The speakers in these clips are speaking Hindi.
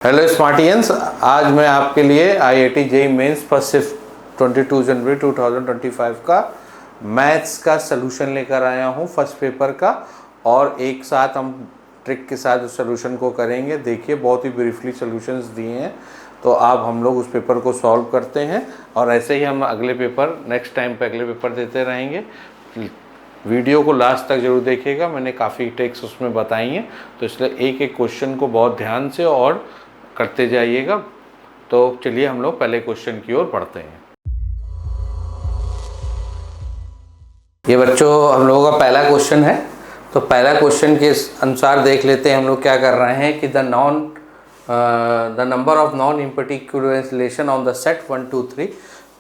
हेलो स्मार्टियंस, आज मैं आपके लिए IIT JEE mains first shift 22 जनवरी 2025 का मैथ्स का सलूशन लेकर आया हूं फर्स्ट पेपर का। और एक साथ हम ट्रिक के साथ उस सलूशन को करेंगे। देखिए, बहुत ही ब्रीफली सलूशंस दिए हैं, तो आप हम लोग उस पेपर को सॉल्व करते हैं और ऐसे ही हम अगले पेपर नेक्स्ट टाइम पे अगले पेपर देते रहेंगे। वीडियो को लास्ट तक जरूर देखिएगा, मैंने काफ़ी ट्रिक्स उसमें बताई हैं, तो इसलिए एक एक क्वेश्चन को बहुत ध्यान से और करते जाइएगा। तो चलिए हम लोग पहले क्वेश्चन की ओर बढ़ते हैं। ये बच्चों हम लोगों का पहला क्वेश्चन है, तो पहला क्वेश्चन के अनुसार देख लेते हैं हम लोग क्या कर रहे हैं कि the number of non empty equivalence relation on the set 1 2 3।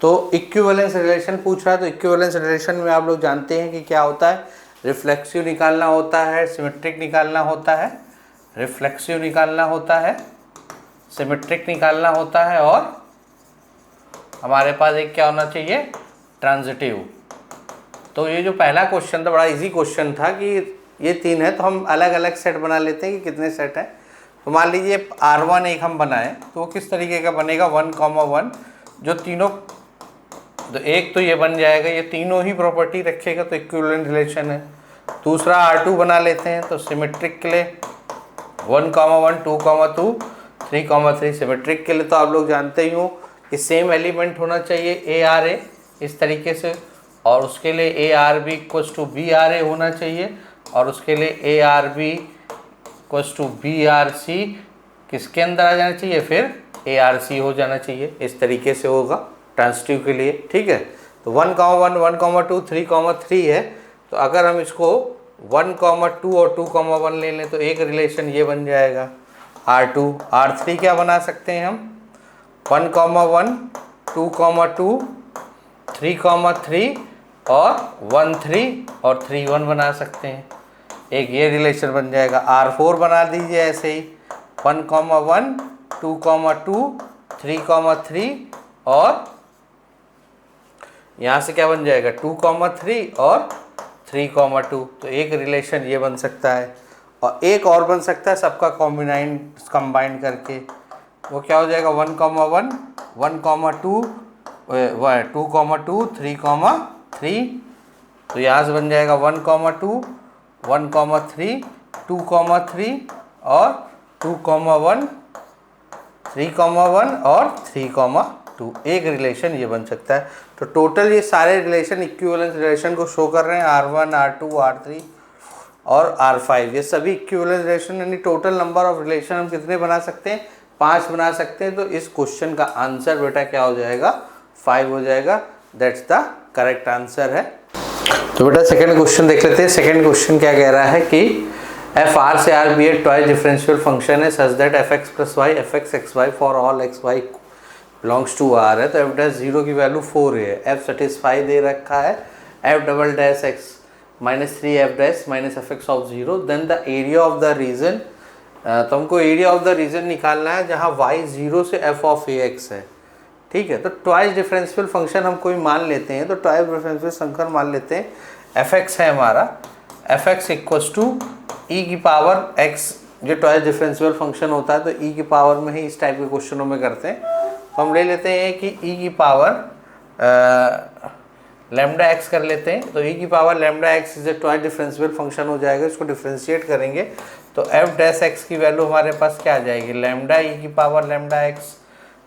तो इक्विवेलेंस रिलेशन पूछ रहा है, तो इक्विवेलेंस रिलेशन में आप लोग जानते हैं कि क्या होता है, रिफ्लेक्सिव निकालना होता है, सिमेट्रिक निकालना होता है, रिफ्लेक्सिव निकालना होता है, सिमेट्रिक निकालना होता है, और हमारे पास एक क्या होना चाहिए, ट्रांजिटिव। तो ये जो पहला क्वेश्चन था बड़ा इजी क्वेश्चन था कि ये तीन है, तो हम अलग अलग सेट बना लेते हैं कि कितने सेट हैं। तो मान लीजिए R1 एक हम बनाएं, तो वो किस तरीके का बनेगा, 1, 1 जो तीनों, तो एक तो ये बन जाएगा, ये तीनों ही प्रॉपर्टी रखेगा तो इक्विवेलेंट रिलेशन है। दूसरा R2 बना लेते हैं, तो सिमेट्रिक के लिए 1, 1, 2, 2, 3, 3 सिमेट्रिक के लिए तो आप लोग जानते ही हो कि सेम एलिमेंट होना चाहिए ARA इस तरीके से, और उसके लिए ARB इक्वल्स टू BRA होना चाहिए, और उसके लिए ARB इक्वल्स टू BRC किसके अंदर आ जाना चाहिए, फिर ARC हो जाना चाहिए। इस तरीके से होगा ट्रांजिटिव के लिए, ठीक है। तो 1, 1, 1, 2, 3 है, तो अगर हम इसको 1, 2 और 2, 1 ले लें तो एक रिलेशन ये बन जाएगा R2। R3 क्या बना सकते हैं हम, 1, 1, 2, 2, 3, और 1, 3 और 3, 1 बना सकते हैं। एक ये रिलेशन बन जाएगा। R4 बना दीजिए ऐसे ही, 1, 1, 2, 2, 3, और यहाँ से क्या बन जाएगा, 2, 3 और 3, 2। तो एक रिलेशन ये बन सकता है, और एक और बन सकता है सबका कंबाइन करके। वो क्या हो जाएगा, 1, 1, 1, 2, 2, 3, 3। तो यहाँ से बन जाएगा 1, 2, 1, 3, 2, 3 और 2, 1, 3, 1 और 3, 2। एक रिलेशन ये बन सकता है। तो टोटल ये सारे रिलेशन इक्विवेलेंस रिलेशन को शो कर रहे हैं, R1, R2, R3 और R5। ये सभी इक्विवेलेंस रिलेशन, यानी टोटल नंबर ऑफ रिलेशन हम कितने बना सकते हैं, 5 बना सकते हैं। तो इस क्वेश्चन का आंसर बेटा क्या हो जाएगा, 5 हो जाएगा। दैट्स द करेक्ट आंसर है। तो बेटा सेकंड क्वेश्चन देख लेते हैं। सेकंड क्वेश्चन क्या कह रहा है कि f R से R भी एक ट्वाइस डिफरेंशियल फंक्शन है such that fx plus y fx x y for all x y belongs to R है। तो f डैश 0 की वैल्यू 4 है, f सेटिस्फाई दे रखा है, f double dash x minus 3 f dash minus fx of 0, then the area of the region. तो हमको एरिया ऑफ द रीजन निकालना है जहाँ y 0 से f ऑफ ax है, ठीक है। तो ट्वाइस डिफरेंशियल फंक्शन हम कोई मान लेते हैं, तो ट्वाइस डिफरेंशियल फंक्शन मान लेते हैं fx है हमारा, fx इक्वल्स टू e की पावर x। जो ट्वाइस डिफरेंशियल फंक्शन होता है तो e की पावर में ही इस टाइप के क्वेश्चनों में करते हैं। तो हम ले लेते हैं कि e की पावर लैम्डा x कर लेते हैं। तो e की power lambda x is a twice differential function हो जाएगा। इसको डिफरेंशिएट करेंगे तो f डैश x की वैल्यू हमारे पास क्या आ जाएगी, लैम्डा e की पावर लैम्डा x,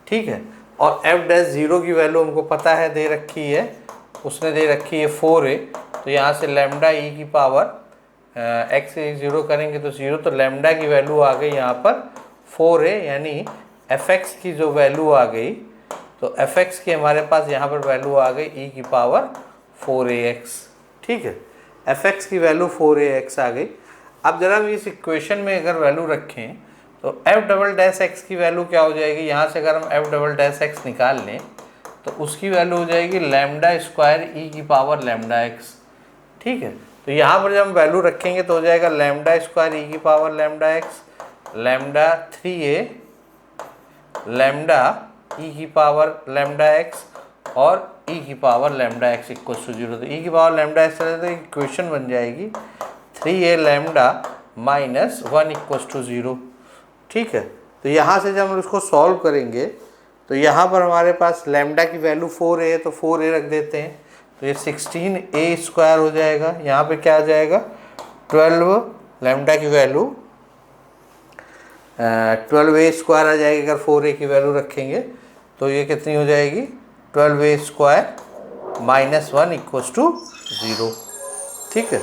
ठीक है। और f डैश 0 की वैल्यू हमको पता है, दे रखी है, उसने दे रखी है 4a। तो यहाँ से लैम्डा e की पावर x 0 करेंगे तो 0, तो लैम्डा की वैल्यू आ गई यहाँ पर 4a, यानी fx की जो वैल्यू आ गई, तो fx की हमारे पास यहाँ पर वैल्यू आ गई e की पावर 4ax, ठीक है। fx की वैल्यू 4ax आ गई। अब जरा हम इस इक्वेशन में अगर वैल्यू रखें तो f डबल डैश x की वैल्यू क्या हो जाएगी, यहाँ से अगर हम f डबल डैश x निकाल लें तो उसकी वैल्यू हो जाएगी लैम्डा स्क्वायर e की पावर लैम्डा x, ठीक है। तो यहाँ पर जब हम वैल्यू रखेंगे तो हो जाएगा लैम्डा स्क्वायर e की power lambda x, lambda 3a lambda e की पावर लैम्डा x और e की power lambda x equal to 0। तो e की पावर लैम्डा x तो इक्वेशन बन जाएगी 3a lambda minus 1 equal to 0, ठीक है। तो यहाँ से जब हम उसको सॉल्व करेंगे तो यहाँ पर हमारे पास लैम्डा की वैल्यू 4a है, तो 4a रख देते हैं, तो ये 16a² हो जाएगा। यहाँ पे क्या आ जाएगा 12, लैम्डा की वैल्यू 12a² आ जाएगी। अगर 4a की वैल्यू रखेंगे तो ये कितनी हो जाएगी 12a² माइनस 1 इक्वल्स टू 0। ठीक है,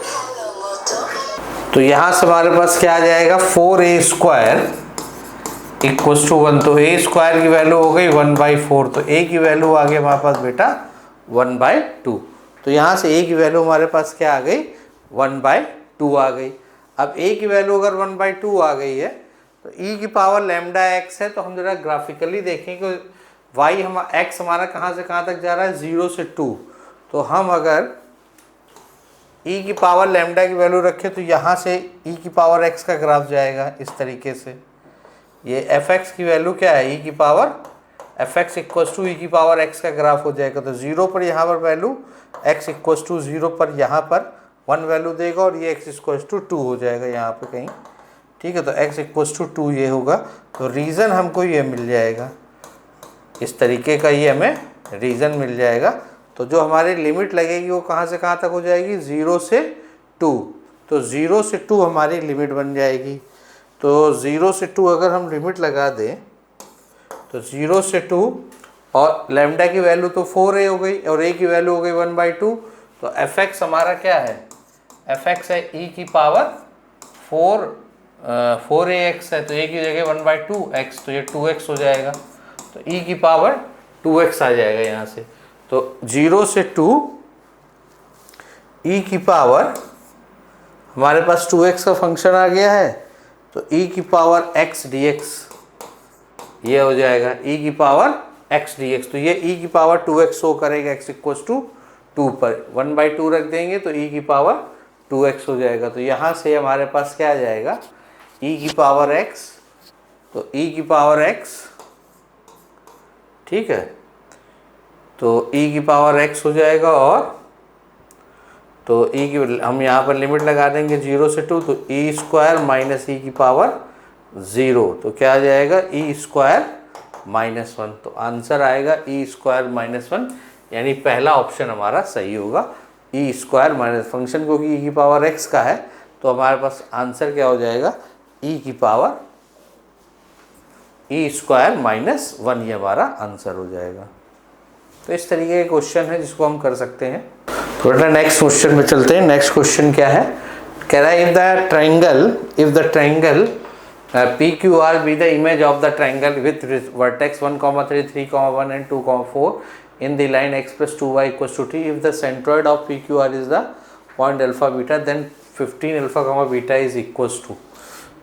तो यहाँ से हमारे पास क्या आ जाएगा 4a² इक्वल्स टू 1। तो a² की वैल्यू हो गई 1/4, तो a की वैल्यू आ गई हमारे पास बेटा 1/2। तो यहाँ से a की वैल्यू हमारे पास क्या आ गई 1/2 आ गई। अब a की वैल्यू अगर 1/2 आ गई है तो e की पावर लैम्डा x है, तो हम जरा ग्राफिकली देखें कि y x हमारा कहाँ से कहाँ तक जा रहा है 0 से 2। तो हम अगर e की पावर लैम्डा की वैल्यू रखें तो यहाँ से e की पावर x का ग्राफ जाएगा इस तरीके से। ये fx की वैल्यू क्या है e की power fx equals to e की पावर x का ग्राफ हो जाएगा। तो 0 पर यहाँ पर वैल्यू x इक्वल्स टू 0 पर यहाँ पर 1 वैल्यू देगा और ये x इक्वल्स टू 2 हो जाएगा यहाँ पे कहीं। ठीक है, तो x इक्वल्स टू 2 ये होगा। तो रीज़न हमको ये मिल जाएगा, इस तरीके का ये हमें रीज़न मिल जाएगा। तो जो हमारी लिमिट लगेगी वो कहाँ से कहाँ तक हो जाएगी 0 से 2। तो 0 से 2 हमारी लिमिट बन जाएगी। तो 0 से 2 अगर हम लिमिट लगा दें तो 0 से 2 और लैम्डा की वैल्यू तो 4a हो गई और a की वैल्यू हो गई 1/2। तो fx हमारा क्या है fx है e की पावर 4ax है, तो a की जगह 1/2x, तो ये 2x हो जाएगा। तो e की पावर 2x आ जाएगा यहाँ से। तो 0 से 2 e की पावर हमारे पास 2x का फंक्शन आ गया है, तो e की पावर x dx ये हो जाएगा e की पावर x dx। तो ये e की पावर 2x शो करेगा x इक्वल्स टू 2 पर 1/2 रख देंगे तो e की पावर 2x हो जाएगा। तो यहाँ से हमारे पास क्या आ जाएगा e की पावर x, तो e की पावर x, ठीक है, तो e की पावर x हो जाएगा। और तो e की हम यहाँ पर लिमिट लगा देंगे 0 से 2, तो e² माइनस e की पावर 0, तो क्या आ जाएगा e² माइनस 1। तो आंसर आएगा e² माइनस 1, यानी पहला ऑप्शन हमारा सही होगा e² माइनस फंक्शन, क्योंकि e की पावर x का है तो हमारे पास आंसर क्या हो जाएगा e की पावर e² माइनस 1, ये हमारा आंसर हो जाएगा। तो इस तरीके के क्वेश्चन है जिसको हम कर सकते हैं। तो बेटा नेक्स्ट क्वेश्चन में चलते हैं। नेक्स्ट क्वेश्चन क्या है, कह रहा है if the triangle PQR be the image of the triangle with vertex 1, 3, 3, 1 and 2, 4 in the line x plus 2y equals to t. If the centroid of PQR is the point alpha beta, then 15 alpha beta is equals to।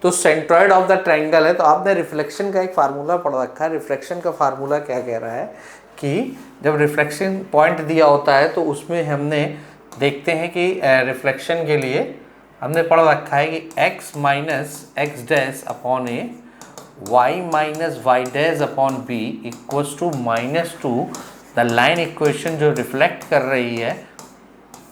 तो सेंट्रॉइड ऑफ द ट्रायंगल है, तो आपने रिफ्लेक्शन का एक फार्मूला पढ़ रखा है। रिफ्लेक्शन का फार्मूला क्या कह रहा है कि जब रिफ्लेक्शन पॉइंट दिया होता है तो उसमें हमने देखते हैं कि रिफ्लेक्शन के लिए हमने पढ़ रखा है कि x minus x dash upon a y minus y dash upon b equals to -2 the line equation जो रिफ्लेक्ट कर रही है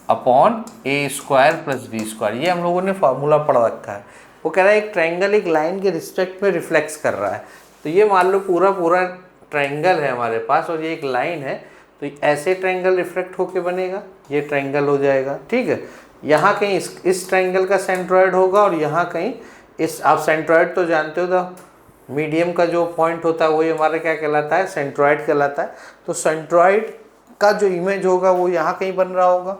अपॉन a² प्लस b²। ये हम लोगों ने फार्मूला पढ़ रखा है। वो कह रहा है एक ट्रायंगल एक लाइन के रिस्पेक्ट में रिफ्लेक्ट कर रहा है। तो ये मान लो पूरा ट्रायंगल है हमारे पास और ये एक लाइन है, तो ऐसे ट्रायंगल रिफ्लेक्ट होके बनेगा, ये ट्रायंगल हो जाएगा। ठीक है, यहाँ कहीं इस ट्रायंगल का सेंट्रॉइड होगा और यहाँ कहीं इस, आप सेंट्रॉइड तो जानते हो, तो मीडियम का जो पॉइंट होता है वही हमारा क्या कहलाता है सेंट्रॉइड कहलाता है। तो सेंट्रॉइड का जो इमेज होगा वो यहाँ कहीं बन रहा होगा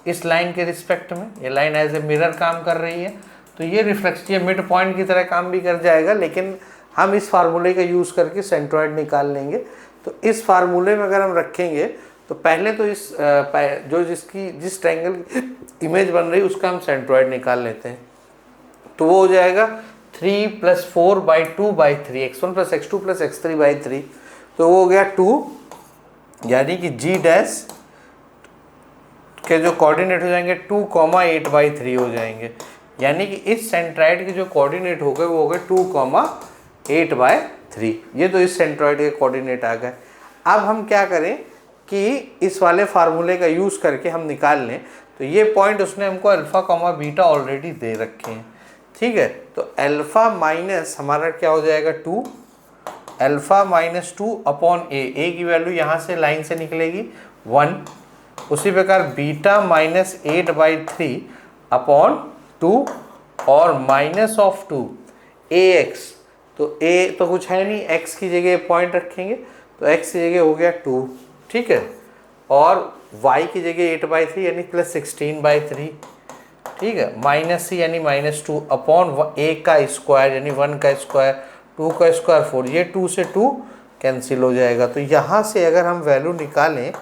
इस लाइन के रिस्पेक्ट में। ये लाइन एज ए मिरर काम कर रही है, तो ये रिफ्लेक्शन ये मिड पॉइंट की तरह काम भी कर जाएगा, लेकिन हम इस फार्मूले का यूज़ करके सेंट्रॉइड निकाल लेंगे। तो इस फार्मूले में अगर हम रखेंगे तो पहले तो इस जो जिस ट्रायंगल की इमेज बन रही है उसका हम सेंट्रॉइड निकाल लेते हैं। तो वो हो जाएगा 3 + 4/2/3 x1 + x2 + x3/3। तो वो हो गया 2, यानी कि g डैश के जो कोऑर्डिनेट हो जाएंगे 2, 8/3 हो जाएंगे, यानी कि इस सेंट्रॉइड के जो कोऑर्डिनेट हो गए वो हो गए 2, 8/3। ये तो इस सेंट्रॉइड के कोऑर्डिनेट आ गए। अब हम क्या करें कि इस वाले फार्मूले का यूज़ करके हम निकाल लें। तो ये पॉइंट उसने हमको अल्फ़ा, बीटा ऑलरेडी दे रखे हैं। ठीक है, तो अल्फ़ा माइनस हमारा क्या हो जाएगा 2 अल्फ़ा माइनस 2 अपॉन ए की वैल्यू यहाँ से लाइन से निकलेगी 1। उसी प्रकार बीटा माइनस 8/3 अपॉन 2 और माइनस ऑफ 2 ए एक्स, तो ए तो कुछ है नहीं, एक्स की जगह पॉइंट रखेंगे तो एक्स की जगह हो गया 2, ठीक है, और y की जगह 8/3 यानी प्लस 16/3, ठीक है, माइनस सी यानी -2 अपॉन ए का स्क्वायर यानी 1 का स्क्वायर, 2 का स्क्वायर 4, ये 2 से 2 कैंसिल हो जाएगा। तो यहाँ से अगर हम वैल्यू निकालें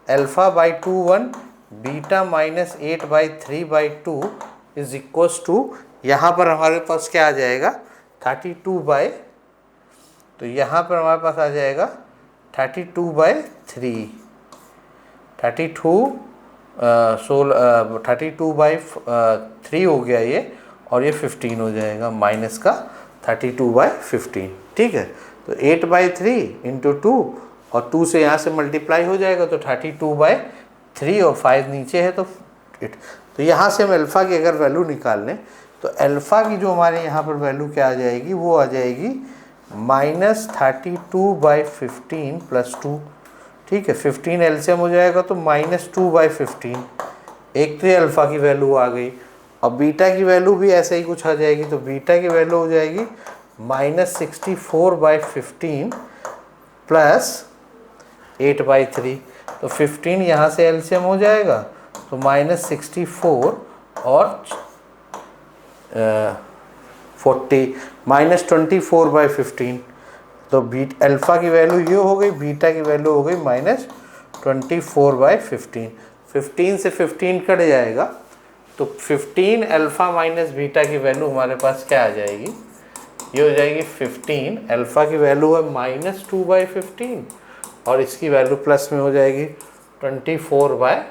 α/2 1 beta minus 8/3/2 is equals to, यहाँ पर हमारे पास क्या आ जाएगा 32 तो यहाँ पर हमारे पास आ जाएगा 32/3, 32/3 हो गया ये, और ये 15 हो जाएगा माइनस का 32/15, ठीक है। तो 8/3 इंटू 2 और 2 से यहाँ से मल्टीप्लाई हो जाएगा तो 32/3 और 5 नीचे है तो 8। तो यहाँ से हम अल्फ़ा की अगर वैल्यू निकाल लें तो अल्फ़ा की जो हमारे यहाँ पर वैल्यू क्या आ जाएगी, वो आ जाएगी -32/15 प्लस 2, ठीक है, 15 एलसीएम हो जाएगा तो -2/15, एक तो ये अल्फ़ा की वैल्यू आ गई। और बीटा की वैल्यू भी ऐसे ही कुछ आ जाएगी, तो बीटा की वैल्यू हो जाएगी -64/15 प्लस 8/3, तो 15 यहाँ से एलसीएम हो जाएगा तो -64 और 40 -24/15, तो अल्फ़ा की वैल्यू ये हो गई, बीटा की वैल्यू हो गई -24/15। 15 से 15 कट जाएगा तो 15 अल्फ़ा माइनस बीटा की वैल्यू हमारे पास क्या आ जाएगी, ये हो जाएगी 15, अल्फ़ा की वैल्यू है -2/15 और इसकी वैल्यू प्लस में हो जाएगी 24/15,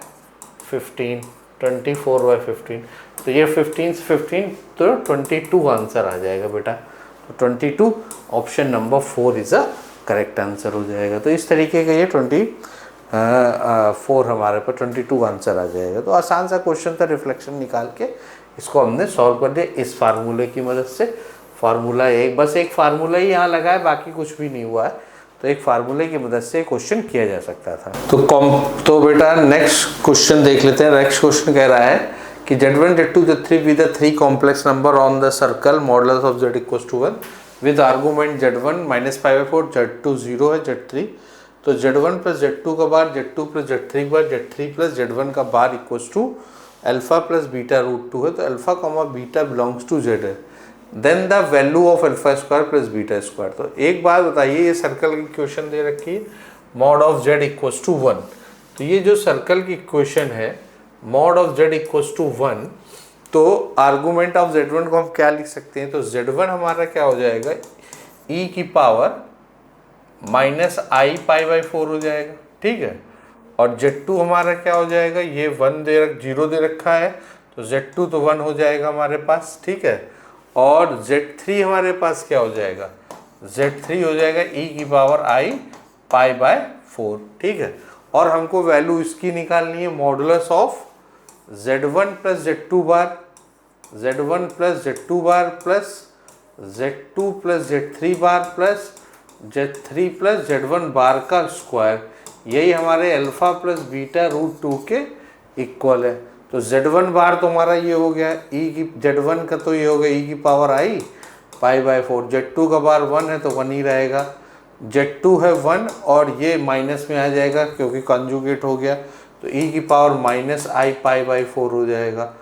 24/15, तो ये 15 से 15 तो 22 आंसर आ जाएगा बेटा। तो 22 option number 4 is a correct answer हो जाएगा। तो इस तरीके का ये 24 हमारे पर 22 आंसर आ जाएगा। तो आसान सा क्वेश्चन था, रिफ्लेक्शन निकाल के इसको हमने सॉल्व कर दिया इस फार्मूले की मदद से। फार्मूला बस एक फार्मूला ही यहाँ लगा है, बाकी कुछ भी नहीं हुआ है, तो एक फार्मूले की मदद से क्वेश्चन किया जा सकता था। तो बेटा नेक्स्ट क्वेश्चन देख लेते हैं। नेक्स्ट क्वेश्चन कह रहा है कि Z1 Z2 Z3 with the 3 complex number on the circle modulus of Z equals to 1 with argument Z1 -π/4, Z2 0 है, Z3, तो Z1 प्लस Z2 का बार, Z2 प्लस Z3 बार, Z3 प्लस Z1 का bar equals to alpha plus beta √2 है, तो alpha comma beta belongs to Z है। Then the value of alpha square plus beta square. तो एक बात बताइए, ये सर्कल की इक्वेशन दे रखी है mod of Z equals to 1, तो ये जो सर्कल की इक्वेशन है mod of Z equals to 1, तो आर्गूमेंट ऑफ Z1 को हम क्या लिख सकते हैं, तो Z1 हमारा क्या हो जाएगा e की पावर -i π/4 हो जाएगा, ठीक है, और Z2 हमारा क्या हो जाएगा, ये 0 दे रखा है तो Z2 तो 1 हो जाएगा हमारे पास, ठीक है, और Z3 हमारे पास क्या हो जाएगा, Z3 हो जाएगा e की पावर i π/4, ठीक है। और हमको वैल्यू इसकी निकालनी है modulus of Z1 plus Z2 bar, Z1 plus Z2 bar plus Z2 plus Z3 bar plus Z3 plus Z1 बार का स्क्वायर, यही हमारे अल्फा प्लस बीटा √2 के इक्वल है। तो Z1 बार तो हमारा ये हो गया e की, Z1 का तो ये हो गया e की पावर i π/4, Z2 का बार 1 है तो 1 ही रहेगा, Z2 है 1 और ये माइनस में आ जाएगा क्योंकि कॉन्जुगेट हो गया, तो e की पावर -i π/4 हो जाएगा।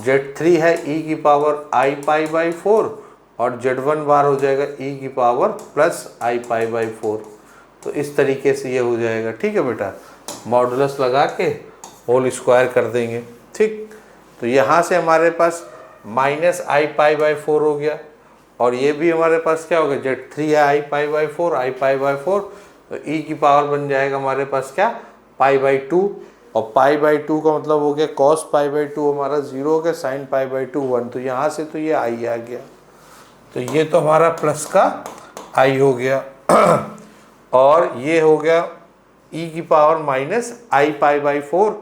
Z3 है e की पावर i π/4 और Z1 बार हो जाएगा e की पावर प्लस i π/4, तो इस तरीके से ये हो जाएगा, ठीक है बेटा। मॉडुलस लगा के होल स्क्वायर कर देंगे, ठीक। तो यहाँ से हमारे पास -i π/4 हो गया और ये भी हमारे पास क्या हो गया, Z3 है i π/4, तो e की पावर बन जाएगा हमारे पास क्या π/2, और π/2 का मतलब हो गया cos π/2 हमारा 0 हो गया, sin π/2 1, तो यहाँ से तो ये i आ गया, तो ये तो हमारा प्लस का i हो गया और ये हो गया e की पावर -i π/4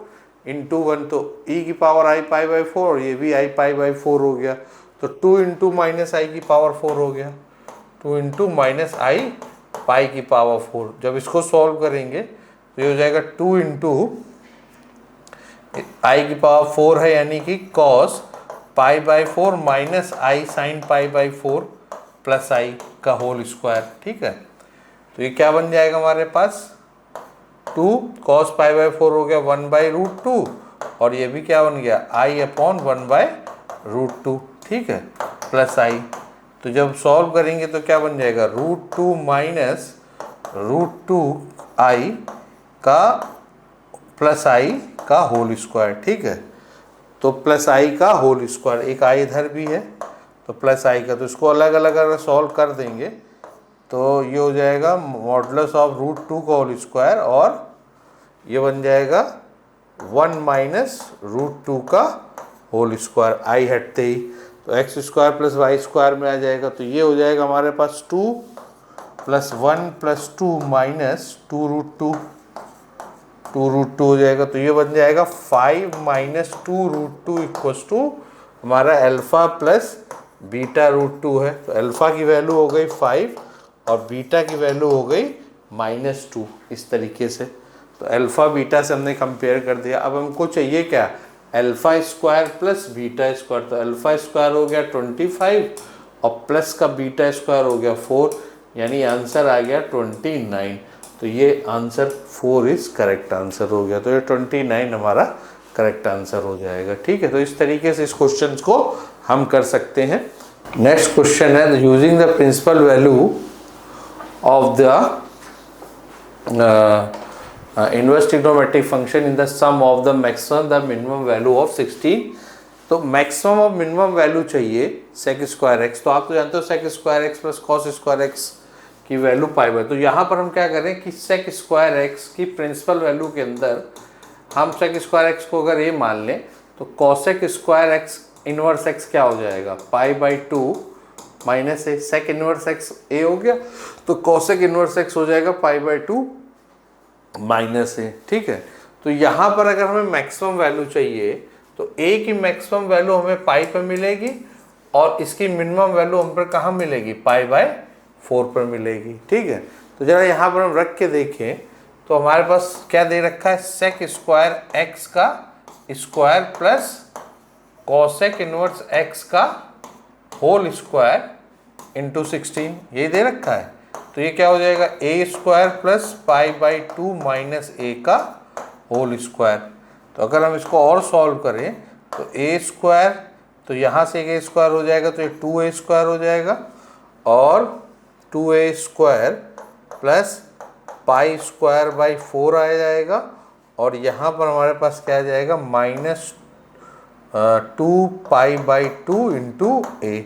इंटू 1, तो e की पावर i π/4 और ये भी i π/4 हो गया, तो 2 इंटू -i की पावर 4 हो गया, 2 इंटू -i पाई की पावर 4। जब इसको सॉल्व करेंगे तो ये हो जाएगा 2 इंटू आई की पावर 4 है, यानी कि cos pi by 4 minus i sine pi by 4 plus i का होल स्क्वायर। ठीक है, तो ये क्या बन जाएगा हमारे पास 2 कॉस पाई बाई 4 हो गया 1/√2 और ये भी क्या बन गया आई अपॉन 1/√2। ठीक है, प्लस आई। तो जब सॉल्व करेंगे तो क्या बन जाएगा √2 माइनस √2 आई का प्लस आई का होल स्क्वायर। ठीक है, तो प्लस आई का होल स्क्वायर, एक आई इधर भी है तो प्लस आई का, तो इसको अलग अलग अगर सॉल्व कर देंगे तो ये हो जाएगा मॉडुलस ऑफ √2 का होल स्क्वायर और ये बन जाएगा 1 माइनस √2 का होल स्क्वायर, आई हटते ही तो x square plus y square में आ जाएगा। तो ये हो जाएगा हमारे पास 2 प्लस 1 प्लस 2 माइनस 2√2 हो जाएगा। तो ये बन जाएगा 5 माइनस 2√2 इक्वल्स टू हमारा अल्फ़ा प्लस बीटा √2 है। तो अल्फ़ा की वैल्यू हो गई 5 और बीटा की वैल्यू हो गई -2। इस तरीके से तो अल्फ़ा बीटा से हमने कंपेयर कर दिया। अब हमको चाहिए क्या alpha square plus beta square. तो अल्फ़ा स्क्वायर हो गया 25 और प्लस का बीटा स्क्वायर हो गया 4, यानी आंसर आ गया 29। तो ये आंसर 4 इज करेक्ट आंसर हो गया। तो ये 29 हमारा करेक्ट आंसर हो जाएगा। ठीक है, तो इस तरीके से इस क्वेश्चन को हम कर सकते हैं। नेक्स्ट क्वेश्चन है using the principal value of the inverse trigonometric function in the sum of the maximum the minimum value of 16। तो मैक्सिमम और मिनिमम वैल्यू चाहिए सेक स्क्वायर एक्स। तो आप तो जानते हो sec square x plus cos square x की वैल्यू पाई बाय। तो यहाँ पर हम क्या करें कि सेक स्क्वायर एक्स की प्रिंसिपल वैल्यू के अंदर हम सेक स्क्वायर एक्स को अगर ये मान लें तो cosec square x inverse x क्या हो जाएगा π/2 माइनस ए। सेक इनवर्स एक्स ए हो गया तो कॉसेक इनवर्स एक्स हो जाएगा π/2 माइनस ए। ठीक है, तो यहाँ पर अगर हमें मैक्सिमम वैल्यू चाहिए तो ए की मैक्सिमम वैल्यू हमें पाई पर मिलेगी और इसकी मिनिमम वैल्यू हम पर कहाँ मिलेगी π/4 पर मिलेगी। ठीक है, तो जरा यहाँ पर हम रख के देखें तो हमारे पास क्या दे रखा है सेक स्क्वायर एक्स का square plus cosec inverse x का होल स्क्वायर इंटू 16, ये दे रखा है। तो ये क्या हो जाएगा ए स्क्वायर प्लस π/2 माइनस ए का होल स्क्वायर। तो अगर हम इसको और सॉल्व करें तो ए स्क्वायर, तो यहाँ से ए स्क्वायर हो जाएगा तो ये 2a स्क्वायर हो जाएगा और 2a square plus pi square by 4 आ जाएगा और यहाँ पर हमारे पास क्या आ जाएगा -2π/2 इंटू ए।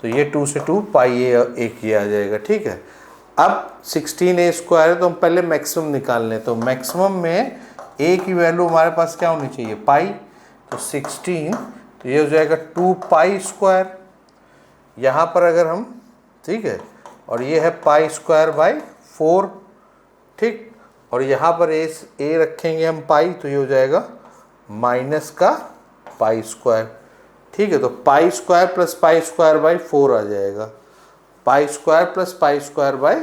तो ये 2 से 2 पाई ए किया आ जाएगा। ठीक है, अब 16a स्क्वायर है तो हम पहले मैक्सिमम निकाल लें। तो मैक्सिमम में a की वैल्यू हमारे पास क्या होनी चाहिए पाई, तो 16, तो ये हो जाएगा 2π स्क्वायर यहाँ पर अगर हम, ठीक है, और ये है पाई स्क्वायर बाई 4। ठीक, और यहाँ पर ए रखेंगे हम पाई तो ये हो जाएगा माइनस का पाई स्क्वायर। ठीक है, तो pi square plus pi square by 4 आ जाएगा, pi square plus pi square by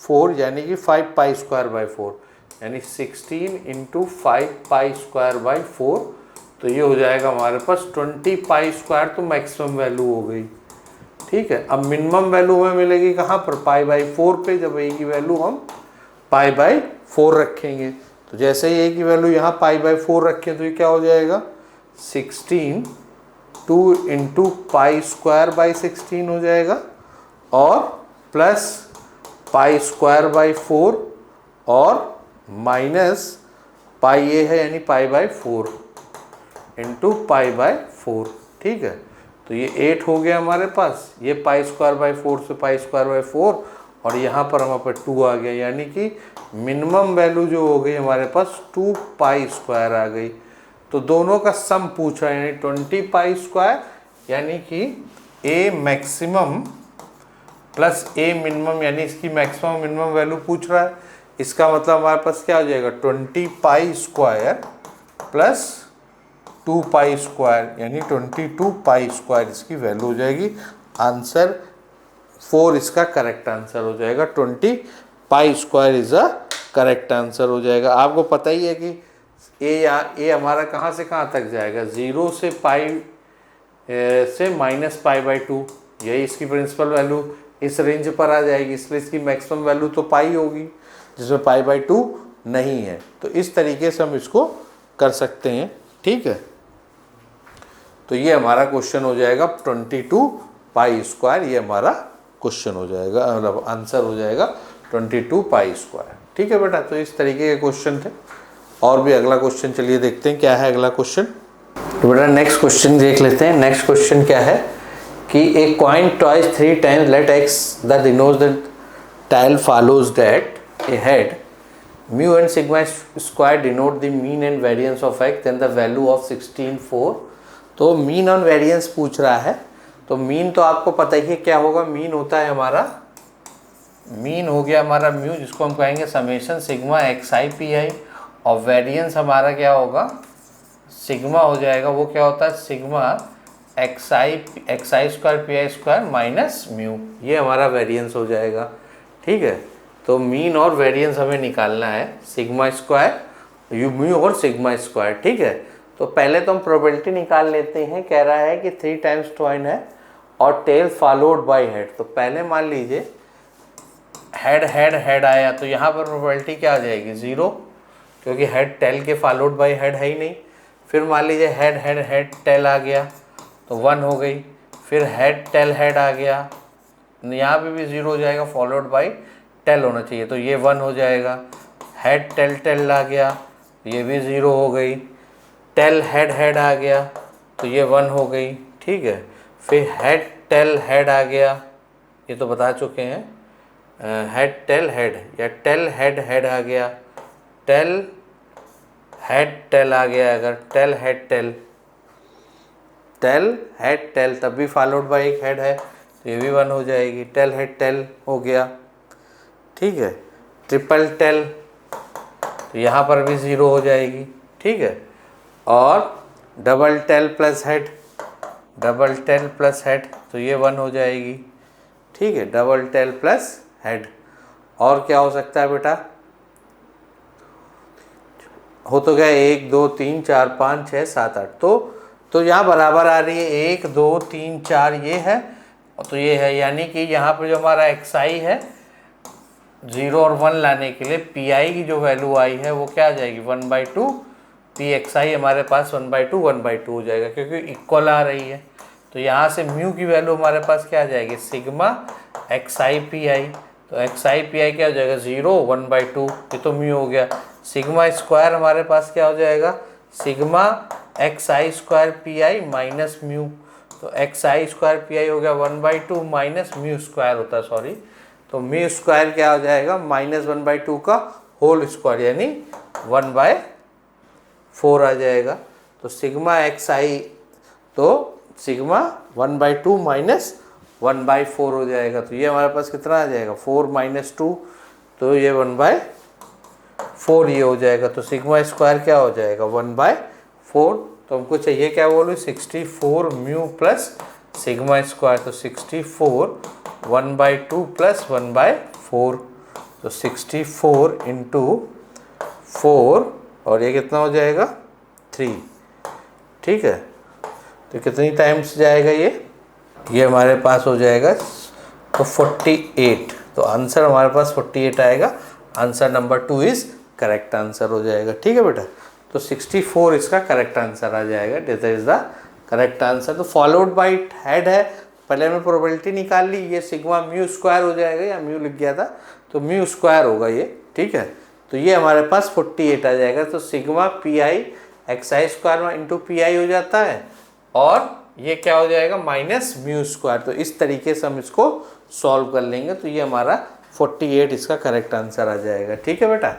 4 यानी कि 5 पाई स्क्वायर बाई 4 यानी 16 इंटू 5 पाई स्क्वायर बाई 4। तो ये हो जाएगा हमारे पास 20 पाई स्क्वायर, तो मैक्सिमम वैल्यू हो गई। ठीक है, अब मिनिमम वैल्यू हमें मिलेगी कहाँ पर π/4 पे, जब ए की वैल्यू हम π/4 रखेंगे। तो जैसे ही ए की वैल्यू यहाँ π/4 रखें तो ये क्या हो जाएगा 16 2 इंटू पाई स्क्वायर बाई 16 हो जाएगा और प्लस पाई स्क्वायर बाई 4 और माइनस पाई ए है यानी π/4 इंटू π/4। ठीक है, तो ये 8 हो गया हमारे पास, ये पाई स्क्वायर बाई 4 से पाई स्क्वायर बाई 4 और यहाँ पर हमारे पास 2 आ गया, यानी कि मिनिमम वैल्यू जो हो गई हमारे पास 2 पाई स्क्वायर आ गई। तो दोनों का सम पूछा यानी 20 पाई स्क्वायर, यानी कि ए मैक्सिमम प्लस ए मिनिमम, यानी इसकी मैक्सिमम मिनिमम वैल्यू पूछ रहा है। इसका मतलब हमारे पास क्या हो जाएगा 20 pi square plus 2 pi square यानी 22 पाई स्क्वायर इसकी वैल्यू हो जाएगी। आंसर 4 इसका करेक्ट आंसर हो जाएगा 20 pi square is a correct answer हो जाएगा। आपको पता ही है कि ए हमारा कहाँ से कहाँ तक जाएगा, 0 से पाई से -π/2, यही इसकी प्रिंसिपल वैल्यू इस रेंज पर आ जाएगी, इसलिए इसकी मैक्सिमम वैल्यू तो पाई होगी जिसमें π/2 नहीं है। तो इस तरीके से हम इसको कर सकते हैं, ठीक है। तो ये हमारा क्वेश्चन हो जाएगा 22 पाई स्क्वायर, ये हमारा क्वेश्चन हो जाएगा, मतलब आंसर हो जाएगा 22 पाई स्क्वायर, ठीक है बेटा। तो इस तरीके के क्वेश्चन थे। और भी अगला क्वेश्चन चलिए देखते हैं क्या है अगला क्वेश्चन। तो बेटा नेक्स्ट क्वेश्चन देख लेते हैं। नेक्स्ट क्वेश्चन क्या है कि a coin twice 3 times let X the denotes the tail follows that a head mu and sigma square denote the mean and variance of X then the value of 16/4। तो मीन और वेरिएंस पूछ रहा है। तो मीन तो आपको पता ही है क्या होगा, मीन होता है हमारा, मीन हो गया हमारा म्यू, जिसको हम कहेंगे समेशन सिग्मा xi pi, और वेरिएंस हमारा क्या होगा, सिग्मा हो जाएगा, वो क्या होता है sigma xi square pi square minus mu, ये हमारा वेरिएंस हो जाएगा, ठीक है। तो मीन और वेरिएंस हमें निकालना है, सिग्मा स्क्वायर यू म्यू और सिग्मा स्क्वायर, ठीक है। तो पहले तो हम प्रोबेबिलिटी निकाल लेते हैं। कह रहा है कि 3 टाइम्स टॉइन है और टेल फॉलोड बाय हेड। तो पहले मान लीजिए हेड हेड हेड आया, तो यहाँ पर प्रोबेबिलिटी क्या आ जाएगी 0, क्योंकि हेड टेल के फॉलोड बाय हेड है ही नहीं। फिर मान लीजिए हेड हेड हेड टेल आ गया तो 1 हो गई। फिर हेड टेल हेड आ गया, यहाँ पे भी 0 हो जाएगा, फॉलोड बाय टेल होना चाहिए, तो ये 1 हो जाएगा। हेड टेल टेल आ गया, ये भी 0 हो गई। टेल हेड हेड आ गया तो ये 1 हो गई, ठीक है। फिर हेड टेल हेड आ गया, ये तो बता चुके हैं, हेड टेल हेड या टेल हेड हेड आ गया, टेल हेड टेल आ गया, अगर tail head tail tail head tail तब भी फॉलोड बाय एक हेड है, तो ये भी 1 हो जाएगी। टेल हेड टेल हो गया, ठीक है। ट्रिपल टेल तो यहाँ पर भी 0 हो जाएगी, ठीक है। और double tail plus head, double tail plus head तो ये 1 हो जाएगी, ठीक है। Double tail plus head. और क्या हो सकता है बेटा, हो तो गया 1 2 3 4 5 6 7 8, तो यहाँ बराबर आ रही है 1 2 3 4 ये है, तो ये है, यानी कि यहाँ पे जो हमारा xi है 0 और 1 लाने के लिए pi की जो वैल्यू आई है वो क्या आ जाएगी 1/2, pxi हमारे पास 1/2 हो जाएगा, क्योंकि इक्वल आ रही है। तो यहाँ से म्यू की वैल्यू हमारे पास क्या आ जाएगी सिग्मा xi pi, तो xi pi क्या हो जाएगा 0 1/2, ये तो म्यू हो गया। सिग्मा स्क्वायर हमारे पास क्या हो जाएगा sigma xi square pi minus mu, तो xi स्क्वायर pi हो गया 1/2 माइनस म्यू स्क्वायर होता है, सॉरी, तो म्यू स्क्वायर क्या हो जाएगा -1/2 का होल स्क्वायर, यानी 1/4 आ जाएगा। तो सिग्मा xi, तो सिग्मा 1/2 माइनस 1/4 हो जाएगा, तो ये हमारे पास कितना आ जाएगा 4 - 2, तो ये 1/4 ये हो जाएगा। तो सिग्मा स्क्वायर क्या हो जाएगा 1/4, तो हमको चाहिए क्या बोलूँ 64 म्यू प्लस सिग्मा स्क्वायर, तो 64 1/2 प्लस 1/4, तो 64 × 4 और ये कितना हो जाएगा 3, ठीक है। तो कितनी टाइम्स जाएगा ये हमारे पास हो जाएगा तो 48, तो आंसर हमारे पास 48 आएगा। Answer number 2 is correct answer हो जाएगा, ठीक है बेटा। तो 64 इसका करेक्ट आंसर आ जाएगा, this is the correct answer. तो फॉलोड बाय हेड है, पहले हमने प्रोबेबिलिटी निकाल ली, ये सिग्मा म्यू स्क्वायर हो जाएगा, या म्यू लिख गया था तो म्यू स्क्वायर होगा ये, ठीक है। तो ये हमारे पास 48 आ जाएगा। तो sigma pi xi square into pi हो जाता है, और ये क्या हो जाएगा माइनस म्यू स्क्वायर। तो इस तरीके से हम इसको सॉल्व कर लेंगे, तो ये हमारा 48 इसका करेक्ट आंसर आ जाएगा, ठीक है बेटा।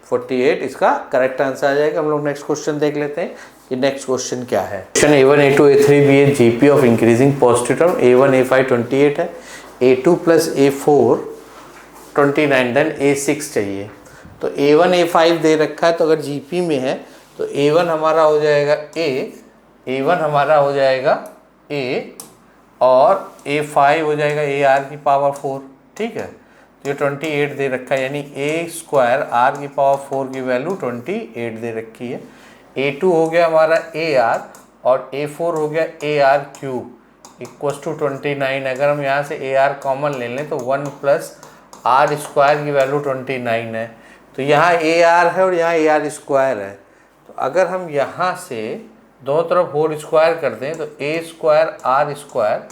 48 इसका करेक्ट आंसर आ जाएगा। हम लोग नेक्स्ट क्वेश्चन देख लेते हैं कि नेक्स्ट क्वेश्चन क्या है। Question A1 A2 A3 B है GP of increasing positive term, A1 A5 28 है, A2 plus A4 29, then A6 चाहिए। तो A1 A5 दे रखा है, तो अगर जीपी में है तो A1 हमारा हो जाएगा A1 हमारा हो जाएगा A, और A5 हो जाएगा AR की पावर 4, ठीक है। तो ये 28 दे रखा है, यानी ए स्क्वायर आर की पावर 4 की वैल्यू 28 दे रखी है। A2 हो गया हमारा AR और A4 हो गया AR क्यूब इक्वल टू 29। अगर हम यहाँ से AR कॉमन ले लें तो 1 प्लस आर स्क्वायर की वैल्यू 29 है। तो यहाँ AR है और यहाँ AR स्क्वायर है। तो अगर हम यहाँ से दोनों तरफ होल स्क्वायर कर दें तो A square r square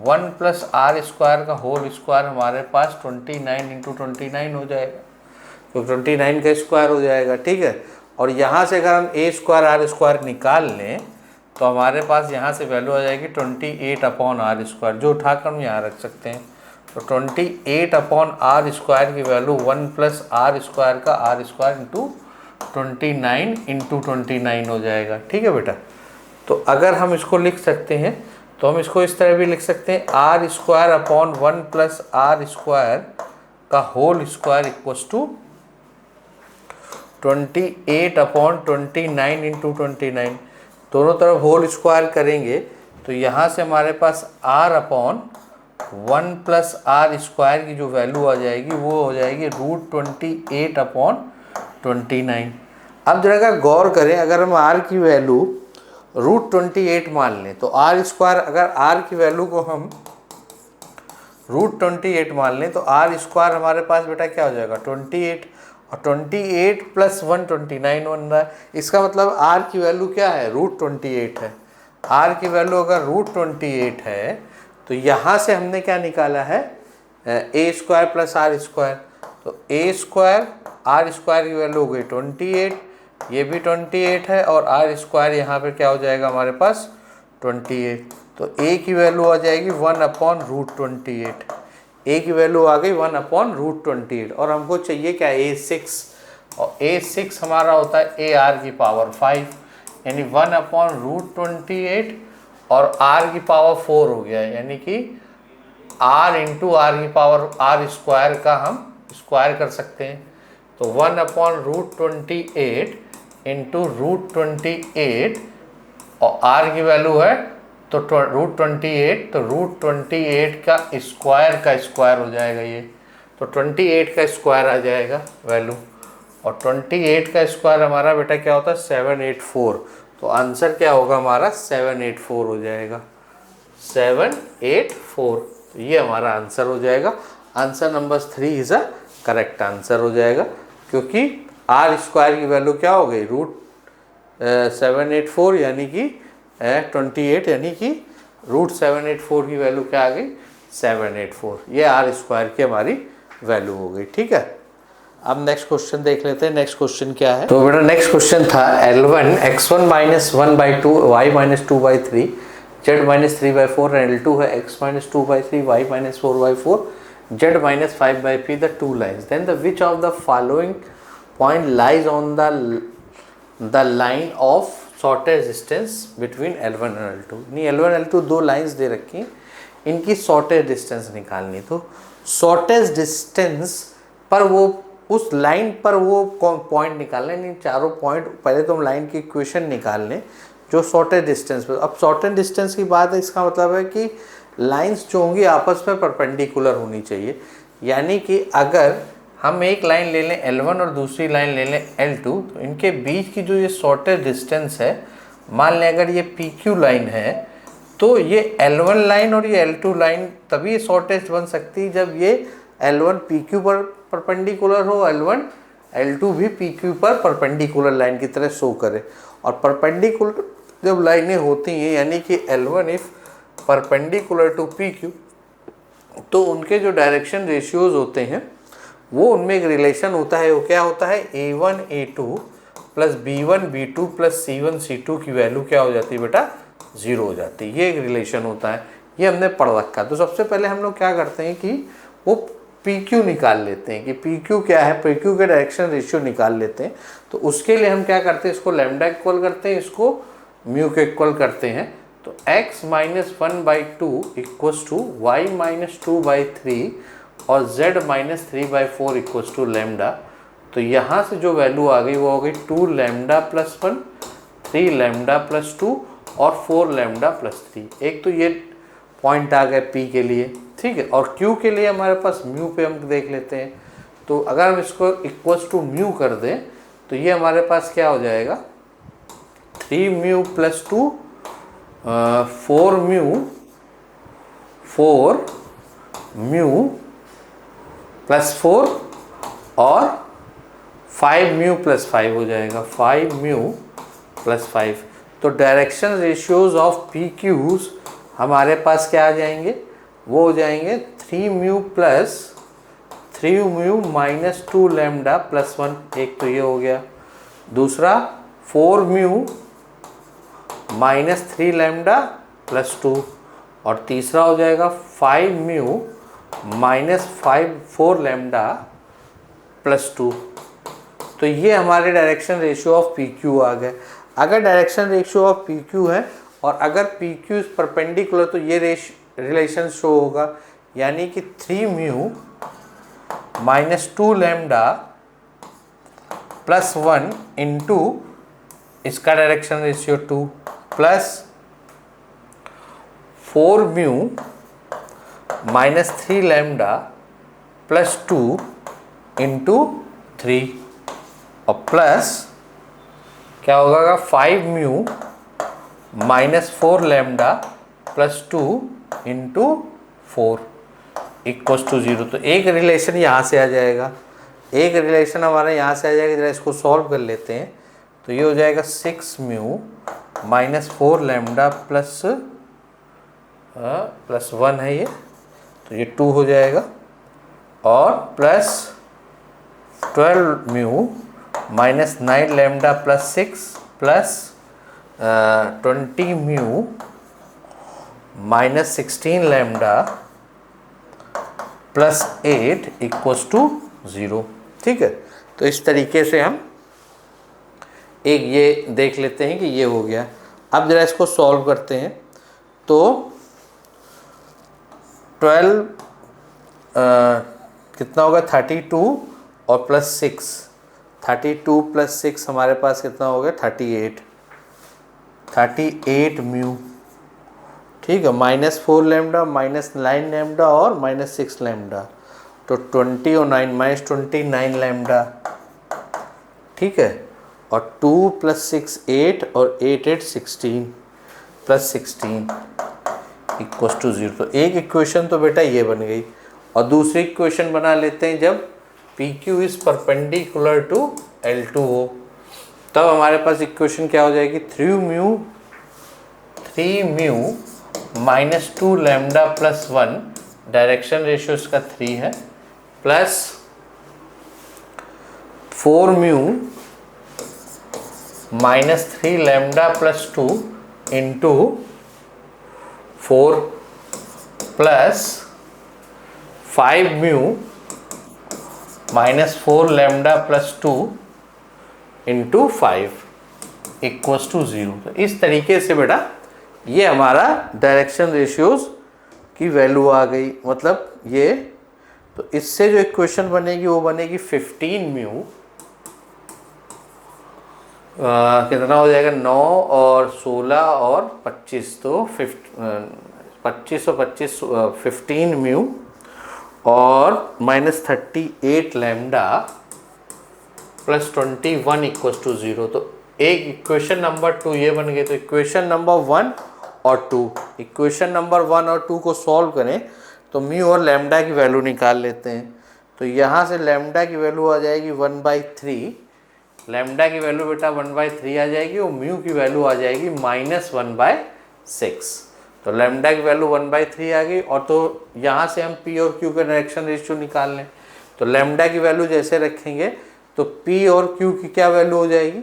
1 plus are square का होल स्क्वायर हमारे पास 29 इंटू 29 हो जाएगा, तो 29 का स्क्वायर हो जाएगा। ठीक है, और यहाँ से अगर हम A स्क्वायर आर स्क्वायर निकाल लें तो हमारे पास यहाँ से वैल्यू आ जाएगी 28 अपॉन आर स्क्वायर, जो उठाकर हम यहाँ रख सकते हैं। तो 28 अपॉन आर स्क्वायर की वैल्यू 1 प्लस आर स्क्वायर का आर स्क्वायर इंटू 29 इंटू 29 हो जाएगा। ठीक है बेटा, तो अगर हम इसको लिख सकते हैं तो हम इसको इस तरह भी लिख सकते हैं, R square upon 1 plus are square का whole square equals to 28 upon 29 into 29। दोनों तरफ होल स्क्वायर करेंगे तो यहाँ से हमारे पास r upon 1 plus are square की जो वैल्यू आ जाएगी वो हो जाएगी √28 अपॉन 29। अब जरा गौर करें, अगर हम r की वैल्यू √28 मान लें तो आर स्क्वायर, अगर r की वैल्यू को हम √28 मान लें तो आर स्क्वायर हमारे पास बेटा क्या हो जाएगा 28, और 28 प्लस 1 29 बन रहा है। इसका मतलब r की वैल्यू क्या है √28 है। r की वैल्यू अगर √28 है तो यहाँ से हमने क्या निकाला है a square plus are square, तो a स्क्वायर आर स्क्वायर की वैल्यू हो गई 28, ये भी 28 है और आर स्क्वायर यहाँ पे क्या हो जाएगा हमारे पास 28। तो a की वैल्यू आ जाएगी 1 अपॉन √28, a की वैल्यू आ गई 1 अपॉन √28, और हमको चाहिए क्या a6, और a6 हमारा होता है AR की पावर 5, यानी 1 अपॉन √28 और r की पावर 4 हो गया, यानी कि r इंटू आर की पावर r स्क्वायर का हम स्क्वायर कर सकते हैं। तो 1 अपॉन √28 इंटू √28 और r की वैल्यू है तो √28, तो √28 का स्क्वायर हो जाएगा ये, तो 28 का स्क्वायर आ जाएगा वैल्यू, और 28 का स्क्वायर हमारा बेटा क्या होता है 784। तो आंसर क्या होगा हमारा 784 हो जाएगा, 784। तो ये हमारा आंसर हो जाएगा। Answer number 3 is a correct answer हो जाएगा, क्योंकि आर स्क्वायर की वैल्यू क्या हो गई √784 यानी कि 28, यानी कि √784 की वैल्यू क्या आ गई 784। ये आर स्क्वायर की हमारी वैल्यू हो गई। ठीक है, अब नेक्स्ट क्वेश्चन देख लेते हैं। नेक्स्ट क्वेश्चन क्या है, तो बेटा नेक्स्ट क्वेश्चन था L1 x1 - 1/2 y - 2/3 z - 3/4 and L2 है x - 2/3 y - 4/4 z - 5/p the two lines, then the which of the following point lies on the line of shortage distance between L1 और L2। नहीं, L1 L2 दो लाइंस दे रखी, इनकी शॉर्टेज डिस्टेंस निकालनी। तो शॉर्टेज डिस्टेंस पर वो उस लाइन पर वो पॉइंट निकालना है, इन चारों पॉइंट पहले तो हम लाइन की इक्वेशन निकाल लें जो शॉर्टेज डिस्टेंस पर। अब शॉर्टेज डिस्टेंस की बात है, इसका मतलब है कि लाइंस जो होंगी आपस में परपेंडिकुलर होनी चाहिए, यानी कि अगर हम एक लाइन ले लें L1 और दूसरी लाइन ले लें L2 तो इनके बीच की जो ये शॉर्टेज डिस्टेंस है, मान लें अगर ये PQ लाइन है तो ये L1 लाइन और ये L2 लाइन तभी शॉर्टेज बन सकती है जब ये L1 PQ पर परपेंडिकुलर हो, L1 L2 भी PQ पर परपेंडिकुलर लाइन की तरह शो करे। और परपेंडिकुलर जब लाइनें होती हैं यानी कि L1 if perpendicular to PQ तो उनके जो डायरेक्शन रेशियोज होते हैं वो उनमें एक रिलेशन होता है। वो क्या होता है A1 A2 plus B1 B2 plus C1 C2 की वैल्यू क्या हो जाती है बेटा 0 हो जाती है। ये एक रिलेशन होता है, ये हमने पढ़ रखा। तो सबसे पहले हम लोग क्या करते हैं कि वो PQ निकाल लेते हैं कि PQ क्या है, PQ के डायरेक्शन रेशियो निकाल लेते हैं। तो उसके लिए हम क्या करते हैं, इसको लैम्डा इक्वल करते हैं, इसको म्यू के इक्वल करते हैं। तो x - 1/2 इक्वल्स टू y - 2/3 और z - 3/4 इक्वल्स टू लैम्डा। तो यहाँ से जो वैल्यू आ गई वो हो गई 2 लैम्डा प्लस 1, 3 लैम्डा प्लस 2 और 4 लैम्डा प्लस 3। एक तो ये पॉइंट आ गए P के लिए, ठीक है। और Q के लिए हमारे पास म्यू पे हम देख लेते हैं। तो अगर हम इसको इक्वल्स टू म्यू कर दें तो ये हमारे पास क्या हो जाएगा, 3 म्यू प्लस 2 4 म्यू प्लस 4 और 5 म्यू प्लस 5 हो जाएगा, 5 म्यू प्लस 5। तो direction ratios of P Qs हमारे पास क्या आ जाएंगे, वो हो जाएंगे 3 mu plus 3 mu minus 2 lambda plus 1, एक तो ये हो गया। दूसरा 4 म्यू माइनस 3 लैम्डा प्लस 2, और तीसरा हो जाएगा 5 म्यू माइनस 4 लैम्डा प्लस 2। तो ये हमारे direction ratio of P Q आ गए। अगर direction ratio of P Q है और अगर पी क्यू इज परपेंडिकुलर तो ये रिलेशन शो होगा, यानी कि 3 mu minus 2 lambda plus 1 into इसका direction ratio 2 plus 4 mu minus 3 lambda plus 2 into 3, और प्लस क्या होगा 5 mu minus 4 lambda plus 2 into 4 equals to 0। तो एक रिलेशन यहाँ से आ जाएगा, एक रिलेशन हमारा यहाँ से आ जाएगा। जरा इसको सॉल्व कर लेते हैं। तो ये हो जाएगा 6 म्यू माइनस 4 लैम्डा प्लस 1 है ये, तो ये 2 हो जाएगा, और plus 12 mu minus 9 lambda plus 6 plus 20 mu minus 16 lambda plus 8 equals to 0। ठीक है, तो इस तरीके से हम एक ये देख लेते हैं कि ये हो गया। अब जरा इसको सॉल्व करते हैं। तो 12 कितना होगा 32 और प्लस 6, 32 प्लस 6 हमारे पास कितना हो गया 38 म्यू। ठीक है, माइनस 4 लैम्डा माइनस 9 लैम्डा और माइनस 6 लैम्डा, तो 20 और 9 माइनस 29 लैम्डा। ठीक है, और 2 प्लस 6 8 और 8 16 प्लस 16 इक्वल्स टू 0। तो एक इक्वेशन तो बेटा ये बन गई, और दूसरी इक्वेशन बना लेते हैं जब P Q is perpendicular to L2 हो। तब हमारे पास इक्वेशन क्या हो जाएगी 3 mu minus 2 lambda plus 1, direction ratio इसका 3 है, plus 4 mu minus 3 lambda plus 2 into 4 plus 5 mu minus 4 lambda plus 2 into 5 equals to 0। तो इस तरीके से बेटा ये हमारा डायरेक्शन रेशियोज की वैल्यू आ गई। मतलब ये, तो इससे जो इक्वेशन बनेगी वो बनेगी 15 म्यू कितना हो जाएगा 9 और 16 और 25, तो 25 और 25 15 म्यू और minus 38 lambda plus 21 equals to 0। तो एक इक्वेशन नंबर 2 ये बन गए। तो इक्वेशन नंबर 1 और 2, इक्वेशन नंबर 1 और 2 को सॉल्व करें तो म्यू और लैम्डा की वैल्यू निकाल लेते हैं। तो यहाँ से लैम्डा की वैल्यू आ जाएगी 1/3, लैम्डा की वैल्यू बेटा 1/3 आ जाएगी, और म्यू की वैल्यू आ जाएगी -1/6। तो लैम्डा की वैल्यू 1/3 आ गई, और तो यहाँ से हम पी और क्यू का डायरेक्शन रेशियो निकाल लें। तो लैम्डा की वैल्यू जैसे रखेंगे तो पी और क्यू की क्या वैल्यू हो जाएगी,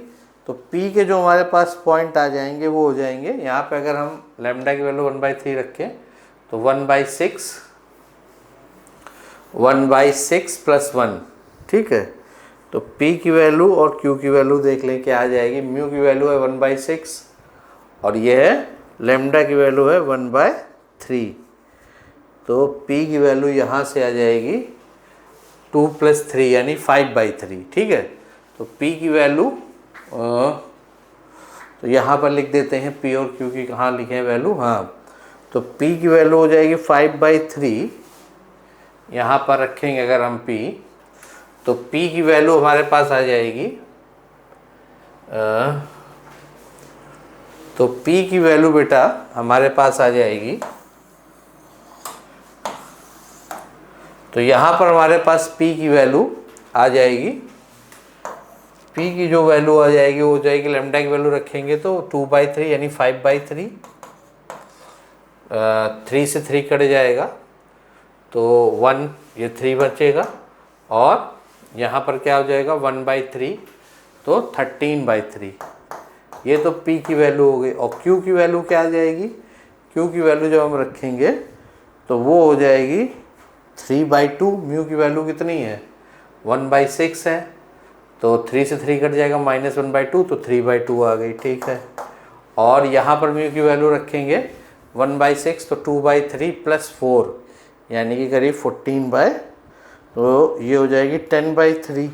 तो पी के जो हमारे पास पॉइंट आ जाएंगे वो हो जाएंगे, यहाँ पे अगर हम लैम्डा की वैल्यू 1/3 रखें तो 1/6 प्लस 1। ठीक है, तो P की वैल्यू और Q की वैल्यू देख लें क्या आ जाएगी। म्यू की वैल्यू है 1/6 और ये है लैम्डा की वैल्यू है 1/3। तो P की वैल्यू यहाँ से आ जाएगी 2 + 3 यानी 5/3। ठीक है, तो P की वैल्यू तो यहाँ पर लिख देते हैं P और Q की कहाँ लिखे हैं वैल्यू। हाँ, तो P की वैल्यू हो जाएगी 5/3 यहाँ पर रखेंगे अगर हम p, तो p की वैल्यू हमारे पास आ जाएगी, तो p की वैल्यू बेटा हमारे पास आ जाएगी, तो यहाँ पर हमारे पास p की वैल्यू आ जाएगी, p की जो वैल्यू आ जाएगी वो हो जाएगी, लैम्डा की वैल्यू रखेंगे तो 2/3 यानी 5/3, 3 से 3 कट जाएगा तो 1, ये 3 बचेगा, और यहाँ पर क्या हो जाएगा 1/3 तो 13/3, ये तो p की वैल्यू हो गई। और q की वैल्यू क्या आ जाएगी, q की वैल्यू जब हम रखेंगे तो वो हो जाएगी 3/2, म्यू की वैल्यू कितनी है 1/6 है, तो 3 से 3 कट जाएगा -1/2 तो 3/2 आ गई, ठीक है। और यहाँ पर म्यू की वैल्यू रखेंगे 1/6 तो 2/3 + 4 यानी कि करीब 14 तो ये हो जाएगी 10/3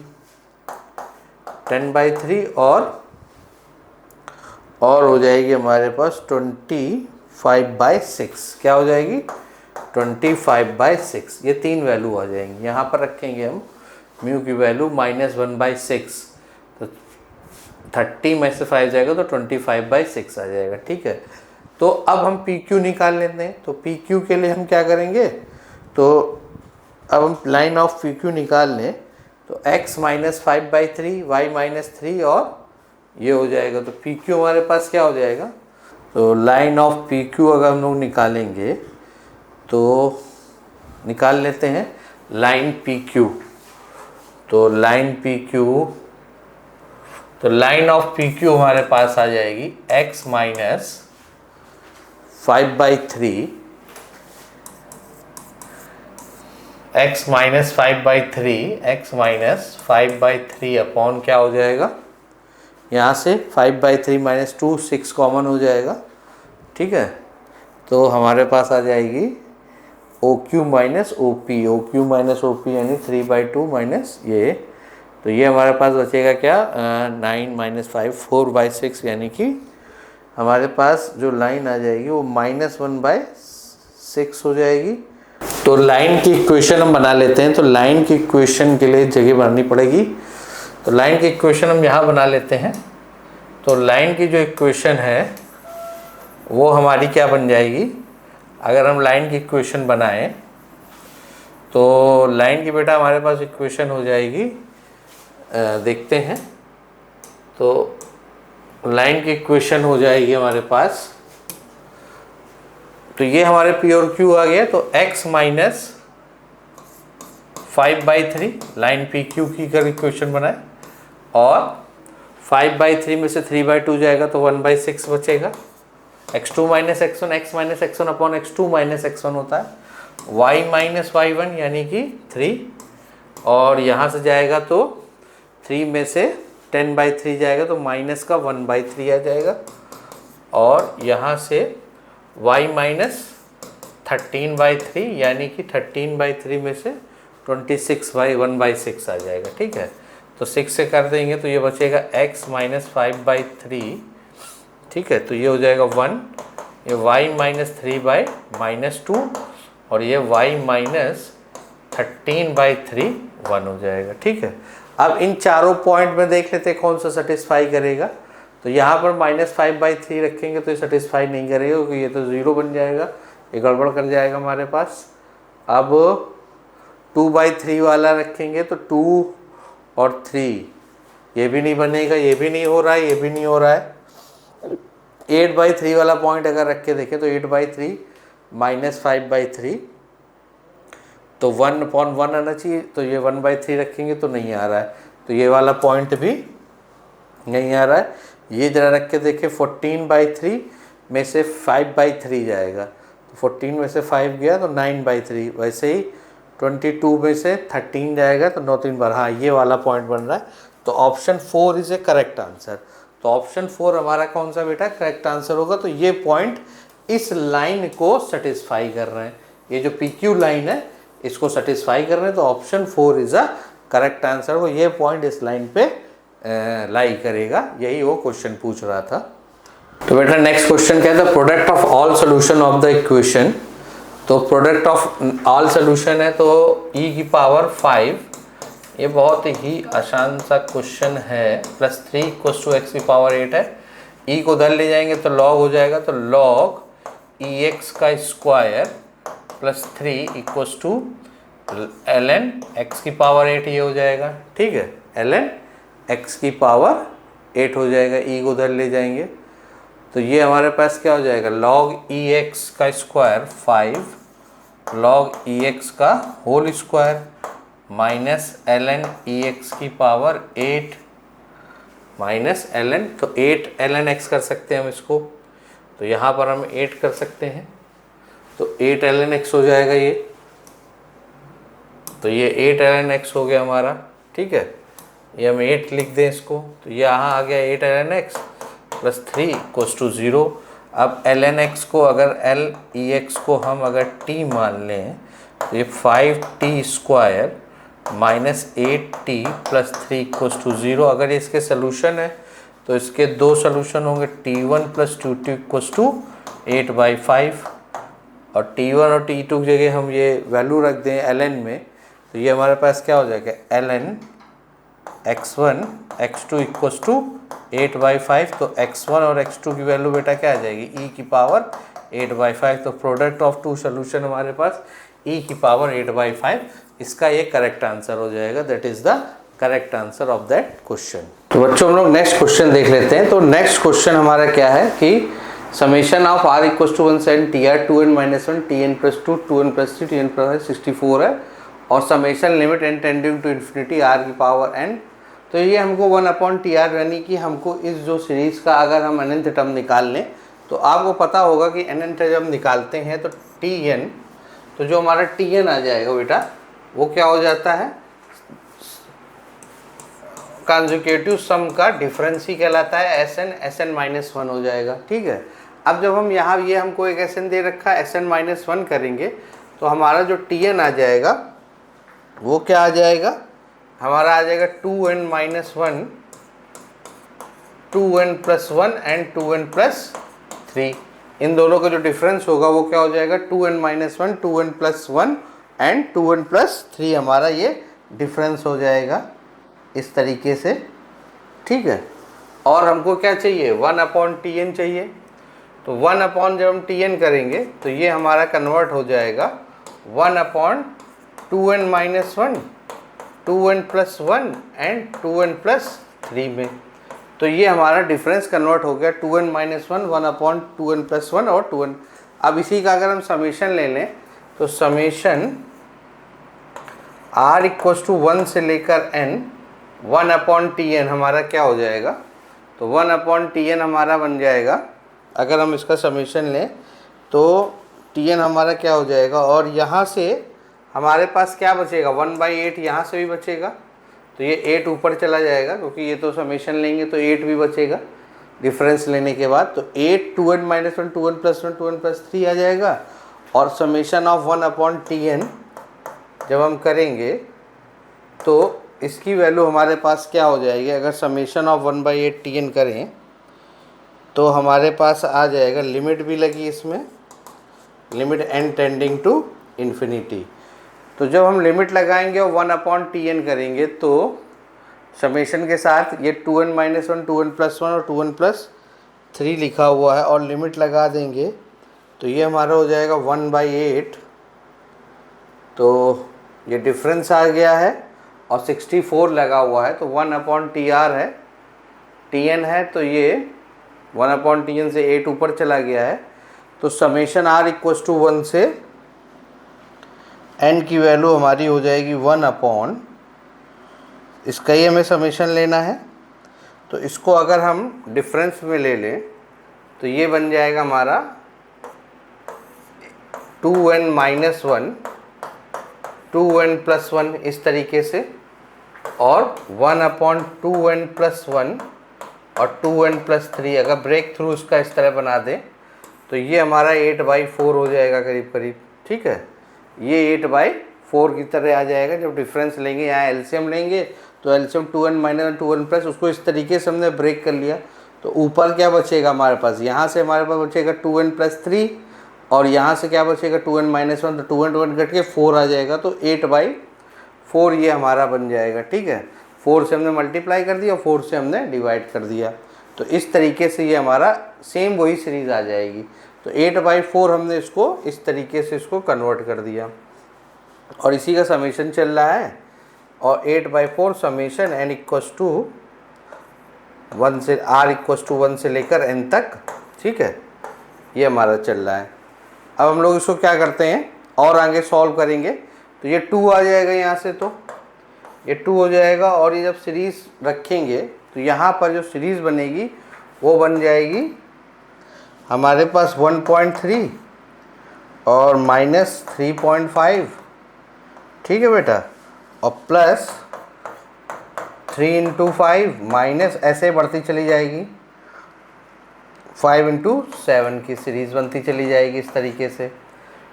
और हो जाएगी हमारे पास 25/6, क्या हो जाएगी 25/6, ये 3 वैल्यू आ जाएंगी। यहाँ पर रखेंगे हम म्यू की वैल्यू -1/6 तो 30 में से 5 जाएगा तो 25/6 आ जाएगा, ठीक है। तो अब हम PQ निकाल लेते हैं, तो PQ के लिए हम क्या करेंगे, तो अब हम लाइन ऑफ PQ निकाल लें तो x - 5/3 y - 3 और ये हो जाएगा, तो PQ हमारे पास क्या हो जाएगा, तो लाइन ऑफ PQ अगर हम लोग निकालेंगे तो निकाल लेते हैं लाइन PQ, तो लाइन ऑफ PQ हमारे पास आ जाएगी x - 5/3 अपॉन क्या हो जाएगा, यहाँ से 5/3 - 2 6 कॉमन हो जाएगा, ठीक है। तो हमारे पास आ जाएगी OQ - OP यानी 3/2 माइनस ये, तो ये हमारे पास बचेगा क्या 9 - 5 4/6 यानी कि हमारे पास जो लाइन आ जाएगी वो -1/6 हो जाएगी। तो लाइन की इक्वेशन हम बना लेते हैं, तो लाइन की इक्वेशन के लिए जगह बनानी पड़ेगी, तो लाइन की इक्वेशन हम यहाँ बना लेते हैं। तो लाइन की जो इक्वेशन है वो हमारी क्या बन जाएगी, अगर हम लाइन की इक्वेशन बनाएं तो लाइन की बेटा हमारे पास इक्वेशन हो जाएगी, देखते हैं, तो लाइन की इक्वेशन हो जाएगी हमारे पास, तो ये हमारे P और Q आ गया, तो x - 5/3 लाइन PQ की अगर इक्वेशन बनाए और 5/3 में से 3/2 जाएगा तो 1/6 बचेगा, x2 - x1 x - x1 upon x2 - x1 होता है, y - y1 यानी कि 3, और यहाँ से जाएगा तो 3 में से 10/3 जाएगा तो माइनस का 1/3 आ जाएगा, और यहाँ से y - 13/3 यानी कि 13/3 में से 26/1/6 आ जाएगा, ठीक है। तो 6 से कर देंगे तो ये बचेगा x - 5/3, ठीक है, तो ये हो जाएगा 1, ये y - 3/-2 और ये y - 13/3 1 हो जाएगा, ठीक है। अब इन चारों पॉइंट में देख लेते हैं कौन सा सेटिस्फाई करेगा, तो यहाँ पर -5/3 रखेंगे तो ये सेटिस्फाई नहीं करेगा क्योंकि ये तो 0 बन जाएगा, ये गड़बड़ कर जाएगा हमारे पास। अब 2/3 वाला रखेंगे तो 2 और 3 ये भी नहीं बनेगा, ये भी नहीं हो रहा है, ये भी नहीं हो रहा है। 8/3 वाला पॉइंट अगर रख के देखें तो 8/3 - 5/3 तो 1/1 आना चाहिए, तो ये 1/3 रखेंगे तो नहीं आ रहा है, तो ये वाला पॉइंट भी नहीं आ रहा है। ये जरा रख के देखें 14/3 में से 5/3 जाएगा, तो 14 में से 5 गया तो 9/3, वैसे ही 22 में से 13 जाएगा तो 9 बार, हाँ ये वाला पॉइंट बन रहा है। तो option 4 is A correct answer, तो ऑप्शन 4 हमारा कौन सा बेटा करेक्ट आंसर होगा। तो ये पॉइंट इस लाइन को सेटिस्फाई कर रहे हैं, ये जो PQ लाइन है इसको सेटिस्फाई कर रहे हैं, तो option 4 is a correct answer, वो ये पॉइंट इस लाइन पे लाई करेगा, यही वो क्वेश्चन पूछ रहा था। तो बेटा नेक्स्ट क्वेश्चन क्या है, the product of all solution of the equation, तो प्रोडक्ट ऑफ ऑल सोल्यूशन है, तो e की पावर 5, ये बहुत ही आसान सा क्वेश्चन है। +3 इक्वल्स टू x की पावर 8 है। e को उधर ले जाएंगे तो log हो जाएगा, तो log ex का square +3 equals to ln x की पावर 8 ये हो जाएगा। ठीक है, ln x की पावर 8 हो जाएगा, e को उधर ले जाएंगे तो ये हमारे पास क्या हो जाएगा, log ex का स्क्वायर 5 log ex का whole square minus ln ex की पावर 8 माइनस ln, तो 8 ln x कर सकते हैं हम इसको, तो यहाँ पर हम 8 कर सकते हैं, तो 8 ln x हो जाएगा ये, तो ये 8 ln x हो गया हमारा। ठीक है, ये हम 8 लिख दें इसको, तो ये यहाँ आ गया 8 ln x +3 इक्वल्स टू 0। अब ln x को अगर lex को हम अगर t मान लें तो ये 5t square minus 8t +3 equals to 0। अगर इसके सोल्यूशन है तो इसके दो सोल्यूशन होंगे, t1 + 2t इक्वल्स टू 8/5, और t1 और t2 की जगह हम ये वैल्यू रख दें ln में, तो ये हमारे पास क्या हो जाएगा, ln x1 x2 equals to 8/5। तो x1 और x2 की वैल्यू बेटा क्या आ जाएगी, e की पावर 8/5। तो प्रोडक्ट ऑफ टू सोल्यूशन हमारे पास e की पावर 8/5, इसका ये करेक्ट आंसर हो जाएगा, that is the correct answer of that question. तो बच्चों हम लोग नेक्स्ट क्वेश्चन देख लेते हैं। तो नेक्स्ट क्वेश्चन हमारा क्या है कि summation of r equals to 1 sin tr 2n - 1 tn + 2 2n + 3 tn + 64 है, और summation limit n tending to infinity r की पावर n। तो ये हमको 1/tr, यानी कि हमको इस जो सीरीज़ का अगर हम अनंत टर्म निकाल लें, तो आपको पता होगा कि अनंत जब निकालते हैं तो tn, तो जो हमारा tn आ जाएगा बेटा वो क्या हो जाता है, कंसेक्यूटिव सम का डिफरेंस ही कहलाता है, Sn -1 हो जाएगा। ठीक है, अब जब हम यहाँ ये हमको एक Sn दे रखा है, Sn -1 करेंगे तो हमारा जो Tn आ जाएगा वो क्या आ जाएगा, हमारा आ जाएगा 2n - 1 2n + 1 एंड 2n + 3। इन दोनों का जो डिफरेंस होगा वो क्या हो जाएगा, 2n - 1 2n + 1 एंड 2n + 3, हमारा ये डिफरेंस हो जाएगा इस तरीके से। ठीक है, और हमको क्या चाहिए, 1/tn चाहिए, तो 1 जब हम tn करेंगे तो ये हमारा कन्वर्ट हो जाएगा 1/2n - 1 2n + 1 एंड 2n + 3 में। तो ये हमारा डिफरेंस कन्वर्ट हो गया 2n - 1 1/2n + 1 और 2n। अब इसी का अगर हम समेशन ले लें तो समेशन r इक्वल्स टू 1 से लेकर n 1/tn हमारा क्या हो जाएगा, तो 1/tn हमारा बन जाएगा, अगर हम इसका समेशन लें तो tn हमारा क्या हो जाएगा, और यहाँ से हमारे पास क्या बचेगा, 1/8 यहाँ से भी बचेगा, तो ये 8 ऊपर चला जाएगा क्योंकि ये तो समेशन लेंगे तो 8 भी बचेगा डिफरेंस लेने के बाद, तो 8 2n - 1 2n + 1 2n + 3 आ जाएगा, और समेशन ऑफ 1/tn जब हम करेंगे तो इसकी वैल्यू हमारे पास क्या हो जाएगी, अगर समेशन ऑफ 1/8 tn करें तो हमारे पास आ जाएगा, लिमिट भी लगी इसमें, limit n tending to infinity. तो जब हम लिमिट लगाएंगे और 1/tn करेंगे तो समेशन के साथ ये 2n - 1 2n + 1 और 2n + 3 लिखा हुआ है, और लिमिट लगा देंगे तो ये हमारा हो जाएगा 1/8, तो ये डिफरेंस आ गया है, और 64 लगा हुआ है, तो 1/tr है, tn है, तो ये 1/tn से 8 ऊपर चला गया है, तो समेशन r इक्वल्स टू 1 से n की वैल्यू हमारी हो जाएगी 1/, इसका ही हमें समेशन लेना है, तो इसको अगर हम डिफरेंस में ले लें तो ये बन जाएगा हमारा 2n - 1 2n + 1 इस तरीके से, और 1/2n + 1 और 2n + 3, अगर ब्रेक थ्रू इसका इस तरह बना दें तो ये हमारा 8/4 हो जाएगा करीब करीब। ठीक है, ये 8/4 की तरह आ जाएगा जब डिफरेंस लेंगे, यहाँ एलसीएम लेंगे तो एलसीएम 2n - 1 2n +, उसको इस तरीके से हमने ब्रेक कर लिया, तो ऊपर क्या बचेगा हमारे पास, यहाँ से हमारे पास बचेगा 2n + 3 और यहाँ से क्या बचेगा 2n-1, तो 2n कट के 4 आ जाएगा, तो 8/4 ये हमारा बन जाएगा। ठीक है, 4 से हमने मल्टीप्लाई कर दिया और 4 से हमने डिवाइड कर दिया, तो इस तरीके से ये हमारा सेम वही सीरीज़ आ जाएगी। तो 8/4 हमने इसको इस तरीके से इसको कन्वर्ट कर दिया और इसी का समेशन चल रहा है। और 8/4 समेशन n इक्वस टू 1 से r इक्वस टू 1 से लेकर n तक। ठीक है, ये हमारा चल रहा है। अब हम लोग इसको क्या करते हैं और आगे सॉल्व करेंगे, तो ये 2 आ जाएगा यहाँ से, तो ये 2 हो जाएगा। और ये जब सीरीज़ रखेंगे तो यहाँ पर जो सीरीज़ बनेगी वो बन जाएगी हमारे पास 1.3 और -3.5। ठीक है बेटा, और प्लस 3 × 5 माइनस ऐसे बढ़ती चली जाएगी 5 × 7 की सीरीज़ बनती चली जाएगी इस तरीके से।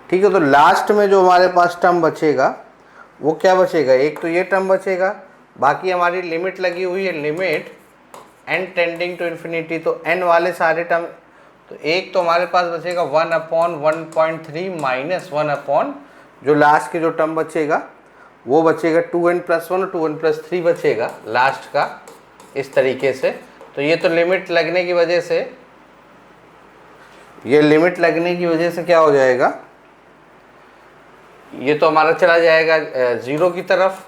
ठीक है, तो लास्ट में जो हमारे पास टर्म बचेगा वो क्या बचेगा, एक तो ये टर्म बचेगा, बाकी हमारी लिमिट लगी हुई है, limit n tending to infinity, तो n वाले सारे टर्म, तो एक तो हमारे पास बचेगा 1/1.3 माइनस 1 जो लास्ट के जो टर्म बचेगा वो बचेगा 2n+1 और 2n+3 बचेगा लास्ट का इस तरीके से। तो ये तो लिमिट लगने की वजह से, ये लिमिट लगने की वजह से क्या हो जाएगा, ये तो हमारा चला जाएगा 0 की तरफ।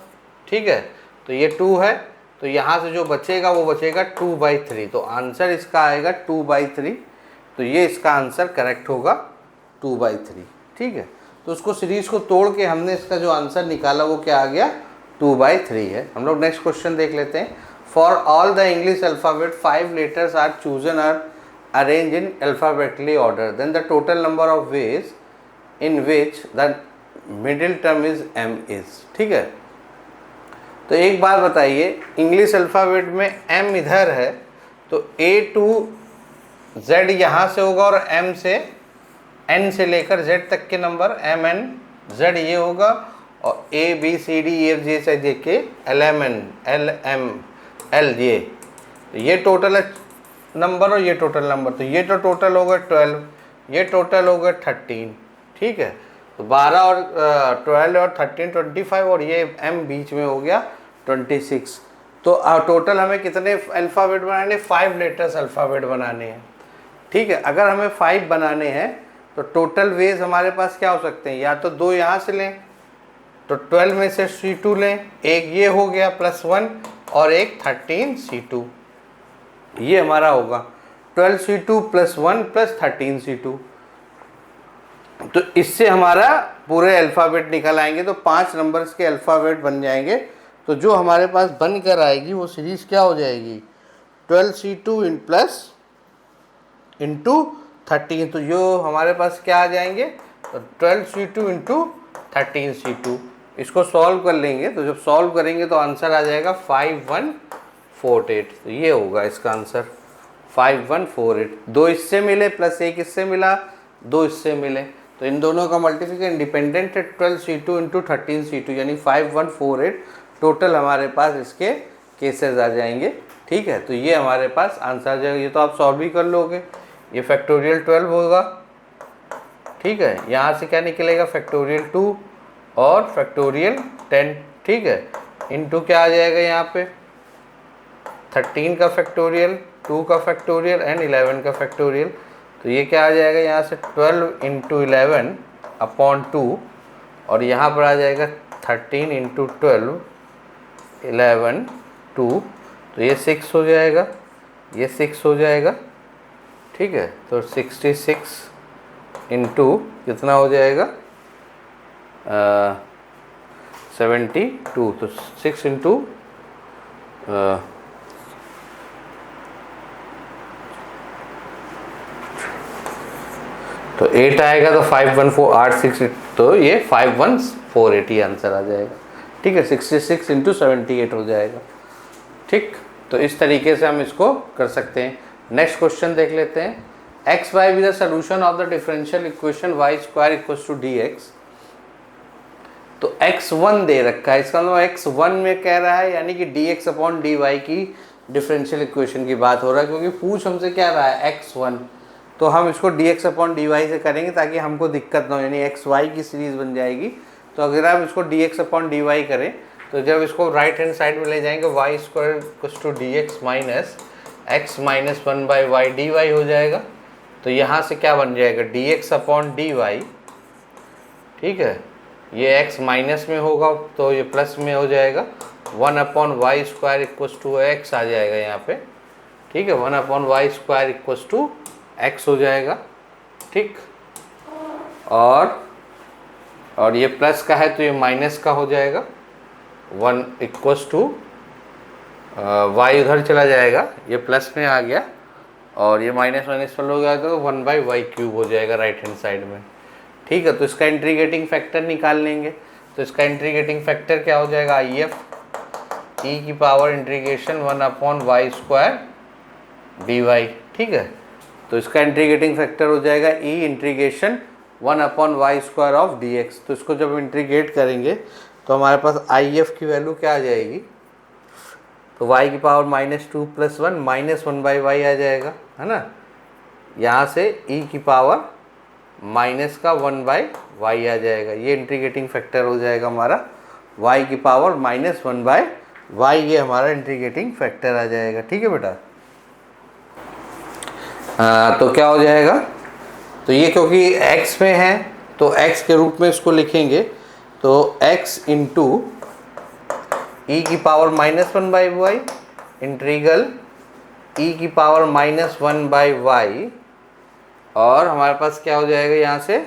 ठीक है, तो ये 2 है, तो यहाँ से जो बचेगा वो बचेगा 2/3, तो आंसर इसका आएगा 2/3। तो ये इसका आंसर करेक्ट होगा 2/3। ठीक है, तो उसको सीरीज़ को तोड़ के हमने इसका जो आंसर निकाला वो क्या आ गया, 2/3 है। हम लोग नेक्स्ट क्वेश्चन देख लेते हैं। For all the English alphabet 5 letters are chosen are arrange in alphabetically order, then the total number of ways in which the middle term is m is. ठीक है, तो एक बात बताइए, इंग्लिश अल्फ़ाबेट में m इधर है तो A to Z यहाँ से होगा और m से n से लेकर z तक के नंबर m n z ये होगा, और A B C D E F G H I J K L M N L M L ये टोटल है नंबर और ये टोटल नंबर, तो ये तो टोटल होगा 12, ये टोटल होगा 13। ठीक है, तो 12 और 12 और 13 25 और ये m बीच में हो गया 26। तो टोटल हमें कितने अल्फ़ाबेट बनाने, 5 लेटर्स अल्फ़ाबेट बनाने हैं। ठीक है, अगर हमें 5 बनाने हैं तो टोटल वेज हमारे पास क्या हो सकते हैं, या तो 2 यहाँ से लें तो 12 में से C2 लें, एक ये हो गया +1 और एक 13C2, ये हमारा होगा 12C2 + 1 + 13C2। तो इससे हमारा पूरे अल्फ़ाबेट निकल आएंगे, तो 5 नंबर्स के अल्फ़ाबेट बन जाएंगे। तो जो हमारे पास बन कर आएगी वो सीरीज़ क्या हो जाएगी, 12C2 × 13, तो जो हमारे पास क्या आ जाएंगे, तो 12C2 × 13C2। इसको सॉल्व कर लेंगे, तो जब सॉल्व करेंगे तो आंसर आ जाएगा 5148। तो ये होगा इसका आंसर 5148। 2 इससे मिले प्लस 1 इससे मिला, 2 इससे मिले, तो इन दोनों का मल्टीप्लिकेशन इंडिपेंडेंट है 12C2 × 13C2 यानी 5148 टोटल हमारे पास इसके केसेस आ जाएंगे। ठीक है, तो ये हमारे पास आंसर आ जाएगा। ये तो आप सॉल्व भी कर लोगे, ये फैक्टोरियल 12 होगा। ठीक है, यहाँ से क्या निकलेगा, फैक्टोरियल 2 और फैक्टोरियल 10। ठीक है, इनटू क्या आ जाएगा यहाँ पे 13 का फैक्टोरियल, 2 का फैक्टोरियल एंड 11 का फैक्टोरियल। तो ये क्या आ जाएगा यहाँ से 12 × 11/2 और यहाँ पर आ जाएगा 13 × 12 11/2, तो ये 6 हो जाएगा, ये 6 हो जाएगा। ठीक है, तो 66 × कितना हो जाएगा 72, तो 6 × तो 8 आएगा, तो 51486, तो ये 5148 ही आंसर आ जाएगा। ठीक है, 66 × 78 हो जाएगा। ठीक, तो इस तरीके से हम इसको कर सकते हैं। नेक्स्ट क्वेश्चन देख लेते हैं। X y with the solution of the differential equation y² = dx। तो x1 दे रखा है, इसका मतलब x1 में कह रहा है, यानी कि dx/dy की डिफरेंशियल इक्वेशन की बात हो रहा है, क्योंकि पूछ हमसे क्या रहा है x1, तो हम इसको dx अपॉन dy से करेंगे ताकि हमको दिक्कत ना हो, यानी एक्स वाई की सीरीज़ बन जाएगी। तो अगर आप इसको dx अपॉन dy करें तो जब इसको राइट हैंड साइड में ले जाएंगे y square equals to d x minus x minus 1/y dy हो जाएगा। तो यहाँ से क्या बन जाएगा dx अपॉन dy, ठीक है, ये x माइनस में होगा तो ये प्लस में हो जाएगा, 1/y square equals to x आ जाएगा यहाँ पे, ठीक है, 1/y square equals to x हो जाएगा, ठीक। और ये प्लस का है तो ये माइनस का हो जाएगा, 1 इक्वल्स टू y उधर चला जाएगा, ये प्लस में आ गया और ये माइनस माइनस पर हो गया तो 1/y क्यूब हो जाएगा राइट हैंड साइड में, ठीक है। तो इसका इंटीग्रेटिंग फैक्टर निकाल लेंगे। तो इसका इंटीग्रेटिंग फैक्टर क्या हो जाएगा, आई एफ ई की power integration 1/y square D Y, ठीक है। तो इसका इंटीग्रेटिंग फैक्टर हो जाएगा E integration 1/y square of D X. तो इसको जब इंटीग्रेट करेंगे तो हमारे पास आई एफ की वैल्यू क्या आ जाएगी, तो y की पावर -2 + 1 -1/y आ जाएगा, है ना। यहाँ से e की पावर माइनस का 1/y आ जाएगा, ये इंटीग्रेटिंग फैक्टर हो जाएगा हमारा, y की पावर -1/y, ये हमारा इंटीग्रेटिंग फैक्टर आ जाएगा, ठीक है बेटा। तो क्या हो जाएगा, तो ये क्योंकि x में है तो x के रूप में इसको लिखेंगे, तो x इंटू ई की पावर -1/y इंटीग्रल ई की पावर -1/y, और हमारे पास क्या हो जाएगा यहाँ से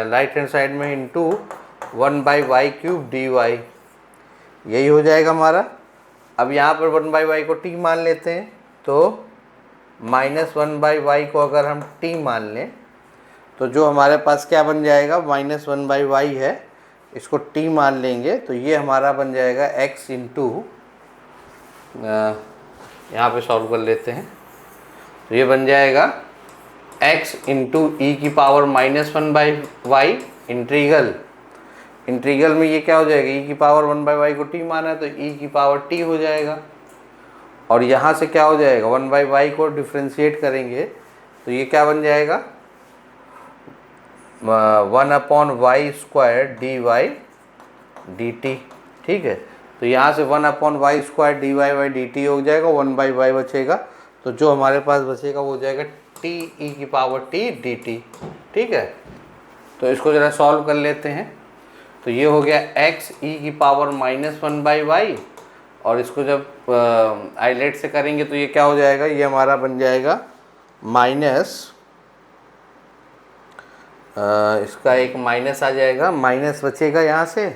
राइट हैंड साइड में इंटू 1/y क्यूब dy, यही हो जाएगा हमारा। अब यहाँ पर 1/y को t मान लेते हैं, तो -1/y को अगर हम t मान लें तो जो हमारे पास क्या बन जाएगा, -1/y है, इसको t मान लेंगे तो ये हमारा बन जाएगा x इंटू, यहाँ पे सॉल्व कर लेते हैं, तो ये बन जाएगा x इंटू ई की पावर -1/y इंटीग्रल में ये क्या हो जाएगा, e की पावर 1/y को t माना है तो e की पावर t हो जाएगा, और यहाँ से क्या हो जाएगा 1/y को डिफ्रेंशिएट करेंगे तो ये क्या बन जाएगा 1/y स्क्वायर dy dt, ठीक है। तो यहाँ से 1/y स्क्वायर dy dt हो जाएगा, 1/y बचेगा, तो जो हमारे पास बचेगा वो हो जाएगा t e की पावर t dt, ठीक है। तो इसको ज़रा सॉल्व कर लेते हैं, तो ये हो गया x e की पावर -1/y, और इसको जब आइलेट से करेंगे तो ये क्या हो जाएगा, ये हमारा बन जाएगा माइनस, इसका एक माइनस आ जाएगा, माइनस बचेगा यहाँ से,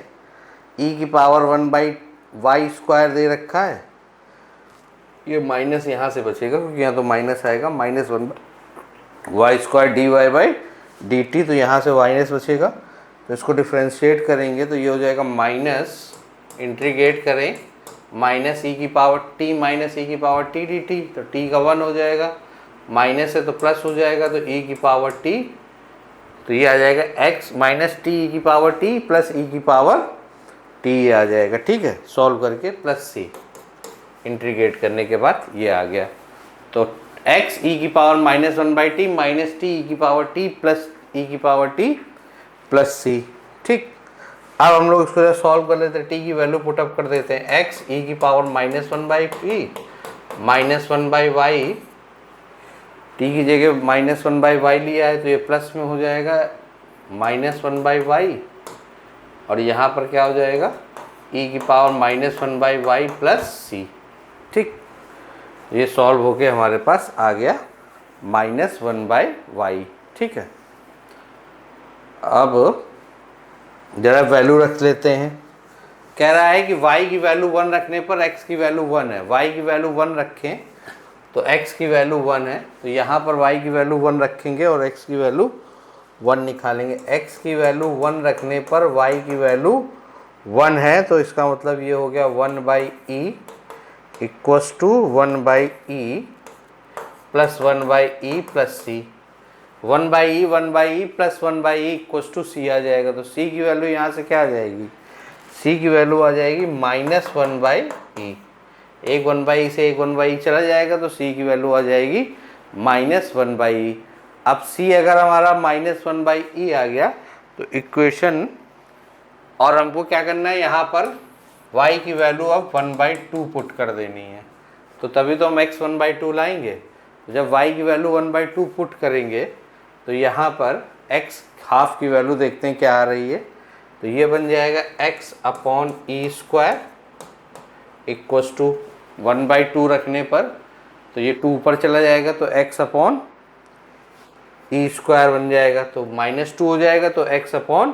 e की पावर 1/y स्क्वायर दे रखा है, ये माइनस यहाँ से बचेगा क्योंकि यहाँ तो माइनस आएगा, -1/y स्क्वायर dy/dt, तो यहाँ से माइनस बचेगा, तो इसको डिफ्रेंशिएट करेंगे तो ये हो जाएगा माइनस, इंटीग्रेट करें माइनस e की पावर t माइनस e की पावर t dt, तो t का 1 हो जाएगा, माइनस है तो प्लस हो जाएगा, तो e की पावर t, तो ये आ जाएगा x माइनस टी ई की पावर t प्लस ई की पावर t आ जाएगा, ठीक है। सॉल्व करके प्लस c इंटीग्रेट करने के बाद ये आ गया, तो x e की power -1/t minus T E की पावर t प्लस ई की पावर t प्लस c, ठीक। अब हम लोग इसको सॉल्व कर लेते हैं, t की वैल्यू पुटअप कर देते हैं, x e की पावर -1/p -1/y, t की जगह -1/y लिया है तो ये प्लस में हो जाएगा -1/y, और यहाँ पर क्या हो जाएगा e की पावर -1/y प्लस c, ठीक। ये सॉल्व होके हमारे पास आ गया -1/y, ठीक है। अब जरा वैल्यू रख लेते हैं, कह रहा है कि y की वैल्यू 1 रखने पर x की वैल्यू 1 है, y की वैल्यू 1 रखें तो x की वैल्यू 1 है, तो यहाँ पर y की वैल्यू 1 रखेंगे और x की वैल्यू 1 निकालेंगे। x की वैल्यू 1 रखने पर y की वैल्यू 1 है, तो इसका मतलब ये हो गया 1/e equals to 1/e plus 1/e plus c, 1/e plus 1/e equals to c आ जाएगा, तो c की वैल्यू यहाँ से क्या आ जाएगी, c की वैल्यू आ जाएगी -1/e, एक 1/e से एक 1/e चला जाएगा तो c की वैल्यू आ जाएगी -1/e, अब c अगर हमारा -1/e आ गया तो इक्वेशन, और हमको क्या करना है यहाँ पर y की वैल्यू अब 1/2 पुट कर देनी है, तो तभी तो हम x 1/2 लाएंगे। जब y की वैल्यू 1/2 पुट करेंगे तो यहाँ पर x हाफ की वैल्यू देखते हैं क्या आ रही है, तो ये बन जाएगा x/e² इक्वस टू 1/2 रखने पर तो ये 2 ऊपर चला जाएगा तो x/e² बन जाएगा, तो -2 हो जाएगा तो x/e²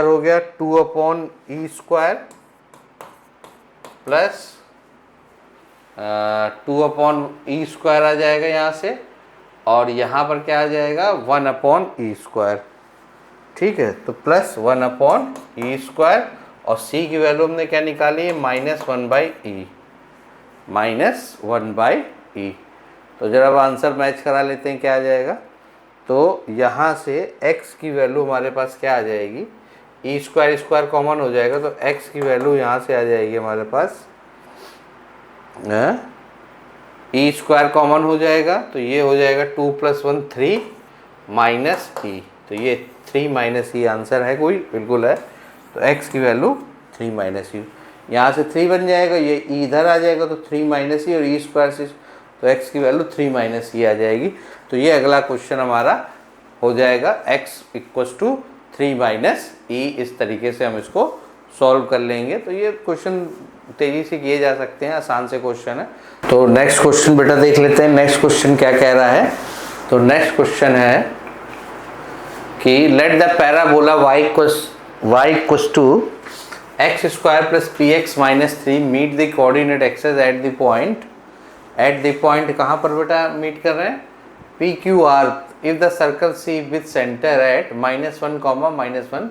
हो गया 2/e² प्लस 2/e² आ जाएगा यहाँ से, और यहाँ पर क्या आ जाएगा 1/e²। ठीक है, तो प्लस 1/e², और c की वैल्यू हमने क्या निकाली है -1/e। तो जरा अब आंसर मैच करा लेते हैं क्या आ जाएगा। तो यहाँ से x की वैल्यू हमारे पास क्या आ जाएगी, e² कॉमन हो जाएगा तो x की वैल्यू यहाँ से आ जाएगी हमारे पास e² कॉमन हो जाएगा तो ये हो जाएगा 2 + 1 3 -e, तो ये 3 - e आंसर है, कोई बिल्कुल है। तो x की वैल्यू 3 - e, यहाँ से 3 बन जाएगा, ये e इधर आ जाएगा तो 3 - e और e² से, तो x की वैल्यू 3 - e आ जाएगी। तो ये अगला क्वेश्चन हमारा हो जाएगा x = 3 - e। इस तरीके से हम इसको सॉल्व कर लेंगे। तो ये क्वेश्चन तेजी से किए जा सकते हैं, आसान से क्वेश्चन है। तो नेक्स्ट क्वेश्चन बेटा देख लेते हैं, नेक्स्ट क्वेश्चन क्या कह रहा है। तो नेक्स्ट क्वेश्चन है कि let the parabola y = x² + px - 3 meet the coordinate axes at the point कहाँ पर बेटा मीट कर रहे हैं, PQR। If the circle C with centre at -1, -1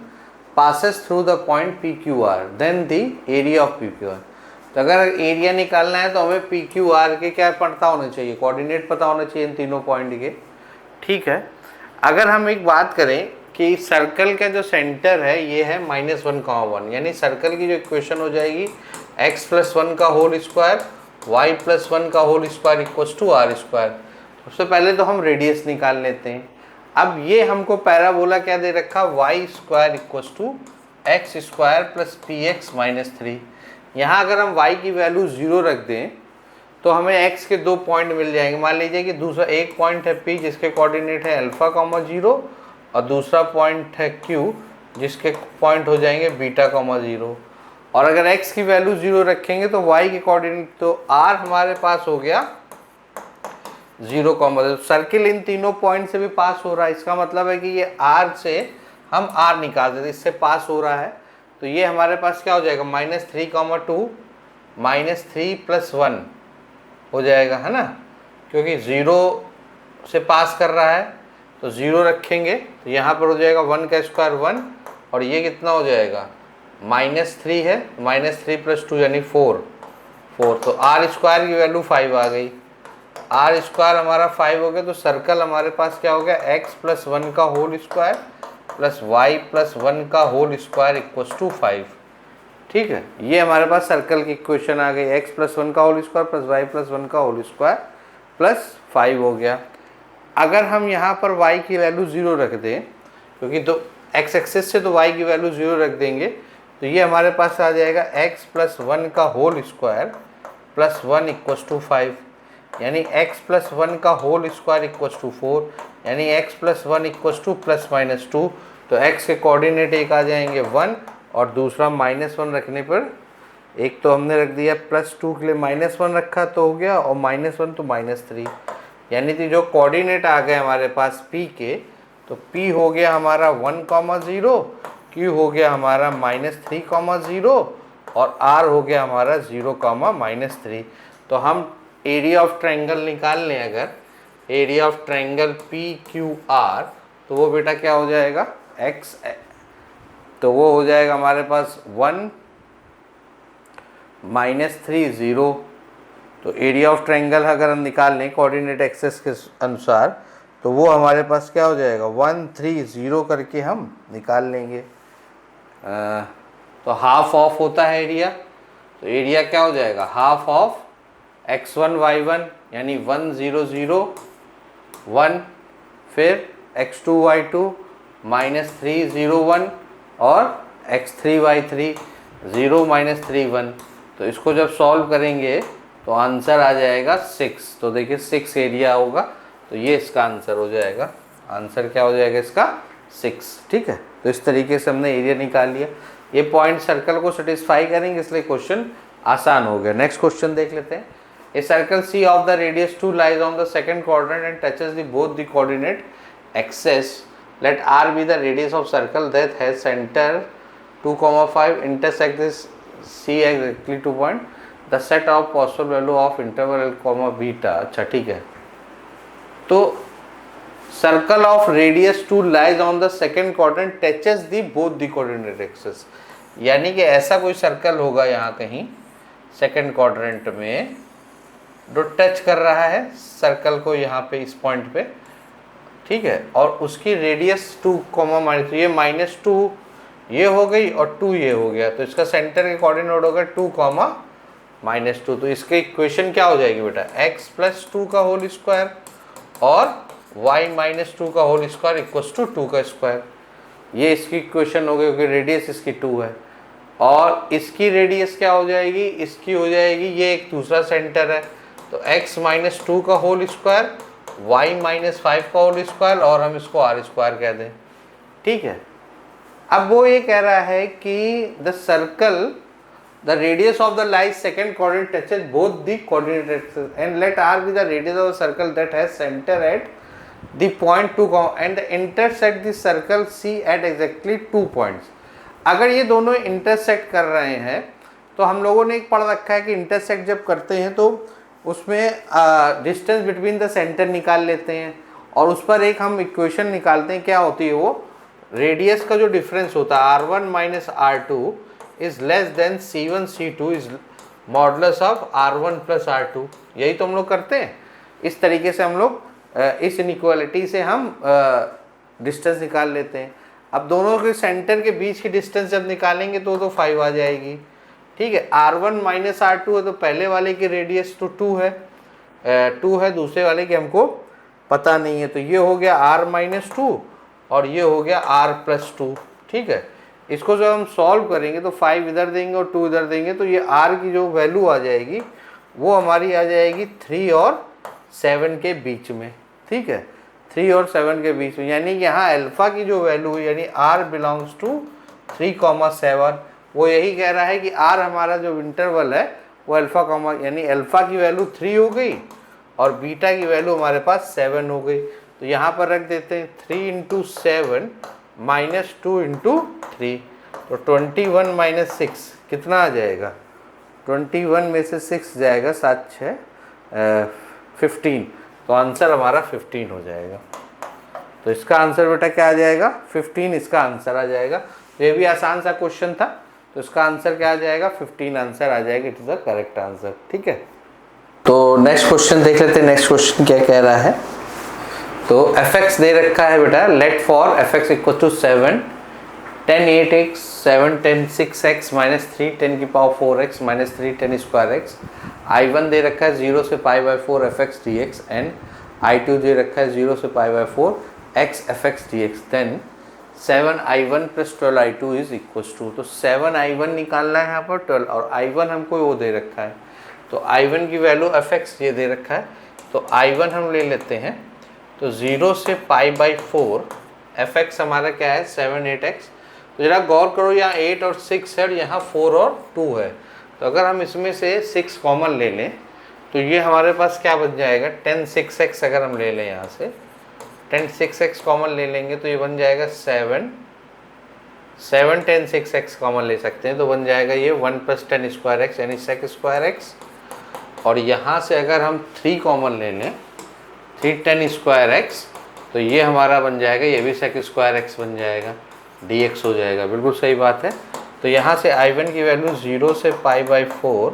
passes through the point PQR, then the area of PQR। तो अगर एरिया निकालना है तो हमें PQR के क्या पता होना चाहिए, कोऑर्डिनेट पता होना चाहिए इन तीनों पॉइंट के। ठीक है, अगर हम एक बात करें कि सर्कल का जो सेंटर है ये है -1, 1, यानी सर्कल की जो इक्वेशन हो जाएगी x + 1 का होल स्क्वायर y + 1 का whole square equals to r²। सबसे पहले तो हम रेडियस निकाल लेते हैं। अब ये हमको पैराबोला क्या दे रखा, y² = x² + px - 3। यहाँ अगर हम y की वैल्यू 0 रख दें तो हमें x के 2 पॉइंट मिल जाएंगे। मान लीजिए कि दूसरा एक पॉइंट है P जिसके कोऑर्डिनेट है α, 0, और दूसरा पॉइंट है Q जिसके पॉइंट हो जाएंगे β, 0। और अगर x की वैल्यू 0 रखेंगे तो y के कोऑर्डिनेट, तो r हमारे पास हो गया 0, 0। सर्किल इन तीनों पॉइंट से भी पास हो रहा है, इसका मतलब है कि ये r से हम r निकाल देते, इससे पास हो रहा है। तो ये हमारे पास क्या हो जाएगा -3, 2 -3 + 1 हो जाएगा, है ना, क्योंकि 0 से पास कर रहा है तो 0 रखेंगे तो यहाँ पर हो जाएगा 1 का स्क्वायर 1, और ये कितना हो जाएगा -3 है, -3 + 2 यानी 4, तो r² की वैल्यू 5 आ गई। r² हमारा 5 हो गया, तो सर्कल हमारे पास क्या हो गया x + 1 का होल स्क्वायर प्लस y + 1 का होल स्क्वायर इक्वल्स टू 5। ठीक है, ये हमारे पास सर्कल की इक्वेशन आ गई, x + 1 का होल स्क्वायर प्लस y + 1 का होल स्क्वायर प्लस 5 हो गया। अगर हम यहाँ पर y की वैल्यू 0 रख दें, क्योंकि तो x एक्सिस से तो y की वैल्यू 0 रख देंगे, तो ये हमारे पास आ जाएगा x + 1 का whole square plus 1 equals to 5, यानी x + 1 का होल स्क्वायर इक्वल्स टू 4, यानी x + 1 इक्वल्स टू +-2। तो x के कोऑर्डिनेट एक आ जाएंगे 1 और दूसरा -1 रखने पर, एक तो हमने रख दिया +2 के लिए -1 रखा तो हो गया, और -1 तो -3, यानी कि जो कोऑर्डिनेट आ गए हमारे पास p के, तो p हो गया हमारा 1, 0, q हो गया हमारा -3, 0, और r हो गया हमारा 0, -3। तो हम एरिया ऑफ ट्रायंगल निकाल लें, अगर एरिया ऑफ ट्रायंगल PQR, तो वो बेटा क्या हो जाएगा x, तो वो हो जाएगा हमारे पास 1 -3 0। तो एरिया ऑफ ट्रायंगल अगर हम निकाल लें कोऑर्डिनेट एक्सेस के अनुसार, तो वो हमारे पास क्या हो जाएगा 1 3 0 करके हम निकाल लेंगे। तो हाफ ऑफ होता है एरिया, तो एरिया क्या हो जाएगा हाफ ऑफ x1 y1, यानी 1 0 0 1, फिर x2y2 -3 0 1 और x3y3 0 -3 1। तो इसको जब सॉल्व करेंगे तो आंसर आ जाएगा 6। तो देखिए 6 एरिया होगा, तो ये इसका आंसर हो जाएगा। आंसर क्या हो जाएगा इसका? 6। ठीक है, तो इस तरीके से हमने एरिया निकाल लिया। ये पॉइंट सर्कल को सेटिस्फाई करेंगे, इसलिए क्वेश्चन आसान हो गया। नेक्स्ट क्वेश्चन देख लेते हैं। A circle C of the radius 2 lies on the second quadrant and touches the both the coordinate axes. Let r be the radius of circle that has center 2,5 intersect this c exactly 2 point, the set of possible value of interval l, beta। अच्छा ठीक है, तो circle of radius 2 lies on the second quadrant touches the both the coordinate access. यानी कि ऐसा कोई सर्कल होगा यहाँ कहीं सेकंड क्वाड्रेंट में जो टच कर रहा है सर्कल को यहाँ पे इस पॉइंट पे, ठीक है, और उसकी रेडियस 2, माइनस, ये -2 ये हो गई और 2 ये हो गया, तो इसका सेंटर के कोऑर्डिनेट होगा 2, -2। तो इसके इक्वेशन क्या हो जाएगी बेटा? x + 2 का होल स्क्वायर और y - 2 का होल स्क्वायर इक्वल्स टू 2 का स्क्वायर। ये इसकी इक्वेशन हो गई, क्योंकि रेडियस इसकी 2 है। और इसकी रेडियस क्या हो जाएगी? इसकी हो जाएगी, ये एक दूसरा सेंटर है, तो x - 2 का होल स्क्वायर, y - 5 का होल स्क्वायर, और हम इसको r स्क्वायर कह दें। ठीक है, अब वो ये कह रहा है कि the circle the radius of the line second coordinate touches both the coordinate access and let r be the radius of a circle that has center at the point 2 and intersect the circle C at exactly 2 points। अगर ये दोनों इंटरसेक्ट कर रहे हैं तो हम लोगों ने एक पढ़ रखा है कि इंटरसेक्ट जब करते हैं तो उसमें डिस्टेंस बिटवीन द सेंटर निकाल लेते हैं, और उस पर एक हम इक्वेशन निकालते हैं। क्या होती है वो? रेडियस का जो डिफरेंस होता है r1 - r2 is less than c1 c2 is modulus of r1 + r2। यही तो हम लोग करते हैं। इस तरीके से हम लोग इस इनइक्वालिटी से हम डिस्टेंस निकाल लेते हैं। अब दोनों के सेंटर के बीच की डिस्टेंस जब निकालेंगे तो 5 आ जाएगी। ठीक है, r1 - r2 है, तो पहले वाले की रेडियस तो 2 है, दूसरे वाले की हमको पता नहीं है, तो ये हो गया r - 2 और ये हो गया r + 2। ठीक है, इसको जब हम सॉल्व करेंगे तो 5 इधर देंगे और 2 इधर देंगे, तो ये r की जो वैल्यू आ जाएगी वो हमारी आ जाएगी 3 और 7 के बीच में। ठीक है, 3 और 7 के बीच में, यानी कि यहाँ अल्फा की जो वैल्यू है यानी r बिलोंग्स टू 3,7। वो यही कह रहा है कि r हमारा जो इंटरवल है वो अल्फा, यानी अल्फा की वैल्यू 3 हो गई और बीटा की वैल्यू हमारे पास 7 हो गई। तो यहाँ पर रख देते हैं 3 × 7 - 2 × 3, तो 21 - 6 कितना आ जाएगा? 21 में से 6 जाएगा, 7 6 15, तो आंसर हमारा 15 हो जाएगा। तो इसका आंसर बेटा क्या आ जाएगा? 15 इसका आंसर आ जाएगा। तो ये भी आसान सा क्वेश्चन था, तो इसका आंसर क्या आ जाएगा? 15 आंसर आ जाएगा। It is the correct answer. ठीक है, तो नेक्स्ट क्वेश्चन देख लेते हैं। नेक्स्ट क्वेश्चन क्या कह रहा है? तो fx दे रखा है बेटा, let for fx equal to 7 10 8x 7 10 6x -3 10 की power 4x -3 10 square x। I1 दे रखा है 0 से π/4 fx dx एंड I2 दे रखा है 0 से π/4 x fx dx। Then 7I1 + 12I2 is equal to, तो 7I1 निकालना है यहाँ पर 12, और I1 हमको वो दे रखा है, तो I1 की वैल्यू fx ये दे रखा है, तो I1 हम ले लेते हैं। तो 0 से π/4 fx हमारा क्या है? 7 8x। तो जरा गौर करो, यहाँ 8 और 6 है और यहाँ 4 और 2 है, तो अगर हम इसमें से 6 कॉमन ले लें तो ये हमारे पास क्या बन जाएगा? 10 6x अगर हम ले लें, यहाँ से 10 6x कॉमन ले लेंगे तो ये बन जाएगा 7 10 6x कॉमन ले सकते हैं, तो बन जाएगा ये 1 + 10 स्क्वायर x यानी sec स्क्वायर x। और यहाँ से अगर हम 3 कॉमन ले लें, 3 10 स्क्वायर x, तो ये हमारा बन जाएगा, ये भी sec स्क्वायर x बन जाएगा, dx हो जाएगा। बिल्कुल सही बात है। तो यहाँ से I1 की वैल्यू 0 से π/4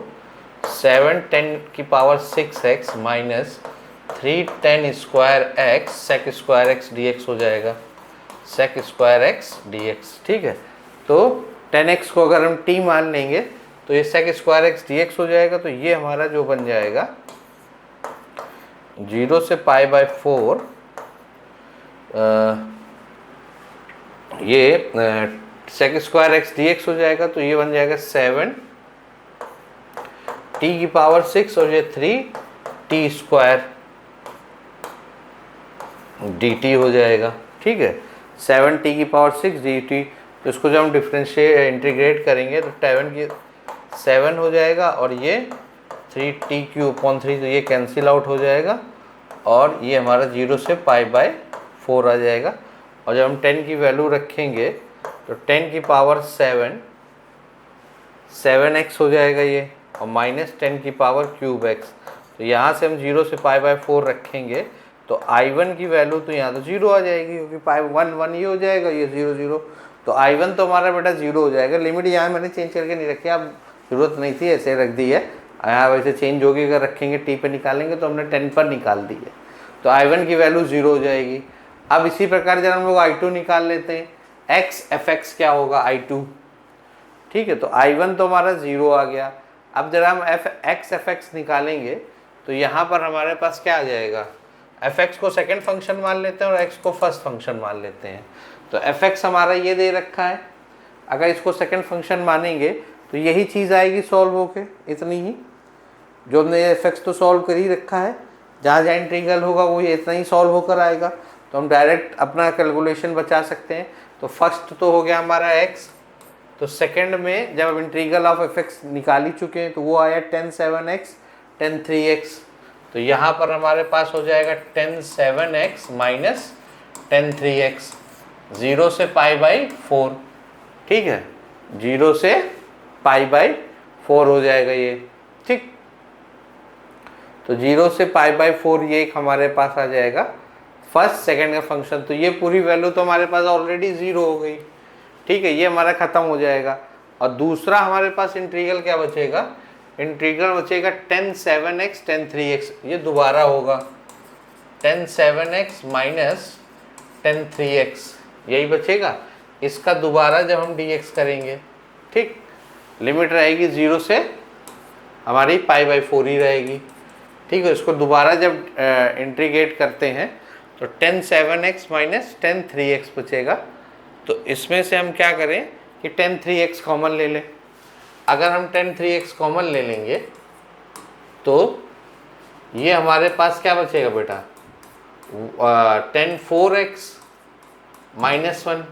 7 10 की power 6x -3 10 square x sec square x dx हो जाएगा, sec स्क्वायर x dx। ठीक है, तो 10x को अगर हम t मान लेंगे तो ये sec स्क्वायर x dx हो जाएगा। तो ये हमारा जो बन जाएगा 0 से π/4 ये sec square x d x हो जाएगा, तो ये बन जाएगा 7 टी की पावर 6 और ये 3 टी स्क्वायर डी टी हो जाएगा। ठीक है, 7 टी की पावर 6 डी टी, तो इसको जब हम डिफ्रेंशिएट इंटीग्रेट करेंगे तो 7 हो जाएगा और ये 3t क्यूब अपॉन 3, तो ये कैंसिल आउट हो जाएगा और ये हमारा 0 से π/4 आ जाएगा। और जब हम 10 की वैल्यू रखेंगे तो 10 की पावर 7x हो जाएगा ये, और माइनस 10 की पावर क्यूब x। तो यहाँ से हम 0 से π/4 रखेंगे तो I1 की वैल्यू तो यहाँ तो 0 आ जाएगी, क्योंकि π1 ये हो जाएगा, ये 0 तो I1 तो हमारा बेटा 0 हो जाएगा। लिमिट यहाँ मैंने चेंज करके नहीं रखी, अब ज़रूरत नहीं थी, ऐसे रख दी है। यहाँ वैसे चेंज होगी, अगर रखेंगे टी पे निकालेंगे तो हमने 10 पर निकाल दी है, तो I1 की वैल्यू 0 हो जाएगी। अब इसी प्रकार जब हम लोग I2 निकाल लेते हैं, x fx क्या होगा I2। ठीक है, तो I1 तो हमारा 0 आ गया। अब जरा हम x fx निकालेंगे तो यहाँ पर हमारे पास क्या आ जाएगा, fx को सेकंड फंक्शन मान लेते हैं और x को फर्स्ट फंक्शन मान लेते हैं। तो fx हमारा ये दे रखा है, अगर इसको सेकंड फंक्शन मानेंगे तो यही चीज़ आएगी सॉल्व होके, इतनी ही। जो हमने fx तो सॉल्व कर ही रखा है, जहाँ जहाँ इंटीग्रल होगा वो ये इतना ही सॉल्व होकर आएगा, तो हम डायरेक्ट अपना कैलकुलेशन बचा सकते हैं। तो फर्स्ट तो हो गया हमारा x, तो सेकंड में जब हम इंटीग्रल ऑफ fx निकाल ही चुके हैं तो वो आया 10 7x 10 3x। तो यहाँ पर हमारे पास हो जाएगा 10 7x माइनस 10 3x, 0 से π/4। ठीक है, 0 से π/4 हो जाएगा ये। ठीक, तो 0 से π/4 ये एक हमारे पास आ जाएगा फर्स्ट सेकंड का फंक्शन। तो ये पूरी वैल्यू तो हमारे पास ऑलरेडी 0 हो गई। ठीक है, ये हमारा ख़त्म हो जाएगा। और दूसरा हमारे पास इंटीग्रल क्या बचेगा, इंटीग्रल बचेगा 10 7x 10 3x, ये दोबारा होगा 10 7x माइनस 10 3x, यही बचेगा। इसका दोबारा जब हम dx करेंगे, ठीक, लिमिट रहेगी 0 से हमारी π/4 ही रहेगी। ठीक है, इसको दोबारा जब इंटीग्रेट करते हैं तो 10 7x माइनस 10 3x बचेगा। तो इसमें से हम क्या करें कि 10 3x कॉमन ले लें। अगर हम 10 3x कॉमन ले लेंगे तो ये हमारे पास क्या बचेगा बेटा, 10 4x माइनस 1,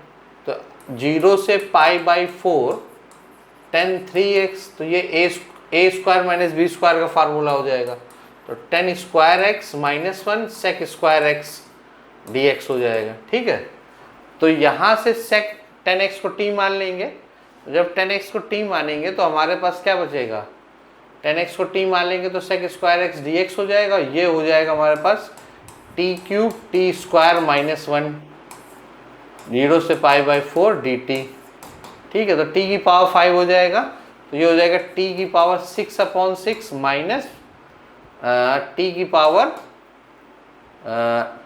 तो 0 से π/4 10 3x, तो ये a square minus b square का फार्मूला हो जाएगा। तो 10 square x minus 1 sec square x dx हो जाएगा। ठीक है, तो यहाँ से सेक 10x को t मान लेंगे। जब 10x को t मानेंगे तो हमारे पास क्या बचेगा, 10x को t मान लेंगे तो सेक स्क्वायर एक्स dx हो जाएगा। ये हो जाएगा हमारे पास t cube t square minus 1, 0 से π/4 dt। ठीक है, तो t की पावर 5 हो जाएगा, तो ये हो जाएगा t की पावर 6/6 माइनस t की पावर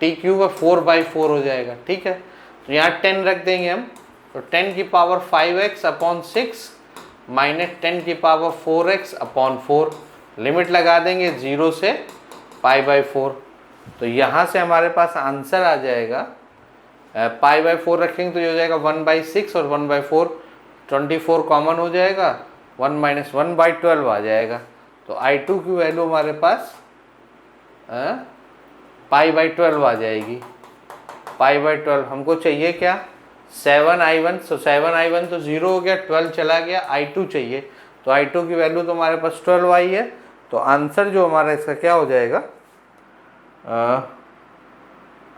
t क्यूब 4/4 हो जाएगा। ठीक है, तो यहाँ 10 रख देंगे हम, तो 10 की पावर 5x/6 माइनस 10 की पावर 4x/4, लिमिट लगा देंगे 0 से π/4। तो यहाँ से हमारे पास आंसर आ जाएगा, π/4 रखेंगे तो ये हो जाएगा 1/6 और 1/4 24 कॉमन हो जाएगा, 1 माइनस 1/12 आ जाएगा। तो I2 की वैल्यू हमारे पास π/12 आ जाएगी। π/12 हमको चाहिए क्या, 7I1, तो 7I1 तो 0 हो गया, 12 चला गया, I2 चाहिए। तो I2 की वैल्यू तो हमारे पास 12 आई है। तो आंसर जो हमारा इसका क्या हो जाएगा,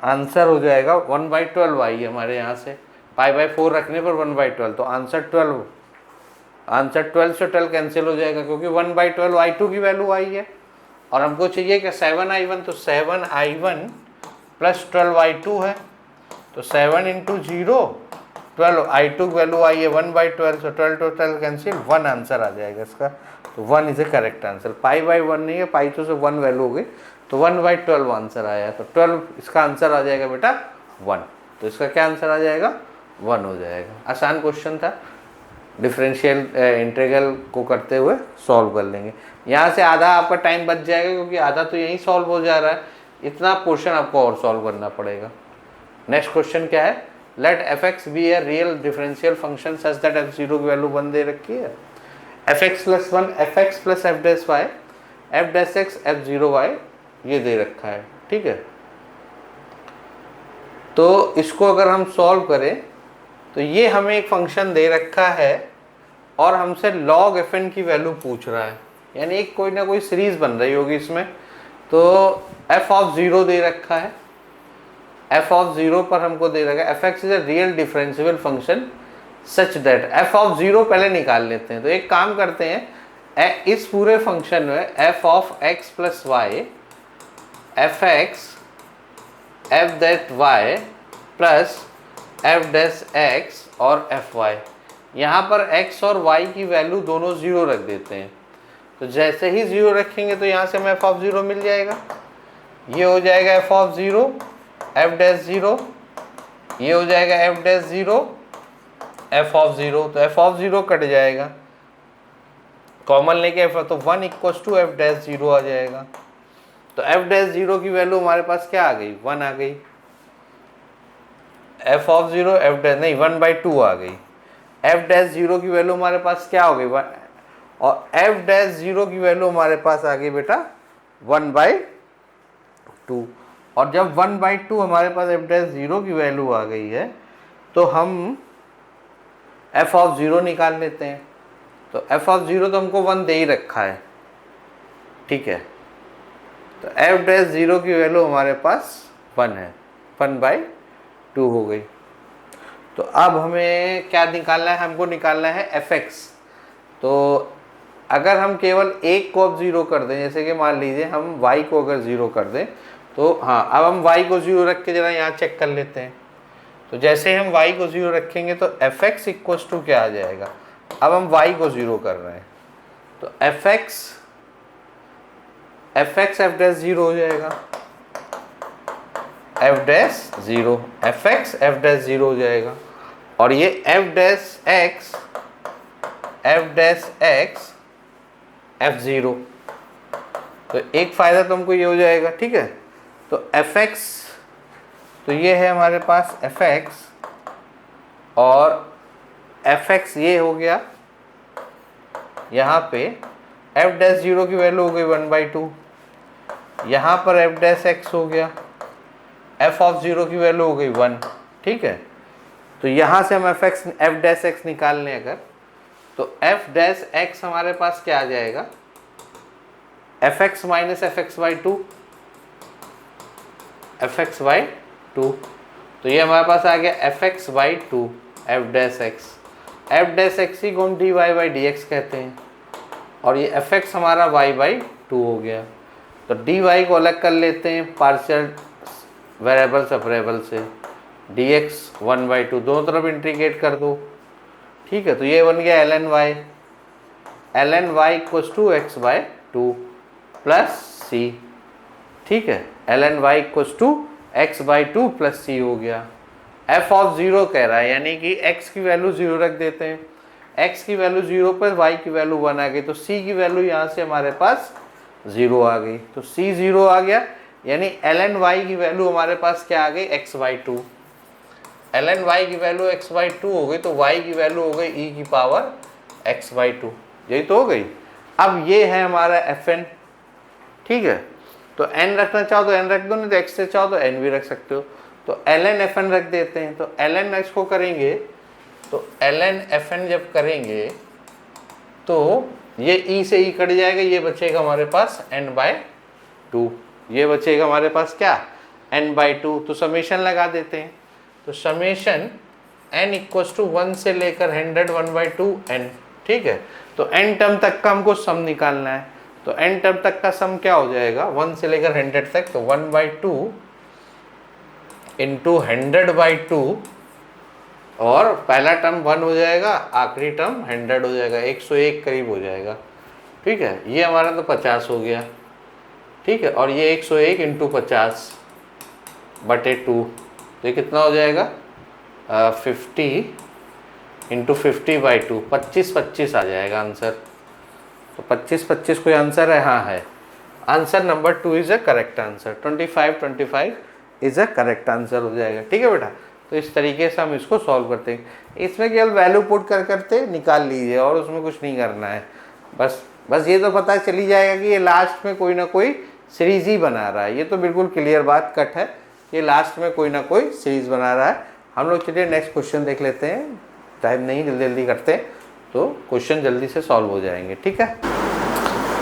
आंसर हो जाएगा 1/12 आई है हमारे यहाँ से, π/4 रखने पर 1/12, तो आंसर 12, आंसर 12 से 12 कैंसिल हो जाएगा, क्योंकि 1/12 I2 की वैल्यू आई है। और हमको चाहिए कि 7I1, तो 7I1 प्लस 12I2 है, तो 7 इंटू 0 12, I2 की वैल्यू आई है 1/12, तो 12 to 12 कैंसिल, 1 आंसर आ जाएगा इसका। तो 1 इज ए करेक्ट आंसर, π/1 नहीं है, π2 से 1 वैल्यू हो गई, तो 1/12 आंसर आया। तो 12 इसका आंसर आ जाएगा बेटा 1, तो इसका क्या आंसर आ जाएगा, 1 हो जाएगा। आसान क्वेश्चन था, डिफरेंशियल इंटीग्रल को करते हुए सॉल्व कर लेंगे। यहाँ से आधा आपका टाइम बच जाएगा, क्योंकि आधा तो यहीं सॉल्व हो जा रहा है, इतना पोर्शन आपको और सॉल्व करना पड़ेगा। नेक्स्ट क्वेश्चन क्या है, let f x be a real differential function such that f zero की वैल्यू 1 दे रखी है, f x plus 1 f x plus f dash y f dash x f zero y ये दे रखा है, ठीक है। तो इसको अगर हम सॉल्व करें तो ये हमें एक फंक्शन दे रखा है और हमसे log fn की वैल्यू पूछ रहा है, यानी एक कोई ना कोई सीरीज बन रही होगी इसमें। तो f ऑफ 0 दे रखा है, f ऑफ 0 पर हमको दे रखा है f x is a real differential function such that, f of 0 पहले निकाल लेते हैं। तो एक काम करते हैं, इस पूरे फंक्शन में f of x plus y f x f that y plus f dash x और एफ वाई, यहाँ पर x और y की वैल्यू दोनों 0 रख देते हैं। तो जैसे ही 0 रखेंगे तो यहाँ से हमें f ऑफ 0 मिल जाएगा, ये हो जाएगा f ऑफ 0 एफ डैश 0, ये हो जाएगा एफ डैश 0 एफ ऑफ 0, तो एफ ऑफ 0 कट जाएगा, कॉमन लेके f तो 1 इक्वल टू एफ डैश 0 आ जाएगा। तो एफ डैश 0 की वैल्यू हमारे पास क्या आ गई, 1 आ गई, एफ ऑफ 0 एफ डैश नहीं 1/2 आ गई, एफ डैश 0 की वैल्यू हमारे पास क्या हो गई, और एफ डैश 0 की वैल्यू हमारे पास आ गई बेटा 1/2। और जब 1/2 हमारे पास एफ डैश 0 की वैल्यू आ गई है तो हम एफ ऑफ 0 निकाल लेते हैं। तो एफ ऑफ 0 तो हमको 1 दे ही रखा है, ठीक है। तो एफ डैश 0 की वैल्यू हमारे पास 1 है, 1/2 हो गई। तो अब हमें क्या निकालना है, हमको निकालना है एफ एक्स। तो अगर हम केवल एक को अब 0 कर दें, जैसे कि मान लीजिए हम y को अगर 0 कर दें, तो हाँ अब हम y को 0 रख के जरा यहाँ चेक कर लेते हैं। तो जैसे हम y को 0 रखेंगे तो एफ एक्स इक्वल्स टू क्या आ जाएगा, अब हम y को 0 कर रहे हैं तो एफ एक्स एफ डैश 0 हो जाएगा, F dash 0 F x F dash 0 हो जाएगा, और ये एफ डैश एक्स एफ 0। तो एक फ़ायदा तो हमको ये हो जाएगा, ठीक है। तो एफ एक्स, तो ये है हमारे पास एफ एक्स, और एफ एक्स ये हो गया, यहाँ पे एफ डैश 0 की वैल्यू हो गई 1/2, यहाँ पर एफ डैश एक्स हो गया, एफ ऑफ 0 की वैल्यू हो गई 1, ठीक है। तो यहाँ से हम एफ डैश एक्स निकाल लें अगर, तो एफ डैश एक्स हमारे पास क्या आ जाएगा, F X minus F X by 2, F X by 2। तो ये हमारे पास आ गया F X by 2 F dash X ही को हम D Y by D X कहते हैं, और ये एफ एक्स हमारा वाई बाई 2 हो गया। तो डी वाई को अलग कर लेते हैं पार्शियल वेरिएबल सेपरेबल से, डी एक्स 1/2 दोनों तरफ इंटीग्रेट कर दो, ठीक है। तो ये बन गया L N Y equals to X by 2 plus C, ठीक है। L N Y equals to X by 2 plus C हो गया। एफ ऑफ 0 कह रहा है, यानी कि x की वैल्यू 0 रख देते हैं, x की वैल्यू 0 पर y की वैल्यू 1 आ गई, तो c की वैल्यू यहाँ से हमारे पास 0 आ गई। तो c 0 आ गया, यानी ln y की वैल्यू हमारे पास क्या आ गई, x/2। ln y की वैल्यू x/2 हो गई, तो y की वैल्यू हो गई e की पावर x/2, यही तो हो गई। अब ये है हमारा fn, ठीक है। तो n रखना चाहो तो n रख दो, नहीं तो x से चाहो तो n भी रख सकते हो। तो ln fn रख देते हैं। तो ln x को करेंगे, तो ln fn जब करेंगे तो ये e से e कट जाएगा, ये बचेगा हमारे पास n/2, ये बचेगा हमारे पास क्या, n/2। तो समेशन लगा देते हैं, तो समेशन n इक्वल्स टू 1 से लेकर 100 1/2 n, ठीक है। तो n टर्म तक का हमको सम निकालना है, तो n टर्म तक का सम क्या हो जाएगा, 1 से लेकर 100 तक, तो 1/2 इंटू 100/2, और पहला टर्म 1 हो जाएगा, आखिरी टर्म 100 हो जाएगा, 101 करीब हो जाएगा, ठीक है। ये हमारा तो 50 हो गया, ठीक है। और ये 101 इंटू 50/2, तो ये कितना हो जाएगा, 50 इंटू 50/2, 25 आ जाएगा आंसर। तो 25 कोई आंसर है, हाँ है। Answer number 2 is a correct answer. 25 is a correct answer हो जाएगा। ठीक है बेटा, तो इस तरीके से हम इसको सॉल्व करते हैं। इसमें केवल वैल्यू पुट करते निकाल लीजिए और उसमें कुछ नहीं करना है। बस ये तो पता चली जाएगा कि ये लास्ट में कोई ना कोई सीरीज ही बना रहा है। ये तो बिल्कुल क्लियर बात कट है, ये लास्ट में कोई ना कोई सीरीज बना रहा है। हम लोग चलिए नेक्स्ट क्वेश्चन देख लेते हैं, टाइम नहीं, जल्दी जल्दी करते हैं तो क्वेश्चन जल्दी से सॉल्व हो जाएंगे। ठीक है,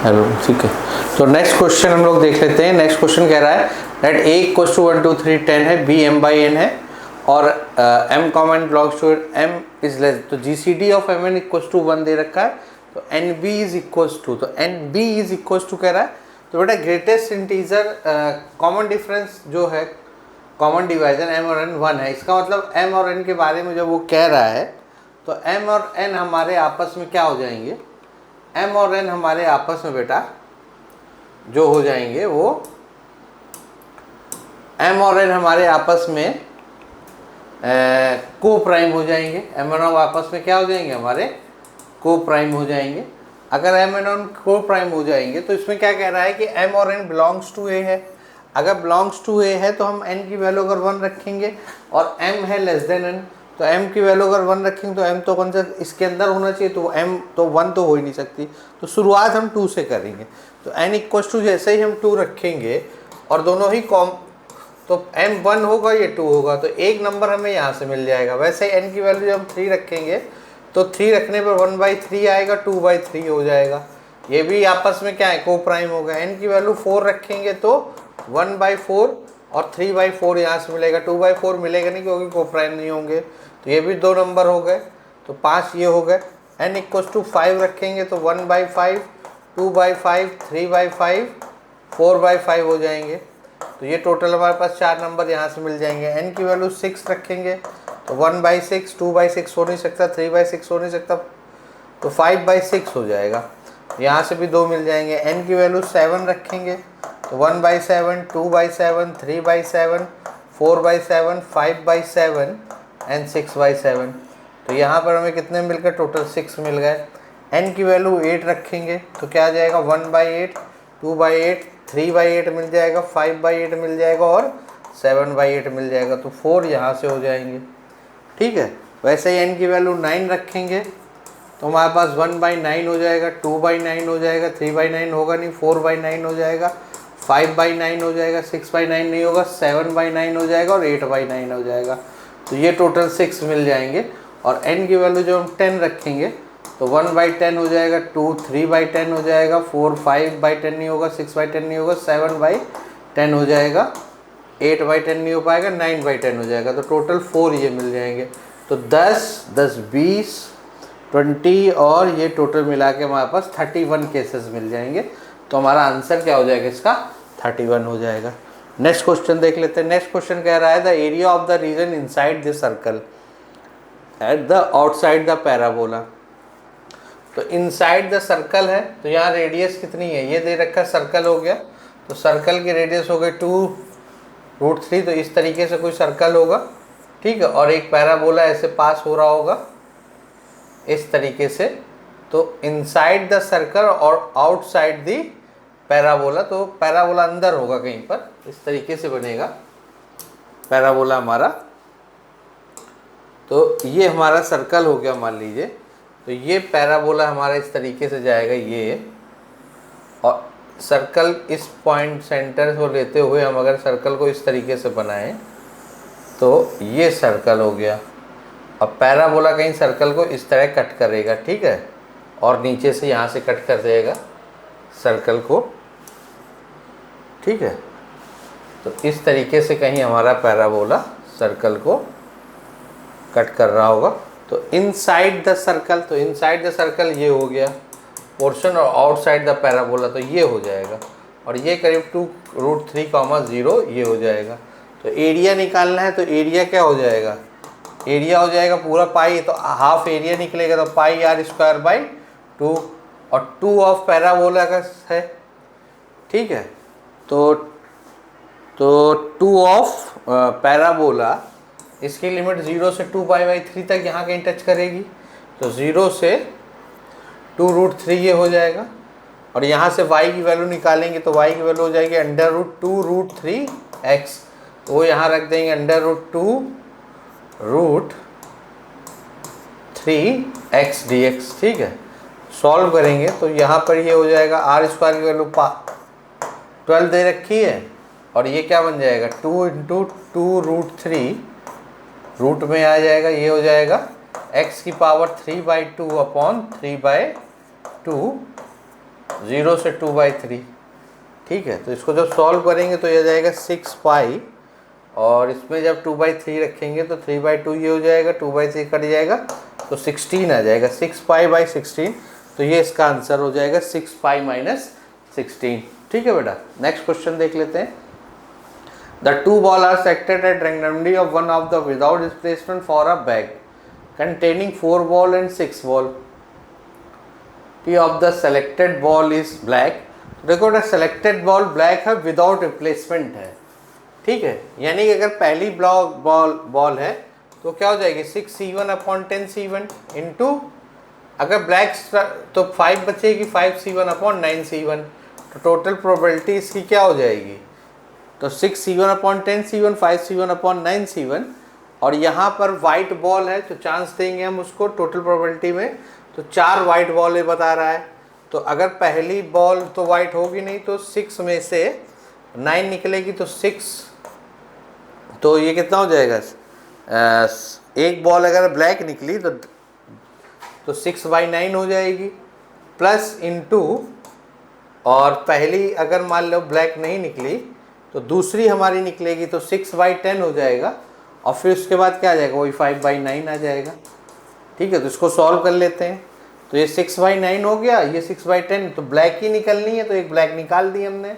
हेलो, ठीक है। तो नेक्स्ट क्वेश्चन हम लोग देख लेते हैं। नेक्स्ट क्वेश्चन कह रहा है दैट a इक्वल्स टू 1 2 3 10 है, b m/n है और m common belongs to m is less, तो GCD of mn equals to 1 दे रखा है, तो nb इज इक्वल्स टू, तो nb इज इक्वल्स टू कह रहा है। तो बेटा ग्रेटेस्ट इंटीजर कॉमन डिफरेंस जो है, कॉमन डिवाइजर m और n 1 है। इसका मतलब m और n के बारे में जब वो कह रहा है तो m और n हमारे आपस में क्या हो जाएंगे, m और n हमारे आपस में बेटा जो हो जाएंगे वो m और n हमारे आपस में को प्राइम हो जाएंगे। m और n आपस में क्या हो जाएंगे, हमारे को प्राइम हो जाएंगे। अगर m और n को प्राइम हो जाएंगे तो इसमें क्या कह रहा है कि m और n बिलोंग्स टू a है। अगर बिलोंग्स टू a है तो हम n की वैल्यू अगर 1 रखेंगे और m है लेस देन n, तो m की वैल्यू अगर 1 रखेंगे तो m तो कौन सा इसके अंदर होना चाहिए, तो m तो 1 तो हो ही नहीं सकती। तो शुरुआत हम 2 से करेंगे, तो n इक्वल्स टू जैसे ही हम 2 रखेंगे और दोनों ही कॉम, तो m 1 होगा ये 2 होगा, तो एक नंबर हमें यहाँ से मिल जाएगा। वैसे ही n की वैल्यू जब हम 3 रखेंगे तो 3 रखने पर 1/3 आएगा, 2/3 हो जाएगा। ये भी आपस में क्या है, को प्राइम होगा। n की वैल्यू 4 रखेंगे तो 1/4 और 3/4 यहाँ से मिलेगा, 2/4 मिलेगा नहीं क्योंकि को प्राइम नहीं होंगे, तो ये भी 2 नंबर हो गए, तो 5 ये हो गए। n इक्वल्स टू 5 रखेंगे तो 1/5, 2/5, 3/5, 4/5 हो जाएंगे। तो ये टोटल हमारे पास 4 नंबर यहाँ से मिल जाएंगे। n की वैल्यू 6 रखेंगे तो 1/6, 2/6 हो नहीं सकता, 3/6 हो नहीं सकता, तो 5/6 हो जाएगा। यहाँ से भी 2 मिल जाएंगे। n की वैल्यू 7 रखेंगे तो 1/7, 2/7, 3/7, 4/7, 5/7 एंड 6/7। तो यहाँ पर हमें कितने मिल गए, टोटल 6 मिल गए। n की वैल्यू 8 रखेंगे तो क्या आ जाएगा, 1/8, 2/8, 3/8 मिल जाएगा, 5/8 मिल जाएगा और 7/8 मिल जाएगा, तो 4 यहाँ से हो जाएंगे। ठीक है, वैसे ही n की वैल्यू 9 रखेंगे तो हमारे पास 1/9 हो जाएगा, 2/9 हो जाएगा, 3/9 होगा नहीं, 4/9 हो जाएगा, 5/9 हो जाएगा, 6/9 नहीं होगा, 7/9 हो जाएगा और 8/9 हो जाएगा। तो ये टोटल 6 मिल जाएंगे। और n की वैल्यू जो हम 10 रखेंगे तो 1/10 हो जाएगा, 2 3/10 हो जाएगा, 4 5/10 नहीं होगा, 6/10 नहीं होगा, 7/10 हो जाएगा, 8/10 नहीं हो पाएगा, 9/10 हो जाएगा, तो टोटल 4 ये मिल जाएंगे। तो 10 10 20 20 और ये टोटल मिला के हमारे पास 31 केसेस मिल जाएंगे। तो हमारा आंसर क्या हो जाएगा, इसका 31 हो जाएगा। नेक्स्ट क्वेश्चन देख लेते हैं। नेक्स्ट क्वेश्चन कह रहा है the area of the region inside the circle at the outside the parabola. तो इनसाइड द सर्कल है तो यहाँ रेडियस कितनी है, ये दे रखा सर्कल हो गया, तो सर्कल की रेडियस हो गई 2√3, तो इस तरीके से कोई सर्कल होगा। ठीक है, और एक पैराबोला ऐसे पास हो रहा होगा इस तरीके से। तो इनसाइड द सर्कल और आउटसाइड द पैराबोला, तो पैराबोला अंदर होगा कहीं पर, इस तरीके से बनेगा पैराबोला हमारा। तो ये हमारा सर्कल हो गया मान लीजिए, तो ये पैराबोला हमारा इस तरीके से जाएगा ये, और सर्कल इस पॉइंट सेंटर को लेते हुए हम अगर सर्कल को इस तरीके से बनाएं तो ये सर्कल हो गया। अब पैराबोला कहीं सर्कल को इस तरह कट करेगा, ठीक है, और नीचे से यहाँ से कट कर देगा सर्कल को। ठीक है, तो इस तरीके से कहीं हमारा पैराबोला सर्कल को कट कर रहा होगा। तो इनसाइड द सर्कल, तो इनसाइड द सर्कल ये हो गया पोर्शन, और आउटसाइड द पैराबोला तो ये हो जाएगा, और ये करीब 2√3, 0 ये हो जाएगा। तो एरिया निकालना है, तो एरिया क्या हो जाएगा, एरिया हो जाएगा पूरा पाई, तो हाफ एरिया निकलेगा, तो πr²/2, और 2 ऑफ पैराबोला का है। ठीक है, तो 2 ऑफ पैराबोला, इसकी लिमिट 0 से 2π/3 तक यहाँ कहीं टच करेगी, तो 0 से 2√3 ये हो जाएगा, और यहाँ से y की वैल्यू निकालेंगे तो y की वैल्यू हो जाएगी √2√3x। तो वो यहाँ रख देंगे √2√3x dx, ठीक है। सॉल्व करेंगे तो यहाँ पर ये हो जाएगा आर स्क्वायर की वैल्यू 12 दे रखी है, और ये क्या बन जाएगा 2 इंटू 2√3 रूट में आ जाएगा, ये हो जाएगा x की पावर 3/2 अपॉन 3/2, 0 से 2/3, ठीक है। तो इसको जब सॉल्व करेंगे तो ये आ जाएगा 6 पाई, और इसमें जब 2/3 रखेंगे तो 3/2 ये हो जाएगा, 2/3 कट जाएगा तो 16 आ जाएगा, 6 पाई 16। तो ये इसका आंसर हो जाएगा 6 पाई माइनस 16, ठीक है बेटा। नेक्स्ट क्वेश्चन देख लेते हैं। The two balls are selected at randomly of one of the without displacement for a bag containing 4 ball and 6 ball. P of the selected ball is black. देखो बेटा selected ball black है, without replacement है, ठीक है। यानी कि अगर पहली बॉल है तो क्या हो जाएगी 6c1 अपॉन 10c1 इंटू, अगर ब्लैक तो 5 बचेगी 5c1 अपॉन 9c1, तो टोटल प्रोबेबिलिटी इसकी क्या हो जाएगी, तो 6c1 upon 10c1, 5c1 upon 9c1, और यहाँ पर वाइट बॉल है तो चांस देंगे हम उसको टोटल प्रोबेबिलिटी में, तो 4 वाइट बॉल ये बता रहा है। तो अगर पहली बॉल तो वाइट होगी नहीं, तो 6 में से 9 निकलेगी तो 6, तो ये कितना हो जाएगा, एक बॉल अगर ब्लैक निकली तो 6/9 हो जाएगी, प्लस इंटू, और पहली अगर मान लो ब्लैक नहीं निकली तो दूसरी हमारी निकलेगी तो 6/10 हो जाएगा, और फिर उसके बाद क्या आ जाएगा, वही 5/9 आ जाएगा, ठीक है। तो इसको सॉल्व कर लेते हैं। तो ये 6/9 हो गया, ये 6/10, तो ब्लैक ही निकलनी है तो एक ब्लैक निकाल दी हमने।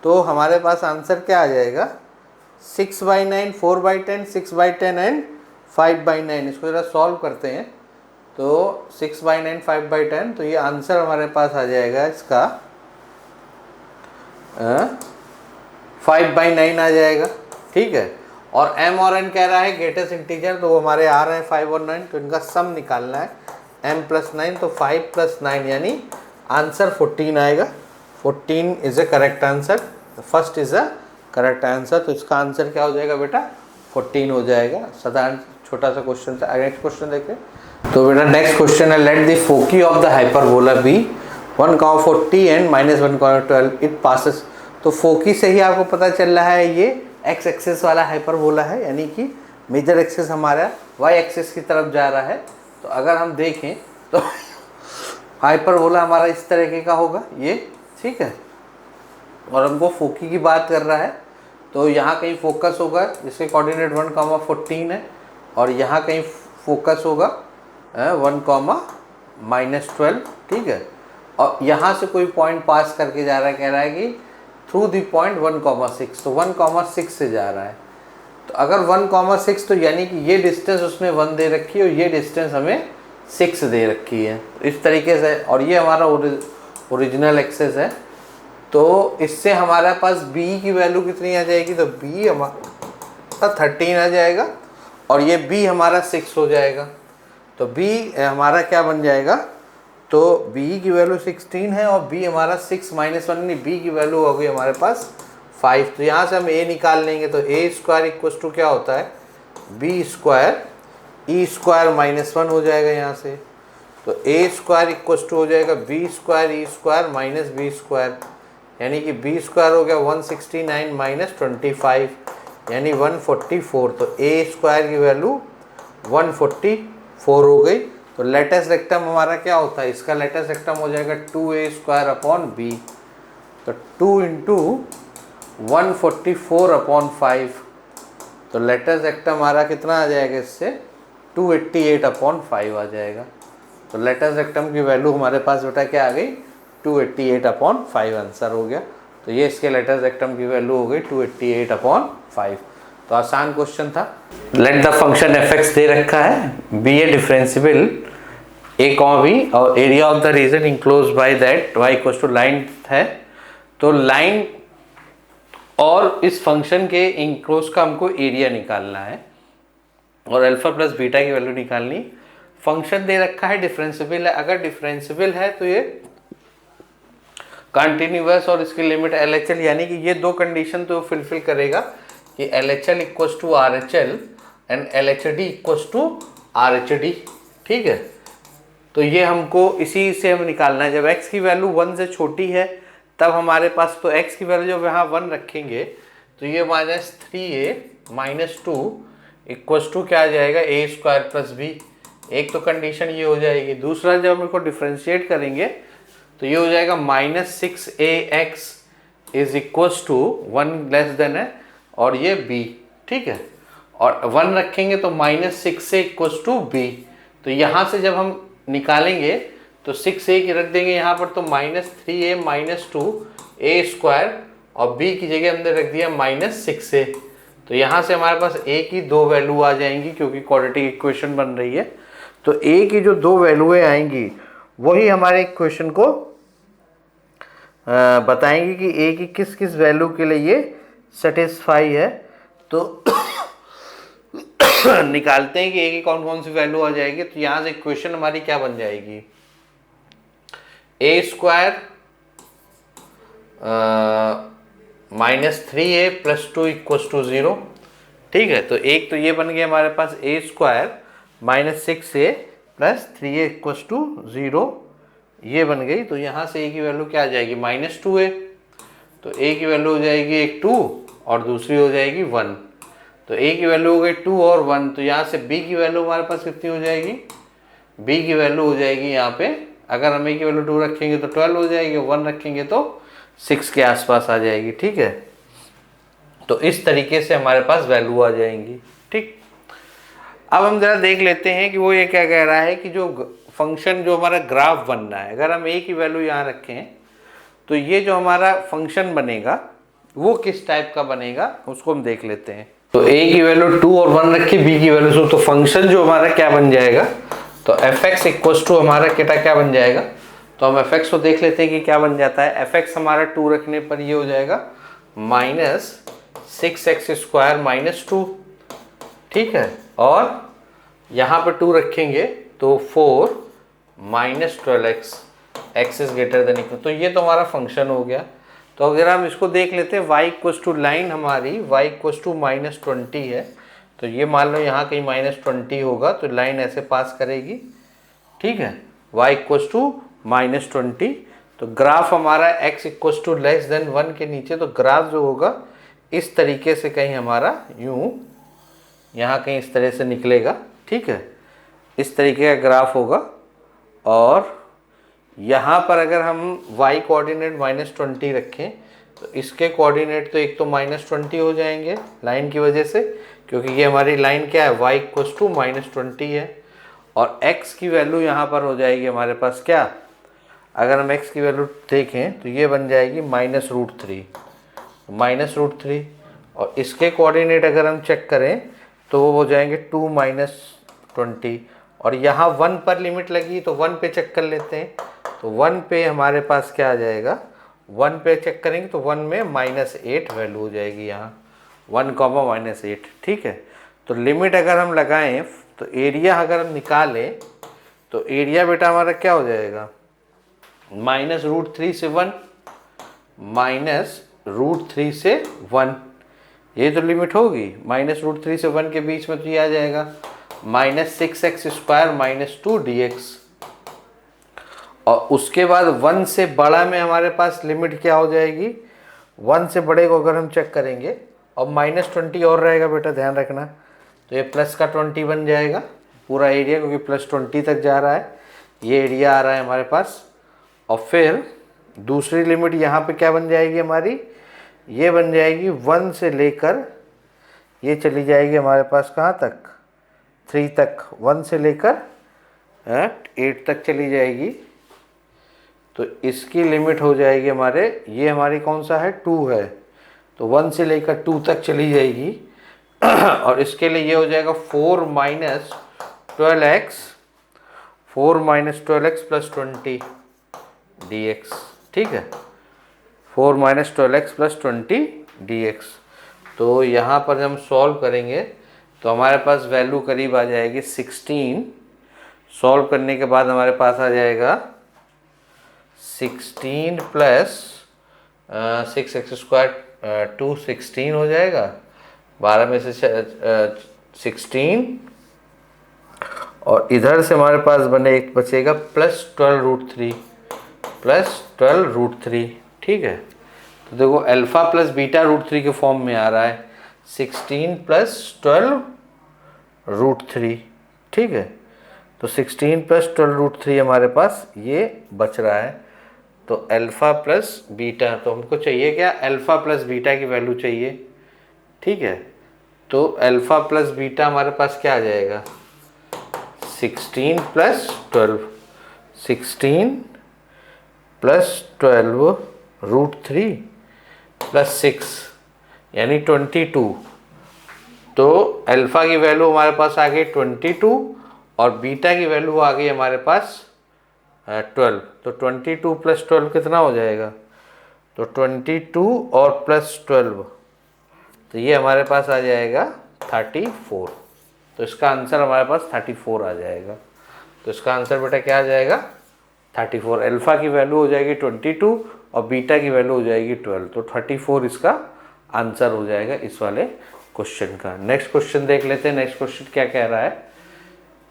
तो हमारे पास आंसर क्या आ जाएगा, 6/9, 4/10, 6/10 एंड 5/9। इसको ज़रा सॉल्व करते हैं। तो 6/9, 5/10, तो ये आंसर हमारे पास आ जाएगा इसका 5/9 आ जाएगा, ठीक है। और m और n कह रहा है ग्रेटेस्ट इंटीजर, तो वो हमारे आ रहे हैं 5 और 9, तो इनका सम निकालना है m + 9, तो 5 + 9 यानी आंसर 14 आएगा। 14 is a correct answer, first is a correct answer. तो इसका आंसर क्या हो जाएगा बेटा, 14 हो जाएगा। साधारण छोटा सा क्वेश्चन था। नेक्स्ट क्वेश्चन देखें। तो बेटा नेक्स्ट क्वेश्चन है, let the foci of the hyperbola be 1,40 and -1,12 it passes. तो फोकी से ही आपको पता चल रहा है ये एक्स एक्सिस वाला हाइपरबोला है, यानी कि मेजर एक्सिस हमारा वाई एक्सिस की तरफ जा रहा है। तो अगर हम देखें तो हाइपरबोला हमारा इस तरीके का होगा ये, ठीक है। और हमको फोकी की बात कर रहा है, तो यहाँ कहीं फोकस होगा जिसके कोऑर्डिनेट 1,14 है, और यहाँ कहीं फोकस होगा 1,-12, ठीक है। और यहाँ से कोई पॉइंट पास करके जा रहा है, कह रहा है कि थ्रू द पॉइंट 1,6, तो 1,6 से जा रहा है। तो अगर 1,6, तो यानी कि ये डिस्टेंस उसने 1 दे रखी है और ये डिस्टेंस हमें 6 दे रखी है, इस तरीके से। और ये हमारा ओरिजिनल एक्सेस है, तो इससे हमारे पास b की वैल्यू कितनी आ जाएगी, तो b हमारा 13 आ जाएगा, और ये b हमारा 6 हो जाएगा। तो b हमारा क्या बन जाएगा, तो b की वैल्यू 16 है और b हमारा 6 - 1 नहीं, b की वैल्यू हो गई हमारे पास 5। तो यहाँ से हम a निकाल लेंगे, तो a² इक्वल टू क्या होता है, b² e² -1 हो जाएगा यहाँ से। तो a² इक्वल टू हो जाएगा b² e² - b², यानी कि b² हो गया 169 - 25 यानी 144। तो a² की वैल्यू 144 हो गई। तो लेटेस्ट रेक्टम हमारा क्या होता है, इसका लेटेस्ट रेक्टम हो जाएगा 2a² अपॉन b। तो 2 इंटू 144 अपॉन 5, तो लेटेस्ट रेक्टम हमारा कितना आ जाएगा, इससे 288 अपॉन 5 आ जाएगा। तो लेटेस्ट रेक्टम की वैल्यू हमारे पास बेटा क्या आ गई, 288 अपॉन 5 आंसर हो गया। तो ये इसके लेटेस्ट रेक्टम की वैल्यू हो गई 288 अपॉन 5। तो आसान क्वेश्चन था। लेट द फंक्शन f(x) दे रखा है, be a differential a, b, और area of the region enclose by that y equal to line है। तो लाइन और इस फंक्शन के इंक्लोज का हमको एरिया निकालना है, और अल्फा प्लस बीटा की वैल्यू निकालनी। फंक्शन दे रखा है डिफरेंशियल है, अगर डिफरेंशियल है तो ये कंटिन्यूअस और इसकी लिमिट LHL, यानी कि ये दो कंडीशन तो फुलफिल करेगा कि LHL equals to RHL and LHD equals to RHD। ठीक है, तो ये हमको इसी से हम निकालना है। जब x की वैल्यू 1 से छोटी है तब हमारे पास, तो x की वैल्यू जब यहाँ 1 रखेंगे तो ये -3a-2 इक्वल्स टू क्या आ जाएगा, a² + b। एक तो कंडीशन ये हो जाएगी। दूसरा जब हम इसको डिफ्रेंशिएट करेंगे तो ये हो जाएगा -6ax is equals to 1 less than है और ये b। ठीक है, और 1 रखेंगे तो -6a इक्वल्स टू b। तो यहाँ से जब हम निकालेंगे तो 6a की रख देंगे यहाँ पर, तो -3a-2a² और b की जगह हमने रख दिया -6a। तो यहाँ से हमारे पास a की 2 वैल्यू आ जाएंगी क्योंकि क्वाड्रेटिक इक्वेशन बन रही है। तो a की जो 2 वैल्यूएं आएंगी वही हमारे इक्वेशन को बताएंगे कि a की किस किस वैल्यू के लिए ये सेटिस्फाई है। तो निकालते हैं कि a की कौन कौन सी वैल्यू आ जाएगी। तो यहाँ से इक्वेशन हमारी क्या बन जाएगी, a² -3a + 2 = 0। ठीक है, तो एक तो ये बन गया हमारे पास a² -6a + 3a = 0, ये बन गई। तो यहाँ से a की वैल्यू क्या आ जाएगी, -2a। तो a की वैल्यू हो जाएगी एक 2 और दूसरी हो जाएगी 1। तो a की वैल्यू हो गई 2 और 1। तो यहाँ से b की वैल्यू हमारे पास कितनी हो जाएगी, b की वैल्यू हो जाएगी यहाँ पे, अगर हम a की वैल्यू 2 रखेंगे तो 12 हो जाएगी, 1 रखेंगे तो 6 के आसपास आ जाएगी। ठीक है, तो इस तरीके से हमारे पास वैल्यू आ जाएंगी। ठीक, अब हम जरा देख लेते हैं कि वो ये क्या कह रहा है कि जो फंक्शन जो हमारा ग्राफ बनना है, अगर हम a की वैल्यू यहाँ रखें तो ये जो हमारा फंक्शन बनेगा वो किस टाइप का बनेगा उसको हम देख लेते हैं। तो a की वैल्यू 2 और 1 रखी, b की वैल्यू 2, तो फंक्शन जो हमारा क्या बन जाएगा, तो fx इक्वल्स टू हमारा क्या बन जाएगा। तो हम fx को देख लेते हैं कि क्या बन जाता है। fx हमारा 2 रखने पर ये हो जाएगा -6x² -2। ठीक है, और यहाँ पर 2 रखेंगे तो 4 -12x, x is greater than equal. तो ये तो हमारा फंक्शन हो गया। तो अगर हम इसको देख लेते हैं, y इक्वल्स टू लाइन हमारी y इक्वल्स टू -20 है। तो ये मान लो यहाँ कहीं -20 होगा तो लाइन ऐसे पास करेगी। ठीक है, y इक्वल्स टू -20। तो ग्राफ हमारा x equals to less than 1 के नीचे, तो ग्राफ जो होगा इस तरीके से कहीं हमारा यूं यहाँ कहीं इस तरह से निकलेगा। ठीक है, इस तरीके का ग्राफ होगा। और यहाँ पर अगर हम y कोऑर्डिनेट -20 रखें तो इसके कोऑर्डिनेट तो एक तो -20 हो जाएंगे लाइन की वजह से, क्योंकि ये हमारी लाइन क्या है, y इक्वल्स टू -20 है। और x की वैल्यू यहाँ पर हो जाएगी हमारे पास क्या, अगर हम x की वैल्यू देखें तो ये बन जाएगी -√3, -√3। और इसके कोऑर्डिनेट अगर हम चेक करें तो वो हो जाएंगे 2 -20। और यहाँ 1 पर लिमिट लगी तो 1 पे चेक कर लेते हैं। तो 1 पे हमारे पास क्या आ जाएगा, 1 पे चेक करेंगे तो 1 में -8 वैल्यू हो जाएगी यहाँ, 1, -8। ठीक है, तो लिमिट अगर हम लगाएं तो एरिया अगर हम निकालें तो एरिया बेटा हमारा क्या हो जाएगा, -√3 से 1, -√3 से 1, ये तो लिमिट होगी। -√3 से 1 के बीच में तो ये आ जाएगा -6x² -2 dx। और उसके बाद 1 से बड़ा में हमारे पास लिमिट क्या हो जाएगी, 1 से बड़े को अगर हम चेक करेंगे और -20 और रहेगा बेटा, ध्यान रखना। तो ये प्लस का 20 बन जाएगा पूरा एरिया, क्योंकि +20 तक जा रहा है, ये एरिया आ रहा है हमारे पास। और फिर दूसरी लिमिट यहाँ पे क्या बन जाएगी हमारी, ये बन जाएगी 1 से लेकर ये चली जाएगी हमारे पास कहाँ तक, 3 तक, 1 से लेकर 8 तक चली जाएगी। तो इसकी लिमिट हो जाएगी हमारे, ये हमारी कौन सा है, 2 है, तो 1 से लेकर 2 तक चली जाएगी। और इसके लिए ये हो जाएगा 4 -12x + 20 dx। ठीक है, 4 -12x + 20 dx। तो यहाँ पर हम सॉल्व करेंगे तो हमारे पास वैल्यू करीब आ जाएगी 16। सॉल्व करने के बाद हमारे पास आ जाएगा 16 + 6x² 216 हो जाएगा, 12 में से 16, और इधर से हमारे पास बने एक बचेगा +12√3, +12√3। ठीक है, तो देखो अल्फा प्लस बीटा √3 के फॉर्म में आ रहा है 16 + 12√3। ठीक है, तो 16 + 12√3 हमारे पास ये बच रहा है। तो अल्फा प्लस बीटा, तो हमको चाहिए क्या, अल्फा प्लस बीटा की वैल्यू चाहिए। ठीक है, तो अल्फा प्लस बीटा हमारे पास क्या आ जाएगा, 16 + 12, 16 + 12√3 + 6 यानी 22। तो अल्फा की वैल्यू हमारे पास आ गई 22 और बीटा की वैल्यू आ गई हमारे पास 12। तो 22 + 12 कितना हो जाएगा, तो 22 और +12, तो ये हमारे पास आ जाएगा 34। तो इसका आंसर हमारे पास 34 आ जाएगा। तो इसका आंसर बेटा क्या आ जाएगा, 34। अल्फा की वैल्यू हो जाएगी 22 और बीटा की वैल्यू हो जाएगी 12, तो 34 इसका आंसर हो जाएगा इस वाले क्वेश्चन का। नेक्स्ट क्वेश्चन देख लेते हैं। नेक्स्ट क्वेश्चन क्या कह रहा है,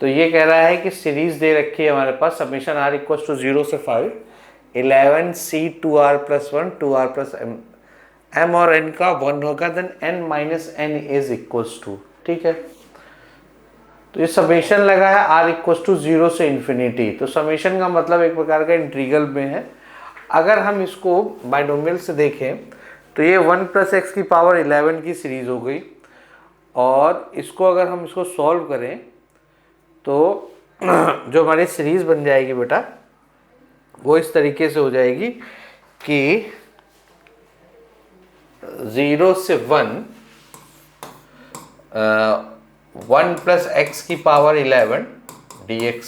तो ये कह रहा है कि सीरीज दे रखी है हमारे पास, समेशन r = 0 से 5 11c 2r + 1 2r + m और n का 1 होगा, then n - n is equals to. ठीक है, तो ये समेशन लगा है r = 0 से इन्फिनिटी। तो समेशन का मतलब एक प्रकार का इंटीग्रल में है। अगर हम इसको बाइनोमियल से देखें तो ये 1 + x⁻11 की सीरीज हो गई, और इसको अगर हम इसको सॉल्व करें तो जो हमारी सीरीज बन जाएगी बेटा वो इस तरीके से हो जाएगी कि 0 से 1 1 + x⁻11 dx,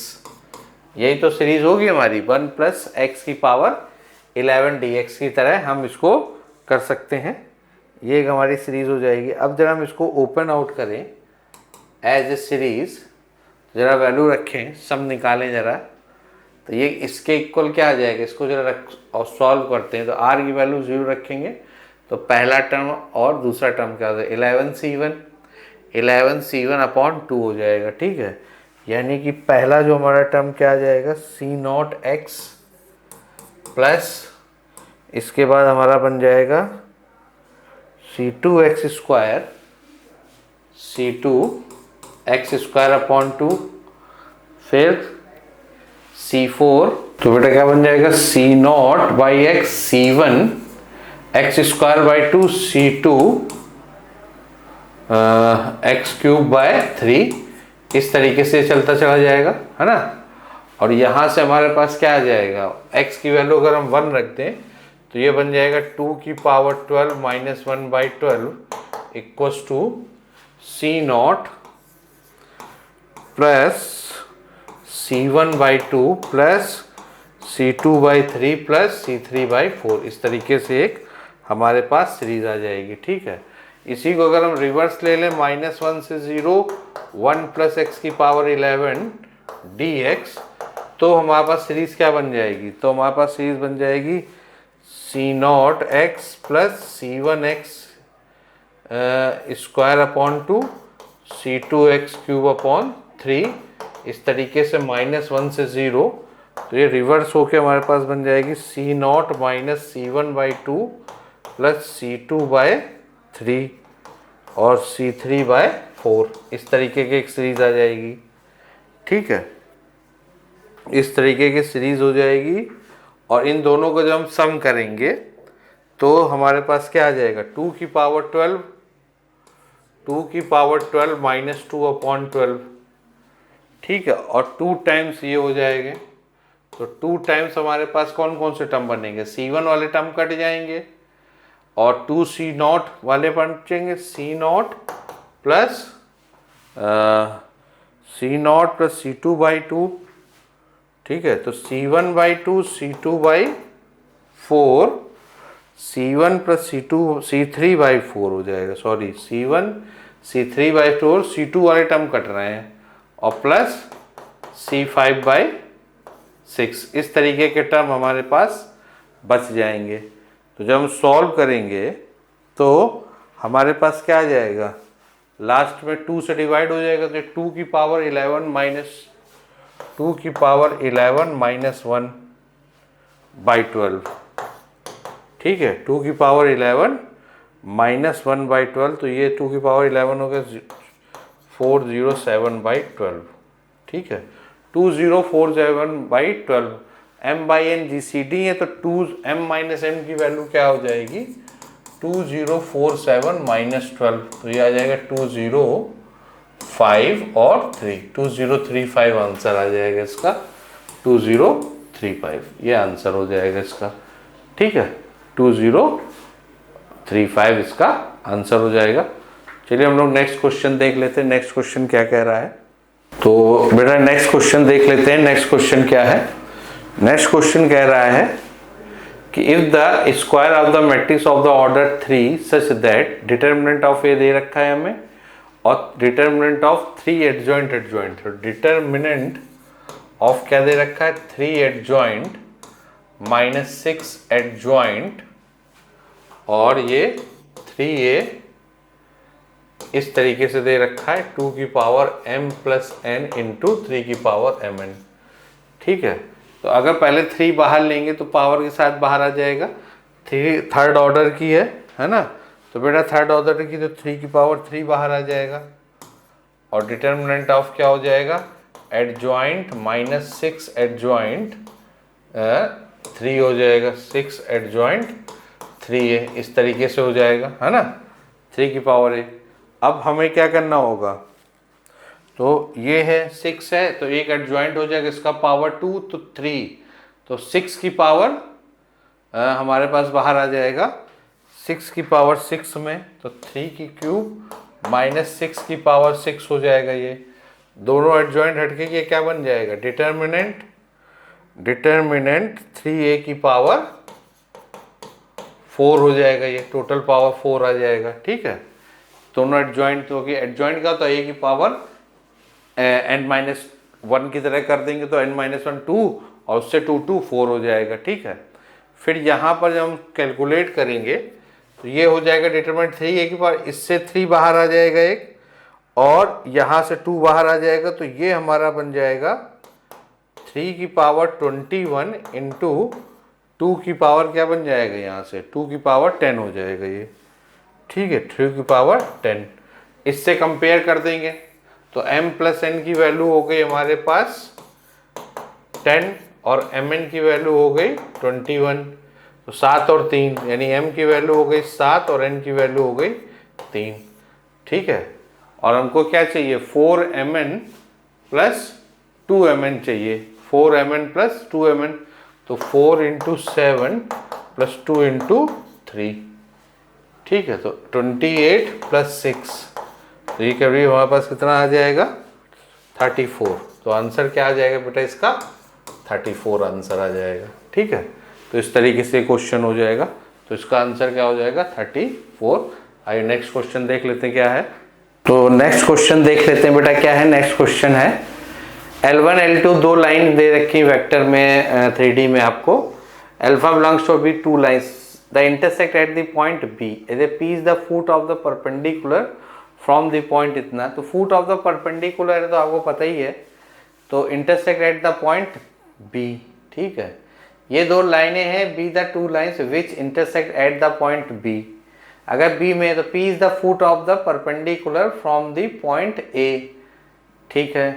यही तो सीरीज होगी हमारी। 1 + x⁻11 dx की तरह हम इसको कर सकते हैं, ये एक हमारी सीरीज हो जाएगी। अब जरा हम इसको ओपन आउट करें एज ए सीरीज, जरा वैल्यू रखें, सब निकालें जरा, तो ये इसके इक्वल क्या आ जाएगा, इसको जरा रख और सॉल्व करते हैं। तो r की वैल्यू 0 रखेंगे तो पहला टर्म और दूसरा टर्म क्या होगा, 11c1/2 हो जाएगा। ठीक है, यानी कि पहला जो हमारा टर्म क्या आ जाएगा, c0x प्लस इसके बाद हमारा बन जाएगा c2x², c2x²/2, फिर c4, तो बेटा क्या बन जाएगा, c0/x, c1x²/2, c2 x³/3, इस तरीके से चलता चला जाएगा, है ना। और यहाँ से हमारे पास क्या आ जाएगा, x की वैल्यू अगर हम 1 रख दें तो ये बन जाएगा 2⁻12 - 1/12 equals to c0 plus c1/2 plus c2/3 plus c3/4, इस तरीके से एक हमारे पास सीरीज आ जाएगी। ठीक है, इसी को अगर हम रिवर्स ले लें, -1 से 0 1 + x⁻11 dx, तो हमारे पास सीरीज क्या बन जाएगी, तो हमारे पास सीरीज बन जाएगी c0x प्लस c1x² c2x³/3, इस तरीके से -1 से 0, तो ये रिवर्स होके हमारे पास बन जाएगी c0 - c1/2 प्लस c2/3 और c3/4, इस तरीके की एक सीरीज आ जाएगी। ठीक है, इस तरीके की सीरीज हो जाएगी, और इन दोनों को जब हम सम करेंगे तो हमारे पास क्या आ जाएगा, 2⁻12 -2/12। ठीक है, और 2 टाइम्स ये हो जाएंगे, तो 2 टाइम्स हमारे पास कौन कौन से टर्म बनेंगे, c1 वाले टर्म कट जाएंगे और 2 c0 वाले बचेंगे, c0 प्लस c2/2। ठीक है, तो c1/2 c2/4, c1 + c3/4 हो जाएगा, सॉरी c1 c3/4, c2 वाले टर्म कट रहे हैं, और प्लस c5/6, इस तरीके के टर्म हमारे पास बच जाएंगे। तो जब हम सॉल्व करेंगे तो हमारे पास क्या आ जाएगा, लास्ट में 2 से डिवाइड हो जाएगा तो 2 की पावर 11 माइनस 2 की पावर 11 माइनस 1 बाई 12, ठीक है। 2 की पावर 11 माइनस 1 बाई 12, तो ये 2 की पावर 11 हो गया 407 बाई 12, ठीक है। 2047 by 12, m by n GCD है तो 2 m माइनस n की वैल्यू क्या हो जाएगी 2047 माइनस 12, तो ये आ जाएगा 205 और 3, 2035 आंसर आ जाएगा इसका, 2035 ये आंसर हो जाएगा इसका, ठीक है। 2035 इसका आंसर हो जाएगा। चलिए हम लोग नेक्स्ट क्वेश्चन देख लेते हैं, नेक्स्ट क्वेश्चन क्या कह रहा है। तो बेटा नेक्स्ट क्वेश्चन देख लेते हैं, नेक्स्ट क्वेश्चन क्या है। नेक्स्ट क्वेश्चन कह रहा है कि if the square of the matrix of the order 3 such that determinant of A दे रखा है हमें और डिटर्मिनेंट ऑफ 3 एडजॉइंट एडजॉइंट, तो डिटर्मिनेंट ऑफ क्या दे रखा है 3 एडजॉइंट माइनस 6 एडजॉइंट, और ये 3a इस तरीके से दे रखा है 2 की power m plus n into 3 की पावर mn, ठीक है। तो अगर पहले 3 बाहर लेंगे तो पावर के साथ बाहर आ जाएगा, 3 थर्ड ऑर्डर की है ना, तो बेटा थर्ड ऑर्डर की तो 3 की पावर 3 बाहर आ जाएगा, और डिटर्मिनेंट ऑफ क्या हो जाएगा एडजॉइंट माइनस 6 एडजॉइंट 3 हो जाएगा, 6 एडजॉइंट 3a इस तरीके से हो जाएगा, है ना, 3 की पावर a। अब हमें क्या करना होगा, तो ये है 6 है तो एक एडजॉइंट हो जाएगा, इसका पावर 2 तो 3, तो 6 की पावर हमारे पास बाहर आ जाएगा, 6 की पावर 6 में तो 3 की क्यूब माइनस 6 की पावर 6 हो जाएगा। ये दोनों एडजॉइंट हटके ये क्या बन जाएगा डिटर्मिनेंट 3a की पावर 4 हो जाएगा, ये टोटल पावर 4 आ जाएगा, ठीक है। दोनों एडजॉइंट हो गए, एडजॉइंट का तो a की पावर n माइनस 1 की तरह कर देंगे तो n माइनस 1 2 और उससे 2 2 4 हो जाएगा, ठीक है। फिर यहाँ पर जब हम कैलकुलेट करेंगे तो ये हो जाएगा डिटरमिनेंट 3a की पावर, इससे 3 बाहर आ जाएगा एक, और यहाँ से 2 बाहर आ जाएगा, तो ये हमारा बन जाएगा 3 की पावर 21 इंटू 2 की पावर क्या बन जाएगा, यहाँ से 2 की पावर 10 हो जाएगा ये, ठीक है, 3 की पावर 10। इससे कंपेयर कर देंगे तो m प्लस n की वैल्यू हो गई हमारे पास 10 और mn की वैल्यू हो गई 21, तो 7 और 3 यानी m की वैल्यू हो गई 7 और n की वैल्यू हो गई 3, ठीक है। और हमको क्या चाहिए 4mn प्लस 2mn चाहिए, 4mn प्लस 2mn, तो 4 इंटू 7 प्लस 2 इंटू 3, ठीक है, तो 28 प्लस 6, तो ये कभी हमारे पास कितना आ जाएगा 34, तो आंसर क्या आ जाएगा बेटा इसका 34 आंसर आ जाएगा, ठीक है। तो इस तरीके से क्वेश्चन हो जाएगा, तो इसका आंसर क्या हो जाएगा 34। आइए नेक्स्ट क्वेश्चन देख लेते हैं क्या है। तो नेक्स्ट क्वेश्चन देख लेते हैं बेटा क्या है। नेक्स्ट क्वेश्चन है L1 L2 दो लाइन दे रखी वेक्टर में 3D में आपको, alpha belongs to be 2 lines the intersect at the point B, यदि P is the foot of the perpendicular from the point इतना, तो फुट ऑफ द परपेंडिकुलर है तो आपको पता ही है, तो intersect at the point B, ठीक है। ये दो लाइनें हैं be the two lines which intersect at the point B, अगर B में तो P is the foot of the perpendicular from the point A, ठीक है।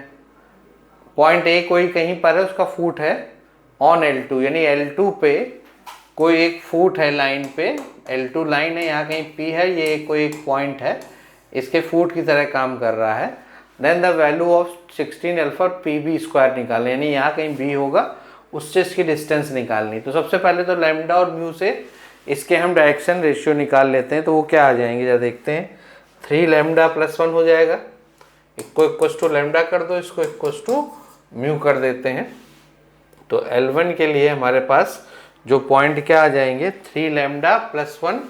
पॉइंट A कोई कहीं पर है उसका फुट है ऑन L2, यानी L2 पे कोई एक फुट है लाइन पे, L2 लाइन है, यहाँ कहीं P है, ये कोई एक पॉइंट है, इसके फुट की तरह काम कर रहा है। Then the value of 16 alpha PB square निकालें, यानी यहाँ कहीं B होगा उससे इसकी डिस्टेंस निकालनी। तो सबसे पहले तो लैम्डा और म्यू से इसके हम डायरेक्शन रेशियो निकाल लेते हैं, तो वो क्या आ जाएंगे जरा देखते हैं। 3 लैम्डा प्लस 1 हो जाएगा, इसको इक्वस टू लैम्डा कर दो, इसको इक्वस टू म्यू कर देते हैं। तो L1 के लिए हमारे पास जो पॉइंट क्या आ जाएंगे 3 lambda plus 1,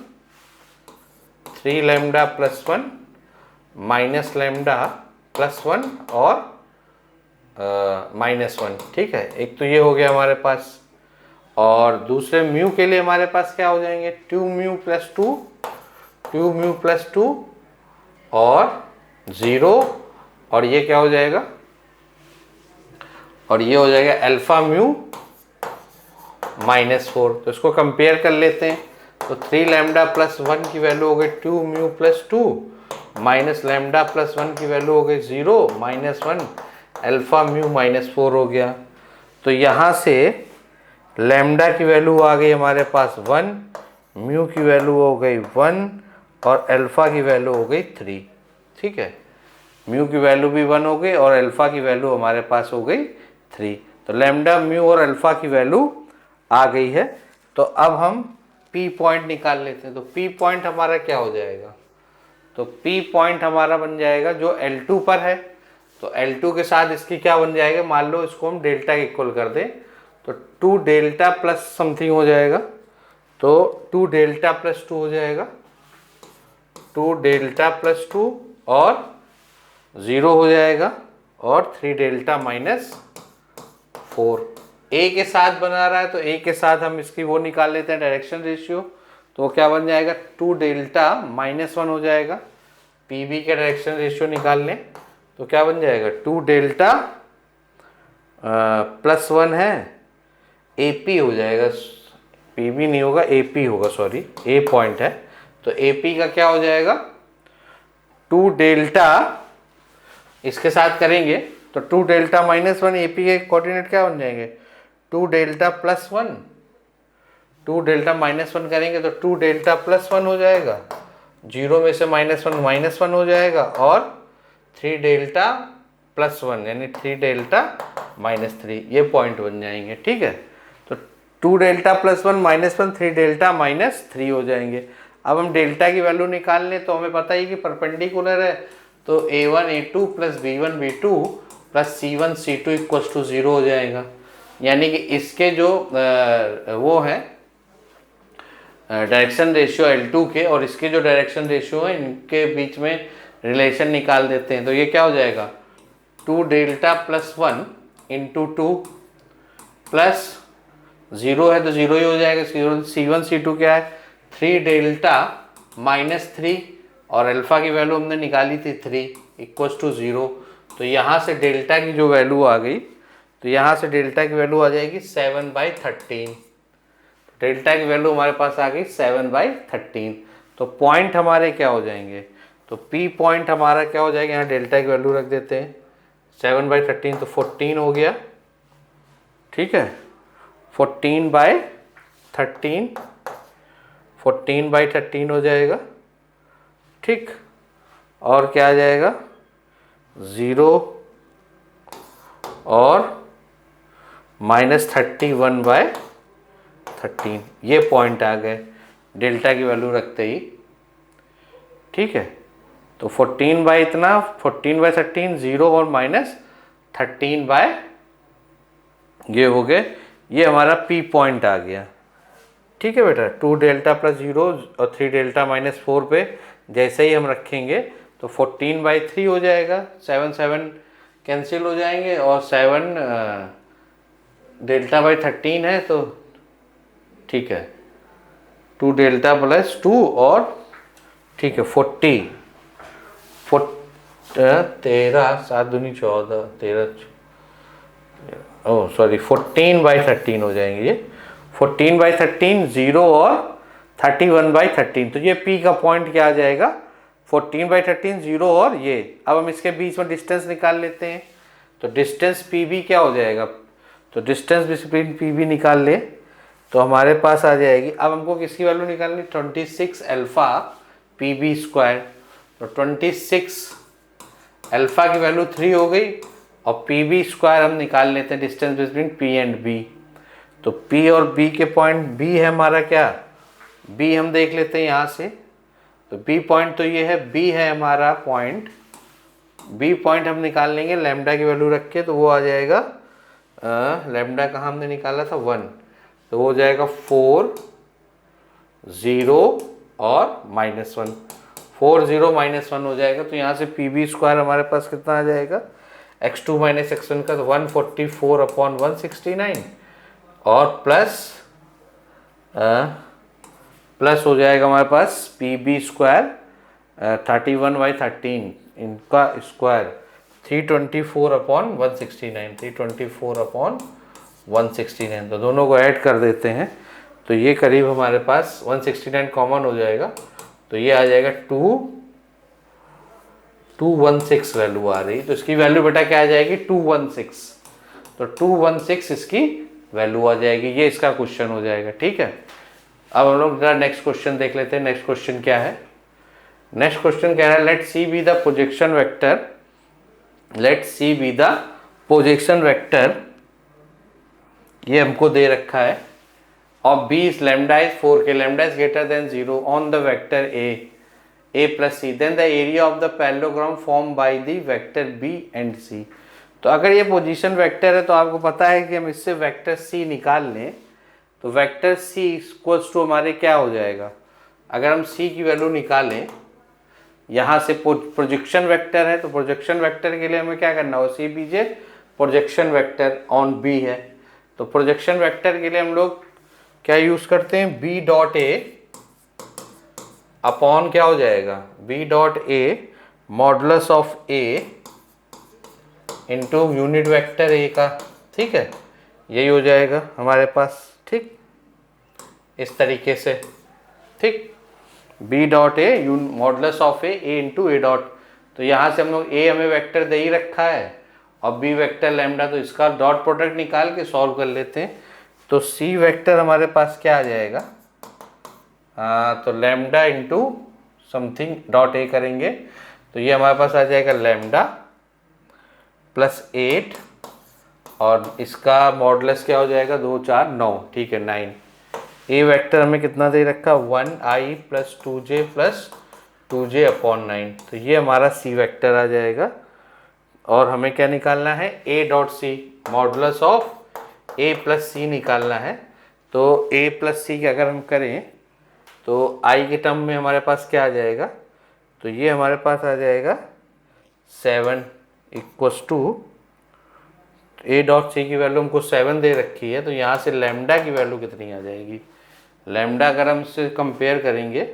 3 lambda plus 1 minus lambda plus 1 और माइनस 1, ठीक है। एक तो ये हो गया हमारे पास, और दूसरे म्यू के लिए हमारे पास क्या हो जाएंगे 2 म्यू प्लस 2, 2 म्यू प्लस 2 और 0 और ये क्या हो जाएगा, और ये हो जाएगा अल्फा म्यू -4। तो इसको कंपेयर कर लेते हैं। तो 3 लैम्डा प्लस 1 की वैल्यू हो गई 2 mu plus 2 minus lambda plus 1 की वैल्यू हो गई 0 -1 अल्फा म्यू -4 हो गया। तो यहाँ से लैम्डा की वैल्यू आ गई हमारे पास 1, म्यू की वैल्यू हो गई 1 और अल्फा की वैल्यू हो गई 3। ठीक है, म्यू की वैल्यू भी 1 हो गई और अल्फा की वैल्यू हमारे पास हो गई 3। तो लैम्डा, म्यू और अल्फा की वैल्यू आ गई है। तो अब हम पी पॉइंट निकाल लेते हैं। तो पी पॉइंट हमारा क्या हो जाएगा, तो पी पॉइंट हमारा बन जाएगा जो L2 पर है। तो L2 के साथ इसकी क्या बन जाएगा, मान लो इसको हम डेल्टा इक्वल कर दें तो 2 डेल्टा प्लस समथिंग हो जाएगा। तो 2 डेल्टा प्लस 2 हो जाएगा, 2 डेल्टा प्लस 2 और 0 हो जाएगा और 3 डेल्टा -4। ए के साथ बना रहा है तो ए के साथ हम इसकी वो निकाल लेते हैं डायरेक्शन रेशियो। तो वो क्या बन जाएगा, 2 डेल्टा -1 हो जाएगा। पी बी के डायरेक्शन रेशियो निकाल लें तो क्या बन जाएगा, 2 डेल्टा +1 है, ए पी हो जाएगा, पी बी नहीं होगा ए पी होगा, सॉरी ए पॉइंट है। तो ए पी का क्या हो जाएगा, 2 डेल्टा, इसके साथ करेंगे तो 2 डेल्टा -1 ए पी के कोऑर्डिनेट क्या बन जाएंगे, 2 डेल्टा +1, 2 डेल्टा -1 करेंगे तो 2 डेल्टा +1 हो जाएगा, 0 में से -1 हो जाएगा और 3 डेल्टा +1 यानी 3 डेल्टा -3, ये पॉइंट बन जाएंगे। ठीक है, तो 2 डेल्टा +1 -1 3 डेल्टा -3 हो जाएंगे। अब हम डेल्टा की वैल्यू निकाल लें तो हमें पता ही कि परपेंडिकुलर है, तो a1 a2 plus b1 b2 plus c1 c2 equals to 0 हो जाएगा। यानी कि इसके जो वो है डायरेक्शन रेशियो L2 के और इसके जो डायरेक्शन रेशियो है इनके बीच में रिलेशन निकाल देते हैं। तो ये क्या हो जाएगा, 2 डेल्टा +1 इंटू 2 प्लस 0 है तो 0 ही हो जाएगा, c1 c2 क्या है 3 डेल्टा -3 और अल्फा की वैल्यू हमने निकाली थी 3 इक्वल्स टू 0। तो यहाँ से डेल्टा की जो वैल्यू आ गई, तो यहाँ से डेल्टा की वैल्यू आ जाएगी 7/13। डेल्टा की वैल्यू हमारे पास आ गई 7/13। तो पॉइंट हमारे क्या हो जाएंगे, तो पी पॉइंट हमारा क्या हो जाएगा, यहाँ डेल्टा की वैल्यू रख देते हैं 7/13 तो 14 हो गया। ठीक है, 14/13 14/13 हो जाएगा। ठीक, और क्या आ जाएगा 0 और -31/13, ये पॉइंट आ गए डेल्टा की वैल्यू रखते ही। ठीक है, तो 14 इतना 14/13 0 और -13 ये हो गए, ये हमारा पी पॉइंट आ गया। ठीक है बेटा, 2 डेल्टा + 0 और 3 डेल्टा -4 पे जैसे ही हम रखेंगे तो 14/3 हो जाएगा, 7 7 कैंसिल हो जाएंगे और 7 डेल्टा/13 है तो ठीक है 2 डेल्टा + 2 और ठीक है 13 7 दूनी 14 13 सॉरी 14/13 हो जाएंगे ये 14/13 0 और 31/13। तो ये P का पॉइंट क्या आ जाएगा 14/13 0 और ये। अब हम इसके बीच में डिस्टेंस निकाल लेते हैं। तो डिस्टेंस PB क्या हो जाएगा, तो डिस्टेंस बिटवीन PB निकाल ले तो हमारे पास आ जाएगी। अब हमको किसकी वैल्यू निकालनी, 26 अल्फा PB²। तो 26 अल्फा की वैल्यू 3 हो गई और PB² हम निकाल लेते हैं distance between P and B। तो P और B के पॉइंट B है हमारा क्या, B हम देख लेते हैं यहाँ से। तो B पॉइंट तो ये है, B है हमारा पॉइंट, B पॉइंट हम निकाल लेंगे लैम्डा की वैल्यू रख के। तो वो आ जाएगा लैम्डा कहाँ हमने निकाला था 1, तो वो हो जाएगा 4 0 और -1, 4 0 -1 हो जाएगा। तो यहाँ से PB² हमारे पास कितना आ जाएगा, x2 - x1 का 144/169 और प्लस हो जाएगा हमारे पास PB² 31/13 इनका स्क्वायर 324/169, 324/169, तो दोनों को ऐड कर देते हैं तो ये करीब हमारे पास 169 कॉमन हो जाएगा, तो ये आ जाएगा 216 वैल्यू आ रही, तो इसकी वैल्यू बेटा क्या आ जाएगी 216, तो 216 इसकी वैल्यू आ जाएगी। ये इसका क्वेश्चन हो जाएगा। ठीक है, अब हम लोग नेक्स्ट क्वेश्चन देख लेते हैं। नेक्स्ट क्वेश्चन क्या है? नेक्स्ट क्वेश्चन कह रहा है let c be the projection vector, let c be the projection vector, ये हमको दे रखा है, of b is lambda is 4 के, lambda is greater than 0 on the vector a plus c, then the area of the parallelogram formed by the vector b and c। तो अगर ये पोजीशन वेक्टर है तो आपको पता है कि हम इससे वेक्टर c निकाल लें तो वेक्टर c इक्वल्स टू हमारे क्या हो जाएगा? अगर हम c की वैल्यू निकालें, यहाँ से प्रोजेक्शन वेक्टर है तो प्रोजेक्शन वेक्टर के लिए हमें क्या करना हो? सी बीजे प्रोजेक्शन वेक्टर ऑन b है, तो प्रोजेक्शन वेक्टर के लिए हम लोग क्या यूज करते हैं? b डॉट ए अपॉन क्या हो जाएगा? b dot A modulus of a into unit vector a का। ठीक है, यही हो जाएगा हमारे पास। ठीक, इस तरीके से। ठीक, b dot A modulus of a into a dot, तो यहाँ से हम लोग a हमें वेक्टर दे ही रखा है और b वेक्टर लैम्डा, तो इसका डॉट प्रोडक्ट निकाल के सॉल्व कर लेते हैं। तो c वेक्टर हमारे पास क्या आ जाएगा? तो lambda into something dot A करेंगे तो ये हमारे पास आ जाएगा लैम्डा प्लस 8 और इसका मॉडुलस क्या हो जाएगा? 2 4 9। ठीक है, 9। ए वेक्टर हमें कितना दे रखा? 1i plus 2j plus 2j upon 9, तो ये हमारा सी वेक्टर आ जाएगा। और हमें क्या निकालना है? a dot C, modulus of a plus C निकालना है। तो a प्लस सी की अगर हम करें तो i के टर्म में हमारे पास क्या आ जाएगा? तो ये हमारे पास आ जाएगा 7 equals to a dot c की वैल्यू हमको 7 दे रखी है, तो यहाँ से लैम्डा की वैल्यू कितनी आ जाएगी? लैम्डा अगर हम इससे कंपेयर करेंगे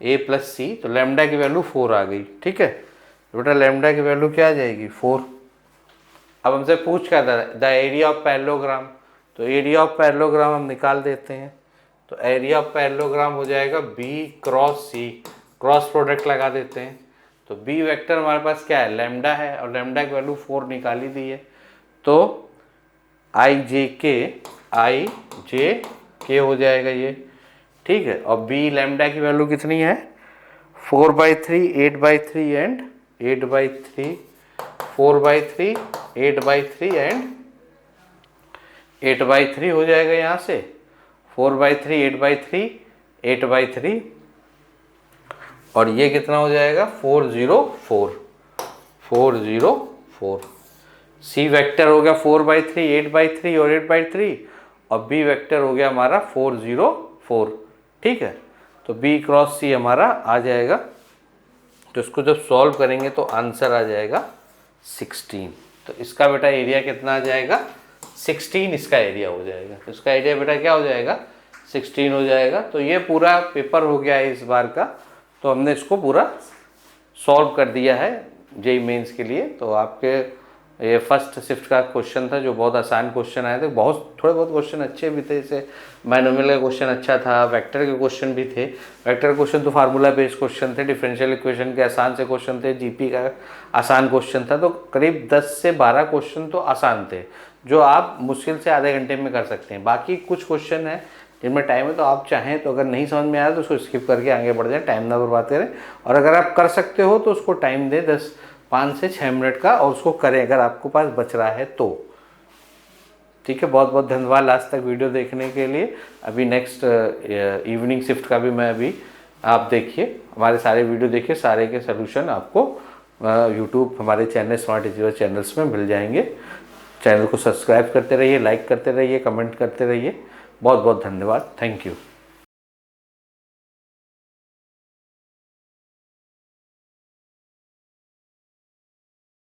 a प्लस सी तो लैम्डा की वैल्यू 4 आ गई। ठीक है, तो बेटा लैम्डा की वैल्यू क्या आ जाएगी? 4। अब हमसे पूछ क्या था? द एरिया ऑफ पैरेललोग्राम, तो एरिया ऑफ पैरेललोग्राम हम निकाल देते हैं। तो एरिया ऑफ पैरेललोग्राम हो जाएगा b cross c, cross product लगा देते हैं। तो b वेक्टर हमारे पास क्या है? लैम्डा है और लैम्डा की वैल्यू 4 निकाली दी है, तो i j k हो जाएगा ये। ठीक है, और b लैम्डा की वैल्यू कितनी है? 4/3, 8/3 एंड 8/3, 4/3, 8/3 एंड 8/3 हो जाएगा यहाँ से। 4/3, 8/3, 8/3 और ये कितना हो जाएगा? 404, 404। सी वेक्टर हो गया 4/3, 8/3 और 8/3 और बी वेक्टर हो गया हमारा 404। ठीक है, तो बी क्रॉस सी हमारा आ जाएगा, तो इसको जब सॉल्व करेंगे तो आंसर आ जाएगा 16। तो इसका बेटा एरिया कितना आ जाएगा? 16 इसका एरिया हो जाएगा। तो इसका एरिया बेटा क्या हो जाएगा? 16 हो जाएगा। तो ये पूरा पेपर हो गया है इस बार का, तो हमने इसको पूरा सॉल्व कर दिया है जेई मेंस के लिए। तो आपके ये फर्स्ट शिफ्ट का क्वेश्चन था जो बहुत आसान क्वेश्चन आए थे, बहुत थोड़े बहुत क्वेश्चन अच्छे भी थे, जैसे बायनोमियल का क्वेश्चन अच्छा था, वेक्टर के क्वेश्चन भी थे। वेक्टर क्वेश्चन तो फार्मूला बेस्ड क्वेश्चन थे, डिफरेंशियल इक्वेशन के आसान से क्वेश्चन थे, जीपी का आसान क्वेश्चन था। तो करीब 10 से 12 क्वेश्चन तो आसान थे जो आप मुश्किल से आधे घंटे में कर सकते हैं। बाकी कुछ क्वेश्चन है जिनमें टाइम है, तो आप चाहें तो अगर नहीं समझ में आया तो उसको स्किप करके आगे बढ़ जाए, टाइम ना बर्बाद करें। और अगर आप कर सकते हो तो उसको टाइम दें 5 से 6 मिनट का, और उसको करें अगर आपको पास बच रहा है तो। ठीक है, बहुत बहुत धन्यवाद लास्ट तक वीडियो देखने के लिए। अभी नेक्स्ट इवनिंग शिफ्ट का भी मैं अभी आप देखिए, हमारे सारे वीडियो देखिए, सारे के सोल्यूशन आपको यूट्यूब हमारे चैनल स्मार्ट एजुकेशन चैनल्स में मिल जाएंगे। चैनल को सब्सक्राइब करते रहिए, लाइक करते रहिए, कमेंट करते रहिए। बहुत बहुत धन्यवाद, थैंक यू।